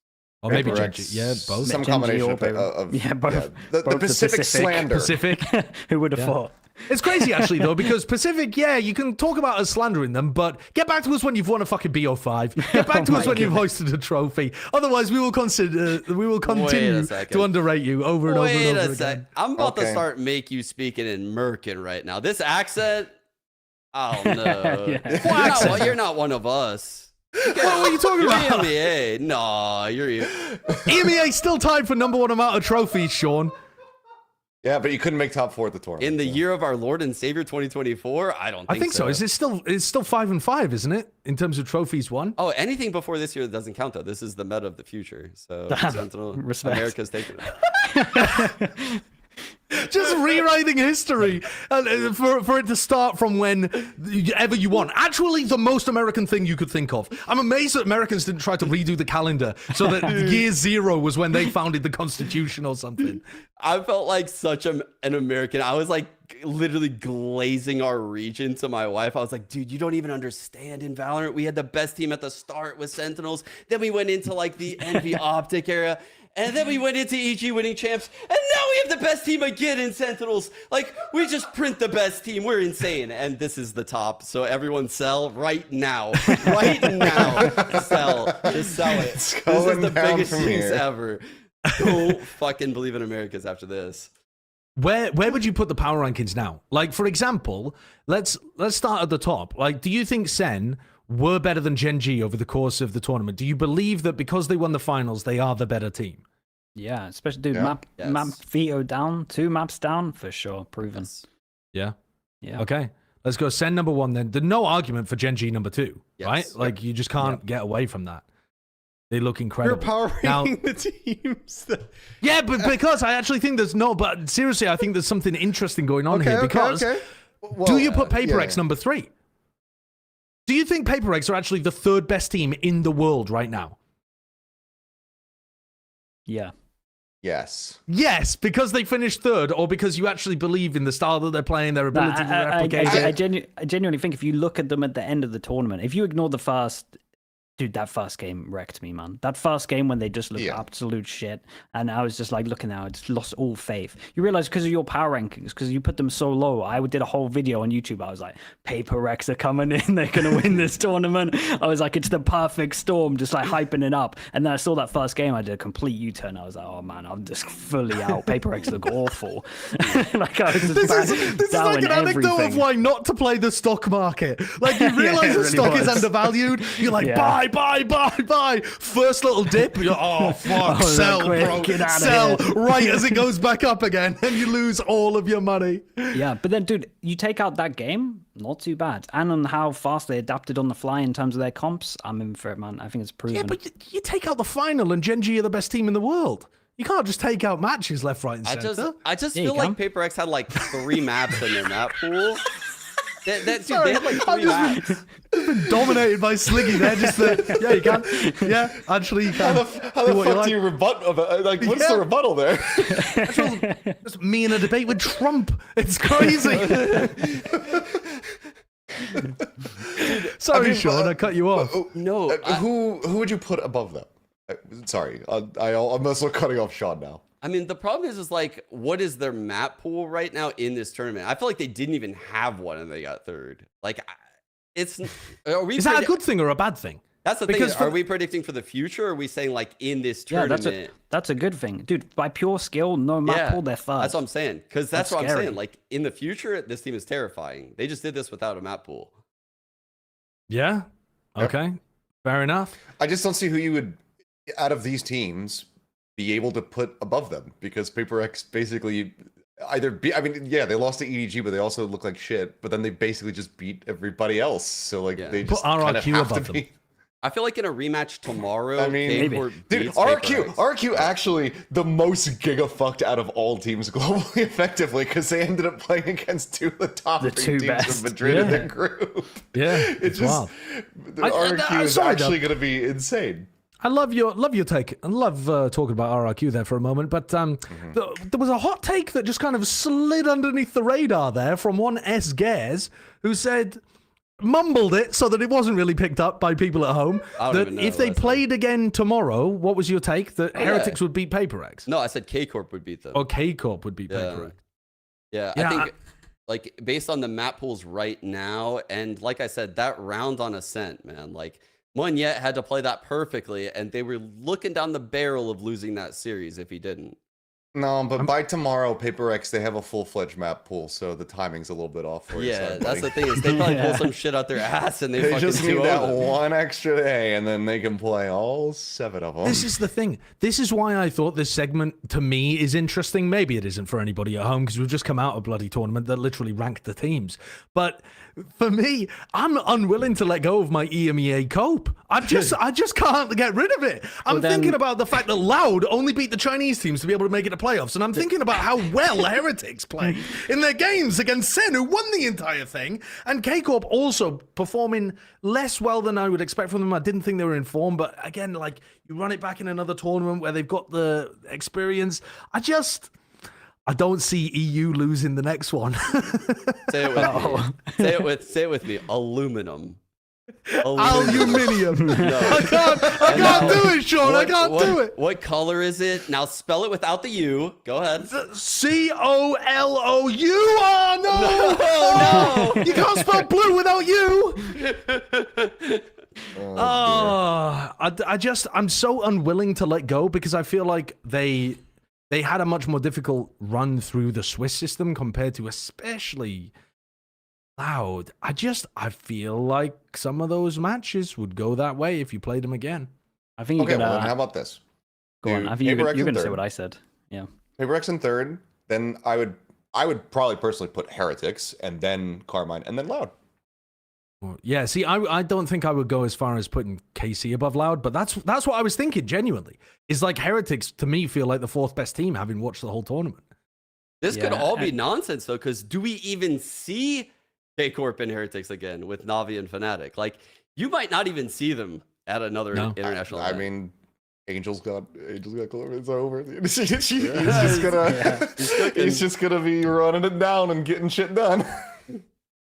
Or maybe Gen.G. Yeah, both. Some combination of both. The Pacific slander. Pacific. Who would have thought? It's crazy, actually, though, because Pacific, yeah, you can talk about us slandering them, but get back to us when you've won a fucking BO5. Get back to us when you've hoisted a trophy. Otherwise, we will continue to underrate you over and over and over again. I'm about to start make you speaking in Merkin right now. This accent, I don't know. You're not one of us. What are you talking about? EMEA. No, you're EMEA still tied for #1 amount of trophies, Sean. Yeah, but you couldn't make top 4 at the tournament. In the year of our Lord and Savior 2024, I think so. Is it still? It's still 5-5, isn't it? In terms of trophies won. Oh, anything before this year doesn't count though. This is the meta of the future. So Sentinel, America's taking it. Just rewriting history for it to start from whenever you want. Actually, the most American thing you could think of. I'm amazed that Americans didn't try to redo the calendar so that year 0 was when they founded the Constitution or something. I felt like such an American. I was like literally glazing our region to my wife. I was like, dude, you don't even understand. In Valorant, we had the best team at the start with Sentinels. Then we went into like the Envy Optic era. And then we went into EG winning champs, and now we have the best team again in Sentinels. Like, we just print the best team. We're insane. And this is the top. So everyone sell right now. Right now. Sell. Just sell it. This is the biggest news ever. Don't fucking believe in Americans after this. Where would you put the power rankings now? Like, for example, let's start at the top. Like, do you think Sen were better than Gen.G over the course of the tournament? Do you believe that because they won the finals, they are the better team? Yeah, especially, dude, map veto down, 2 maps down, for sure, proven. Yeah? Yeah. Okay, let's go Sen number 1 then. There's no argument for Gen.G number 2, right? Like, you just can't get away from that. They look incredible. You're power ranking the teams. Yeah, but because I actually think but seriously, I think there's something interesting going on here. Because Well, do you put Paper X number 3? Do you think Paper X are actually the 3rd best team in the world right now? Yeah. Yes. Yes, because they finished 3rd, or because you actually believe in the style that they're playing, their ability to replicate it? I genuinely think if you look at them at the end of the tournament, if you ignore the first... Dude, that first game wrecked me, man. That first game when they just looked absolute shit, and I was just like looking at it, I just lost all faith. You realize because of your power rankings, because you put them so low. I did a whole video on YouTube. I was like, Paper Rex are coming in. They're going to win this tournament. I was like, it's the perfect storm, just like hyping it up. And then I saw that first game. I did a complete U-turn. I was like, oh man, I'm just fully out. Paper Rex look awful. Like I was just This is like an anecdote of why not to play the stock market. Like you realize the stock is undervalued. You're like, buy. First little dip, you're oh fuck, sell, bro, sell right as it goes back up again, and you lose all of your money. Yeah, but then, dude, you take out that game, not too bad, and on how fast they adapted on the fly in terms of their comps, I'm in for it, man. I think it's proven. Yeah, but you take out the final, and Gen.G are the best team in the world. You can't just take out matches left, right, and center. I just feel like Paper X had like 3 maps in their map pool. Dude, they had like 3 maps. Been dominated by Sliggy there. Just yeah, you can. Yeah, actually, you can. How the fuck do you rebut? Like, what's the rebuttal there? That's me in a debate with Trump. It's crazy. Sorry, Sean, I cut you off. No, who would you put above them? Sorry, I'm also cutting off Sean now. I mean, the problem is like, what is their map pool right now in this tournament? I feel like they didn't even have one and they got 3rd. Like, it's... Is that a good thing or a bad thing? That's the thing. Are we predicting for the future, or are we saying like in this tournament? Yeah, that's a good thing. Dude, by pure skill, no map pool, they're 3rd. That's what I'm saying. Because that's what I'm saying. Like, in the future, this team is terrifying. They just did this without a map pool. Yeah? Okay. Fair enough. I just don't see who you would, out of these teams, be able to put above them, because Paper X basically they lost to EDG, but they also look like shit, but then they basically just beat everybody else, so like they just kind of have to be. I feel like in a rematch tomorrow, I mean, dude, RQ actually the most giga-fucked out of all teams globally, effectively, because they ended up playing against 2 of the top 3 teams of Madrid in their group. Yeah, it's just RQ is actually going to be insane. I love your take. I love talking about RRQ there for a moment, but there was a hot take that just kind of slid underneath the radar there from one S. Gares, who mumbled it so that it wasn't really picked up by people at home, that if they played again tomorrow, what was your take? That Heretics would beat Paper X? No, I said K-Corp would beat them. Or K-Corp would beat Paper X. Yeah, I think... Like, based on the map pools right now, and like I said, that round on Ascent, man, like... Wyatt had to play that perfectly, and they were looking down the barrel of losing that series if he didn't. No, but by tomorrow, Paper X, they have a full-fledged map pool, so the timing's a little bit off for you. Yeah, that's the thing, is they probably pull some shit out their ass, and they fucking just need that one extra day, and then they can play all 7 of them. This is the thing. This is why I thought this segment, to me, is interesting. Maybe it isn't for anybody at home, because we've just come out of a bloody tournament that literally ranked the teams. But for me, I'm unwilling to let go of my EMEA cope. I just can't get rid of it. I'm thinking about the fact that Loud only beat the Chinese teams to be able to make it to playoffs, and I'm thinking about how well Heretics played in their games against Sen, who won the entire thing, and K-Corp also performing less well than I would expect from them. I didn't think they were in form, but again, like, you run it back in another tournament where they've got the experience. I don't see EU losing the next one. Say it with me. Say it with me. Aluminum. Aluminium. No. I can't do it, Sean. I can't do it. What color is it? Now spell it without the U. Go ahead. COLOU. Oh, no. You can't spell blue without you. I'm so unwilling to let go because I feel like they had a much more difficult run through the Swiss system compared to especially Loud. I feel like some of those matches would go that way if you played them again. I think you Okay, could. well, then how about this? Go on. I think you're going to say what I said. Yeah. PaperX in third. Then I would probably personally put Heretics and then Carmine and then Loud. Yeah, see, I don't think I would go as far as putting KC above Loud, but that's what I was thinking, genuinely. Is like Heretics, to me, feel like the fourth best team, having watched the whole tournament. This could all be nonsense, though, because do we even see K-Corp and Heretics again with Navi and Fnatic? Like, you might not even see them at another international I event. mean, Angel's got Clove. It's over. He's just gonna be running it down and getting shit done.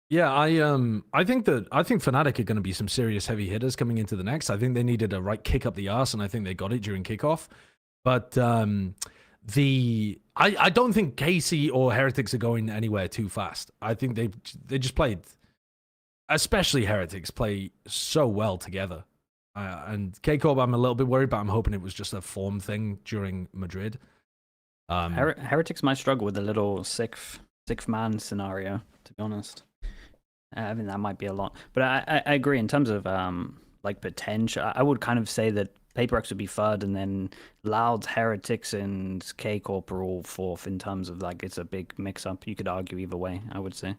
Yeah, I think Fnatic are going to be some serious heavy hitters coming into the next. I think they needed a right kick up the arse, and I think they got it during kickoff. But I don't think KC or Heretics are going anywhere too fast. I think they just played, especially Heretics, play so well together. And K-Corp, I'm a little bit worried, but I'm hoping it was just a form thing during Madrid. Heretics might struggle with a little sixth man scenario, to be honest. I mean, that might be a lot. But I agree in terms of like potential. I would kind of say that PaperX would be third, and then Loud, Heretics, and K-Corp are all fourth in terms of like it's a big mix-up. You could argue either way, I would say.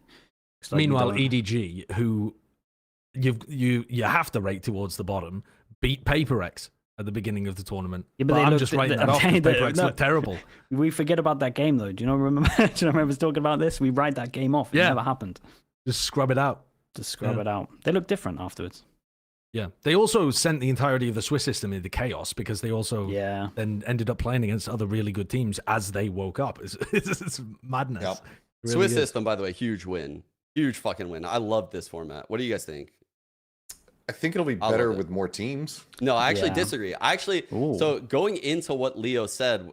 Like, meanwhile, EDG, who you have to rate towards the bottom, beat PaperX at the beginning of the tournament. Yeah, but I'm just writing that off because PaperX looked terrible. We forget about that game, though. Do you remember us talking about this? We write that game off. It never happened. Just scrub it out. It out. They look different afterwards. Yeah. They also sent the entirety of the Swiss system into chaos because they also then ended up playing against other really good teams as they woke up. It's madness. Yep. Really Swiss system, by the way, huge win. Huge fucking win. I love this format. What do you guys think? I think it'll be better with more teams. No, I actually disagree. So going into what Leo said,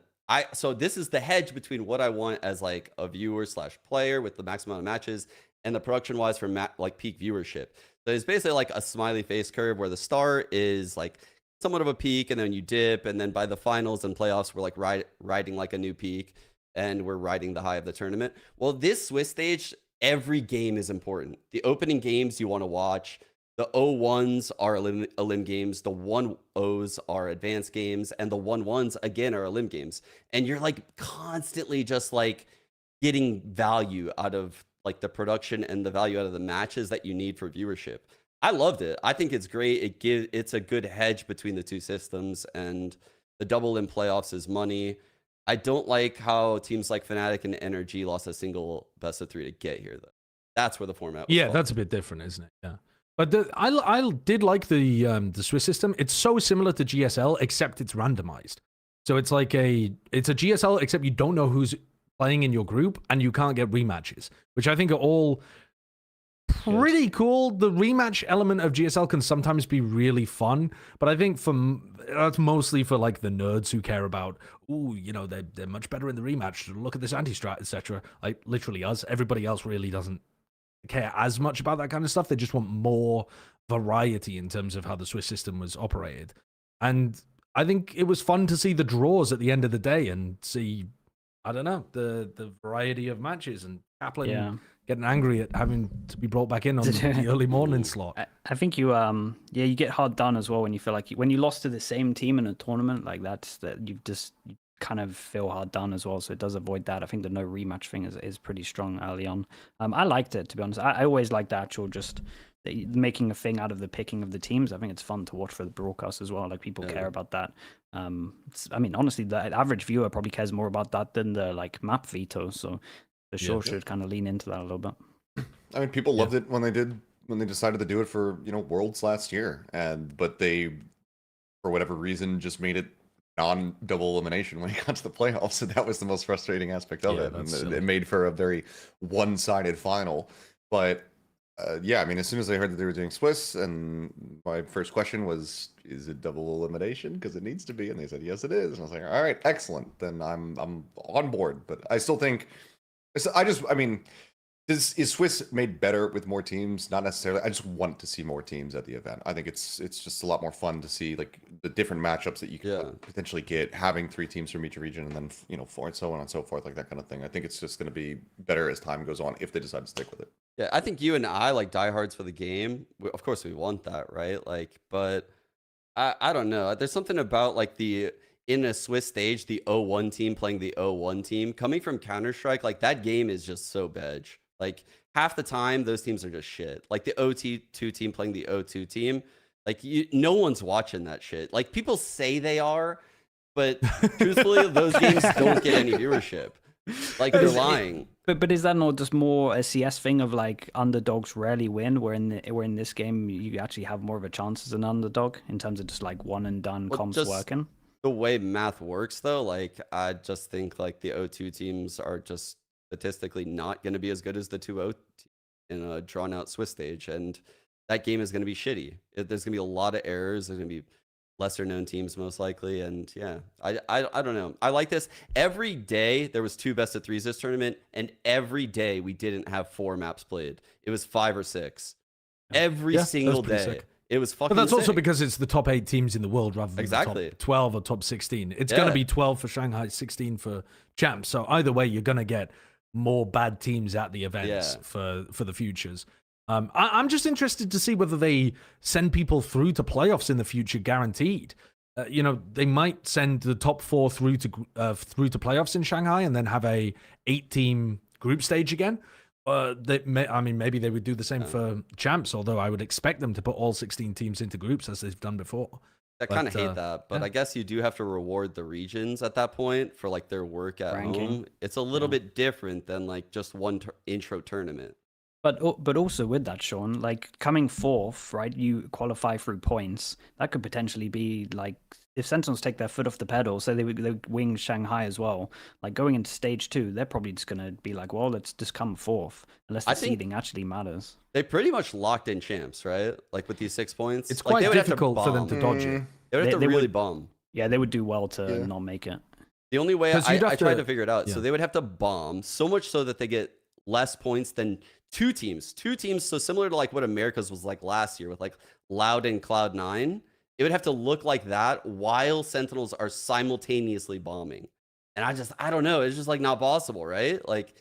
so this is the hedge between what I want as like a viewer / player with the maximum amount of matches and the production wise for like peak viewership. So it's basically like a smiley face curve where the start is like somewhat of a peak and then you dip. And then by the finals and playoffs, we're like riding like a new peak and we're riding the high of the tournament. Well, this Swiss stage, every game is important. The opening games you want to watch. The 0-1s are elim games. The 1-0s are advanced games. And the 1-1s, again, are elim games. And you're like constantly just like getting value out of like the production and the value out of the matches that you need for viewership. I loved it. I think it's great. It's a good hedge between the two systems, and the double in playoffs is money. I don't like how teams like Fnatic and Gen.G lost a single best of 3 to get here, though. That's where the format was that's a bit different, isn't it? Yeah. But I did like the Swiss system. It's so similar to GSL, except it's randomized. So it's like it's a GSL, except you don't know who's playing in your group, and you can't get rematches, which I think are all pretty cool. The rematch element of GSL can sometimes be really fun, but I think that's mostly for like the nerds who care about, they're much better in the rematch. Look at this anti-strat, etc. Like literally us. Everybody else really doesn't care as much about that kind of stuff. They just want more variety in terms of how the Swiss system was operated. And I think it was fun to see the draws at the end of the day and see, I don't know, the variety of matches, and Kaplan getting angry at having to be brought back in on the early morning slot. I think you get hard done as well when you feel like when you lost to the same team in a tournament like that you kind of feel hard done as well. So it does avoid that. I think the no rematch thing is pretty strong early on. I liked it, to be honest. I always like the actual just making a thing out of the picking of the teams. I think it's fun to watch for the broadcast as well. Like people care about that. I mean, honestly, the average viewer probably cares more about that than the like map veto. So the show should kind of lean into that a little bit. I mean, people loved it when they decided to do it for Worlds last year, but they, for whatever reason, just made it non-double elimination when it got to the playoffs, and that was the most frustrating aspect of it. And it made for a very one-sided final. But yeah, I mean, as soon as I heard that they were doing Swiss, and my first question was, is it double elimination? Because it needs to be. And they said, yes, it is. And I was like, all right, excellent. Then I'm on board. But I still think, I mean, is Swiss made better with more teams? Not necessarily. I just want to see more teams at the event. I think it's just a lot more fun to see like the different matchups that you could potentially get, having 3 teams from each region, and then 4 and so on and so forth, like that kind of thing. I think it's just going to be better as time goes on if they decide to stick with it. Yeah, I think you and I, like diehards for the game, of course we want that, right? Like, but I don't know. There's something about like in a Swiss stage, the 0-1 team playing the 0-1 team, coming from Counter-Strike, like that game is just so bad. Like half the time, those teams are just shit. Like the 0-2 team playing the 0-2 team, like no one's watching that shit. Like people say they are, but truthfully, those games don't get any viewership. Like they're lying. But is that not just more a CS thing of like underdogs rarely win? Where in this game you actually have more of a chance as an underdog in terms of just like one and done comps working. The way math works, though, like I just think like the 0-2 teams are just statistically not going to be as good as the 2-0 in a drawn out Swiss stage, and that game is going to be shitty. There's going to be a lot of errors. There's going to be lesser known teams most likely, and yeah, I don't know. I like this. Every day there was 2 best of 3s this tournament, and every day we didn't have 4 maps played. It was 5 or 6 every single day. Sick. It was fucking But that's also sick. because it's the top 8 teams in the world rather than the top 12 or top 16. It's going to be 12 for Shanghai, 16 for champs. So either way, you're going to get more bad teams at the events for the futures. I'm just interested to see whether they send people through to playoffs in the future, guaranteed. They might send the top 4 through to playoffs in Shanghai and then have a 8-team group stage again. Maybe they would do the same for champs, although I would expect them to put all 16 teams into groups as they've done before. I kind of hate that, but I guess you do have to reward the regions at that point for like their work at home. It's a little bit different than like just one intro tournament. But also with that, Sean, like coming 4th, right? You qualify through points. That could potentially be like if Sentinels take their foot off the pedal, so they wing Shanghai as well. Like going into stage 2, they're probably just gonna be like, well, let's just come 4th, unless the seeding actually matters. They pretty much locked in champs, right? Like with these 6 points, it's quite difficult for them to dodge it. They would have to really bomb. Yeah, they would do well to not make it. The only way I tried to figure it out, so they would have to bomb so much so that they get less points than 2 teams. 2 teams, so similar to like what America's was like last year with like Loud and Cloud9. It would have to look like that while Sentinels are simultaneously bombing. And I don't know. It's just like not possible, right? Like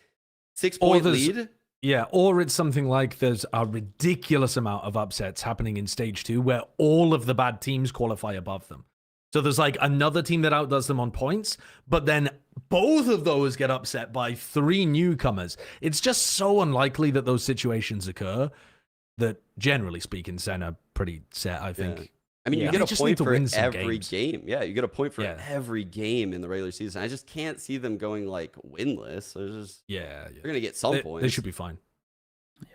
6-point lead. Yeah, or it's something like there's a ridiculous amount of upsets happening in stage 2 where all of the bad teams qualify above them. So there's like another team that outdoes them on points, but then both of those get upset by 3 newcomers. It's just so unlikely that those situations occur that, generally speaking, Sen are pretty set, I think. Yeah. I mean, you get a point for every game. Yeah, you get a point for every game in the regular season. I just can't see them going like winless. They're going to get some points. They should be fine.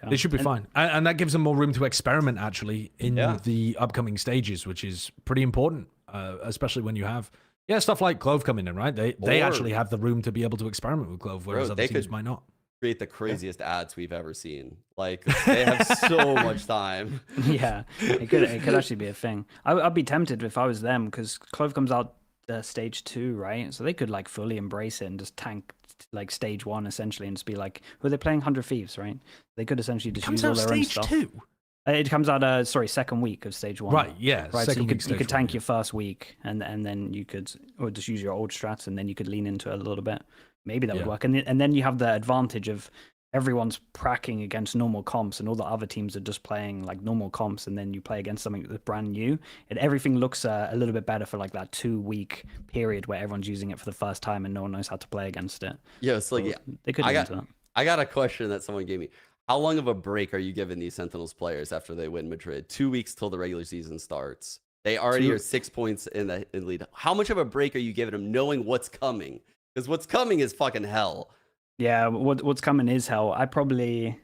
Yeah. They should be fine. And that gives them more room to experiment, actually, in the upcoming stages, which is pretty important, especially when you have stuff like Clove coming in, right? They actually have the room to be able to experiment with Clove, whereas other teams might not. Create the craziest ads we've ever seen. Like they have so much time. Yeah, it could actually be a thing. I'd be tempted if I was them, because Clove comes out stage 2, right? So they could like fully embrace it and just tank like stage 1 essentially, and just be like, well, they're playing 100 Thieves, right? They could essentially just use all their own stuff. Stage 2. It comes out second week of stage 1. Right, yeah. Right, so you could tank your first week, and then you could, or just use your old strats, and then you could lean into it a little bit. Maybe that would work. And then you have the advantage of everyone's pracking against normal comps, and all the other teams are just playing like normal comps, and then you play against something that's brand new, and everything looks a little bit better for like that 2-week period where everyone's using it for the first time and no one knows how to play against it. Yeah, it's like they could do that. I got a question that someone gave me. How long of a break are you giving these Sentinels players after they win Madrid? 2 weeks till the regular season starts. They already are 6 points in the lead. How much of a break are you giving them knowing what's coming? Because what's coming is fucking hell. Yeah, what's coming is hell. I probably,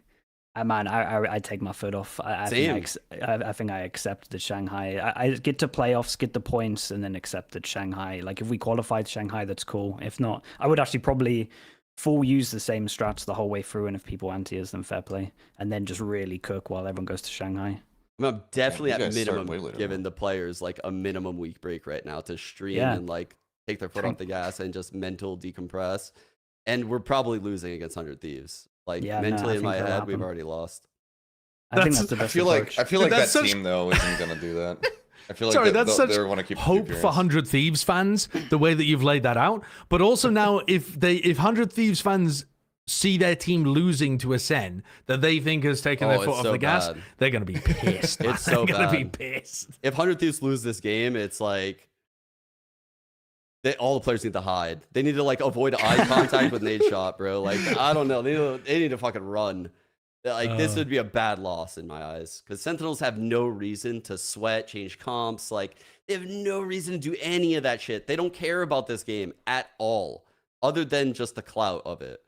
man, I take my foot off. I think I accept the Shanghai. I get to playoffs, get the points, and then accept that Shanghai. Like if we qualified Shanghai, that's cool. If not, I would actually probably full use the same strats the whole way through, and if people anti us, then fair play, and then just really cook while everyone goes to Shanghai. I'm definitely you at guys start minimum way later, giving man. the players like a minimum week break right now to stream Yeah. and like take their foot off the gas and just mental decompress. And we're probably losing against 100 Thieves. Like Yeah, no, mentally I in think my that'll head, we've happen. already lost. I think That's- that's the I best feel approach. like That's that such- team though isn't gonna do that. I feel like Sorry, that that's such they want to keep hope for 100 Thieves fans, the way that you've laid that out. But also now, if 100 Thieves fans see their team losing to a Sen that they think has taken their Oh, foot it's off so the gas, bad. they're going to be pissed. man. It's so They're going to be bad. pissed. If 100 Thieves lose this game, it's like all the players need to hide. They need to like avoid eye contact with Nade Shot, bro. Like I don't know, they need to fucking run. Like this would be a bad loss in my eyes because Sentinels have no reason to sweat, change comps. Like they have no reason to do any of that shit. They don't care about this game at all, other than just the clout of it.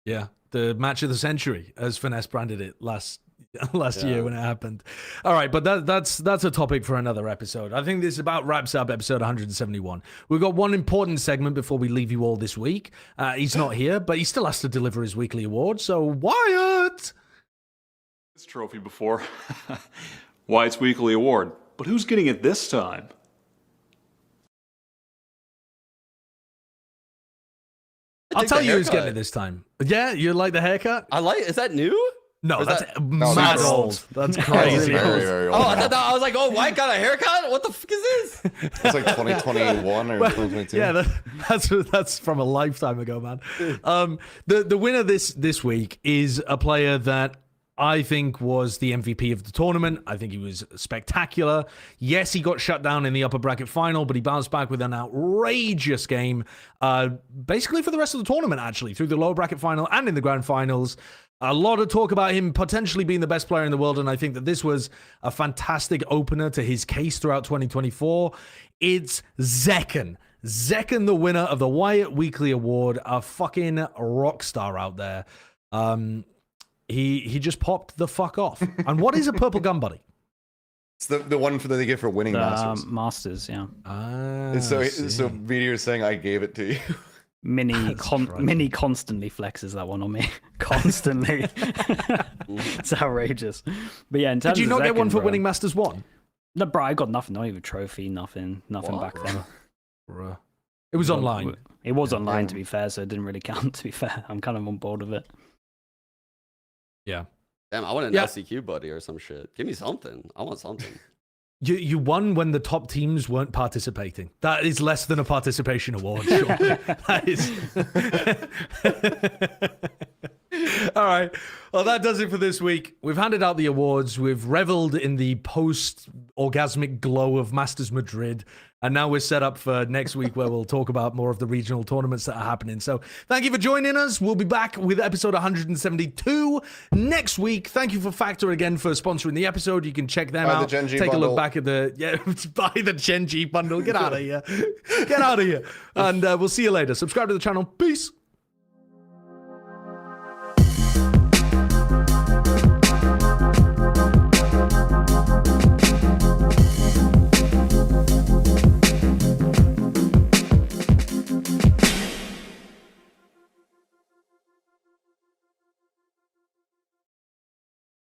Yeah, the match of the century, as Finesse branded it last year when it happened. All right, but that's a topic for another episode. I think this about wraps up episode 171. We've got one important segment before we leave you all this week. He's not here, but he still has to deliver his weekly award. So Wyatt, This trophy before. Wyatt's weekly award. But who's getting it this time? I'll think tell the you who's getting haircut. it this time. Yeah, you like the haircut? I like. Is that new? No, Or is that's that- mad that's old. old. That's That's crazy. very, very old. Oh, I now. thought I was like, oh, White got a haircut. What the fuck is this? It's like 2021 or 2022. Yeah, that's from a lifetime ago, man. The winner this week is a player that I think was the MVP of the tournament. I think he was spectacular. Yes, he got shut down in the upper bracket final, but he bounced back with an outrageous game, basically for the rest of the tournament, actually, through the lower bracket final and in the grand finals. A lot of talk about him potentially being the best player in the world, and I think that this was a fantastic opener to his case throughout 2024. It's Zekken. Zekken, the winner of the Wyatt Weekly Award, a fucking rock star out there. He just popped the fuck off. And what is a purple gun buddy? It's the one that they get for winning Masters. Masters, yeah. So Meteor's saying I gave it to you. Mini constantly flexes that one on me. Constantly. It's outrageous. But yeah, in terms Did you of not get Zekken, one for bro, winning Masters 1? No, bro, I got nothing. Not even trophy, nothing back then. Bruh. It was online. It was online, Yeah. to be fair, so it didn't really count, to be fair. I'm kind of on board with it. Yeah. Damn, I want an Yeah. LCQ buddy or some shit. Give me something. I want something. You won when the top teams weren't participating. That is less than a participation award. Sure. That is. All right. Well, that does it for this week. We've handed out the awards. We've reveled in the post-orgasmic glow of Masters Madrid. And now we're set up for next week where we'll talk about more of the regional tournaments that are happening. So thank you for joining us. We'll be back with episode 172 next week. Thank you for Factor again for sponsoring the episode. You can check them Buy the out. Gen.G Take a bundle. look back at the, buy the Gen.G bundle. Get out of here. Get out of here. And we'll see you later. Subscribe to the channel. Peace.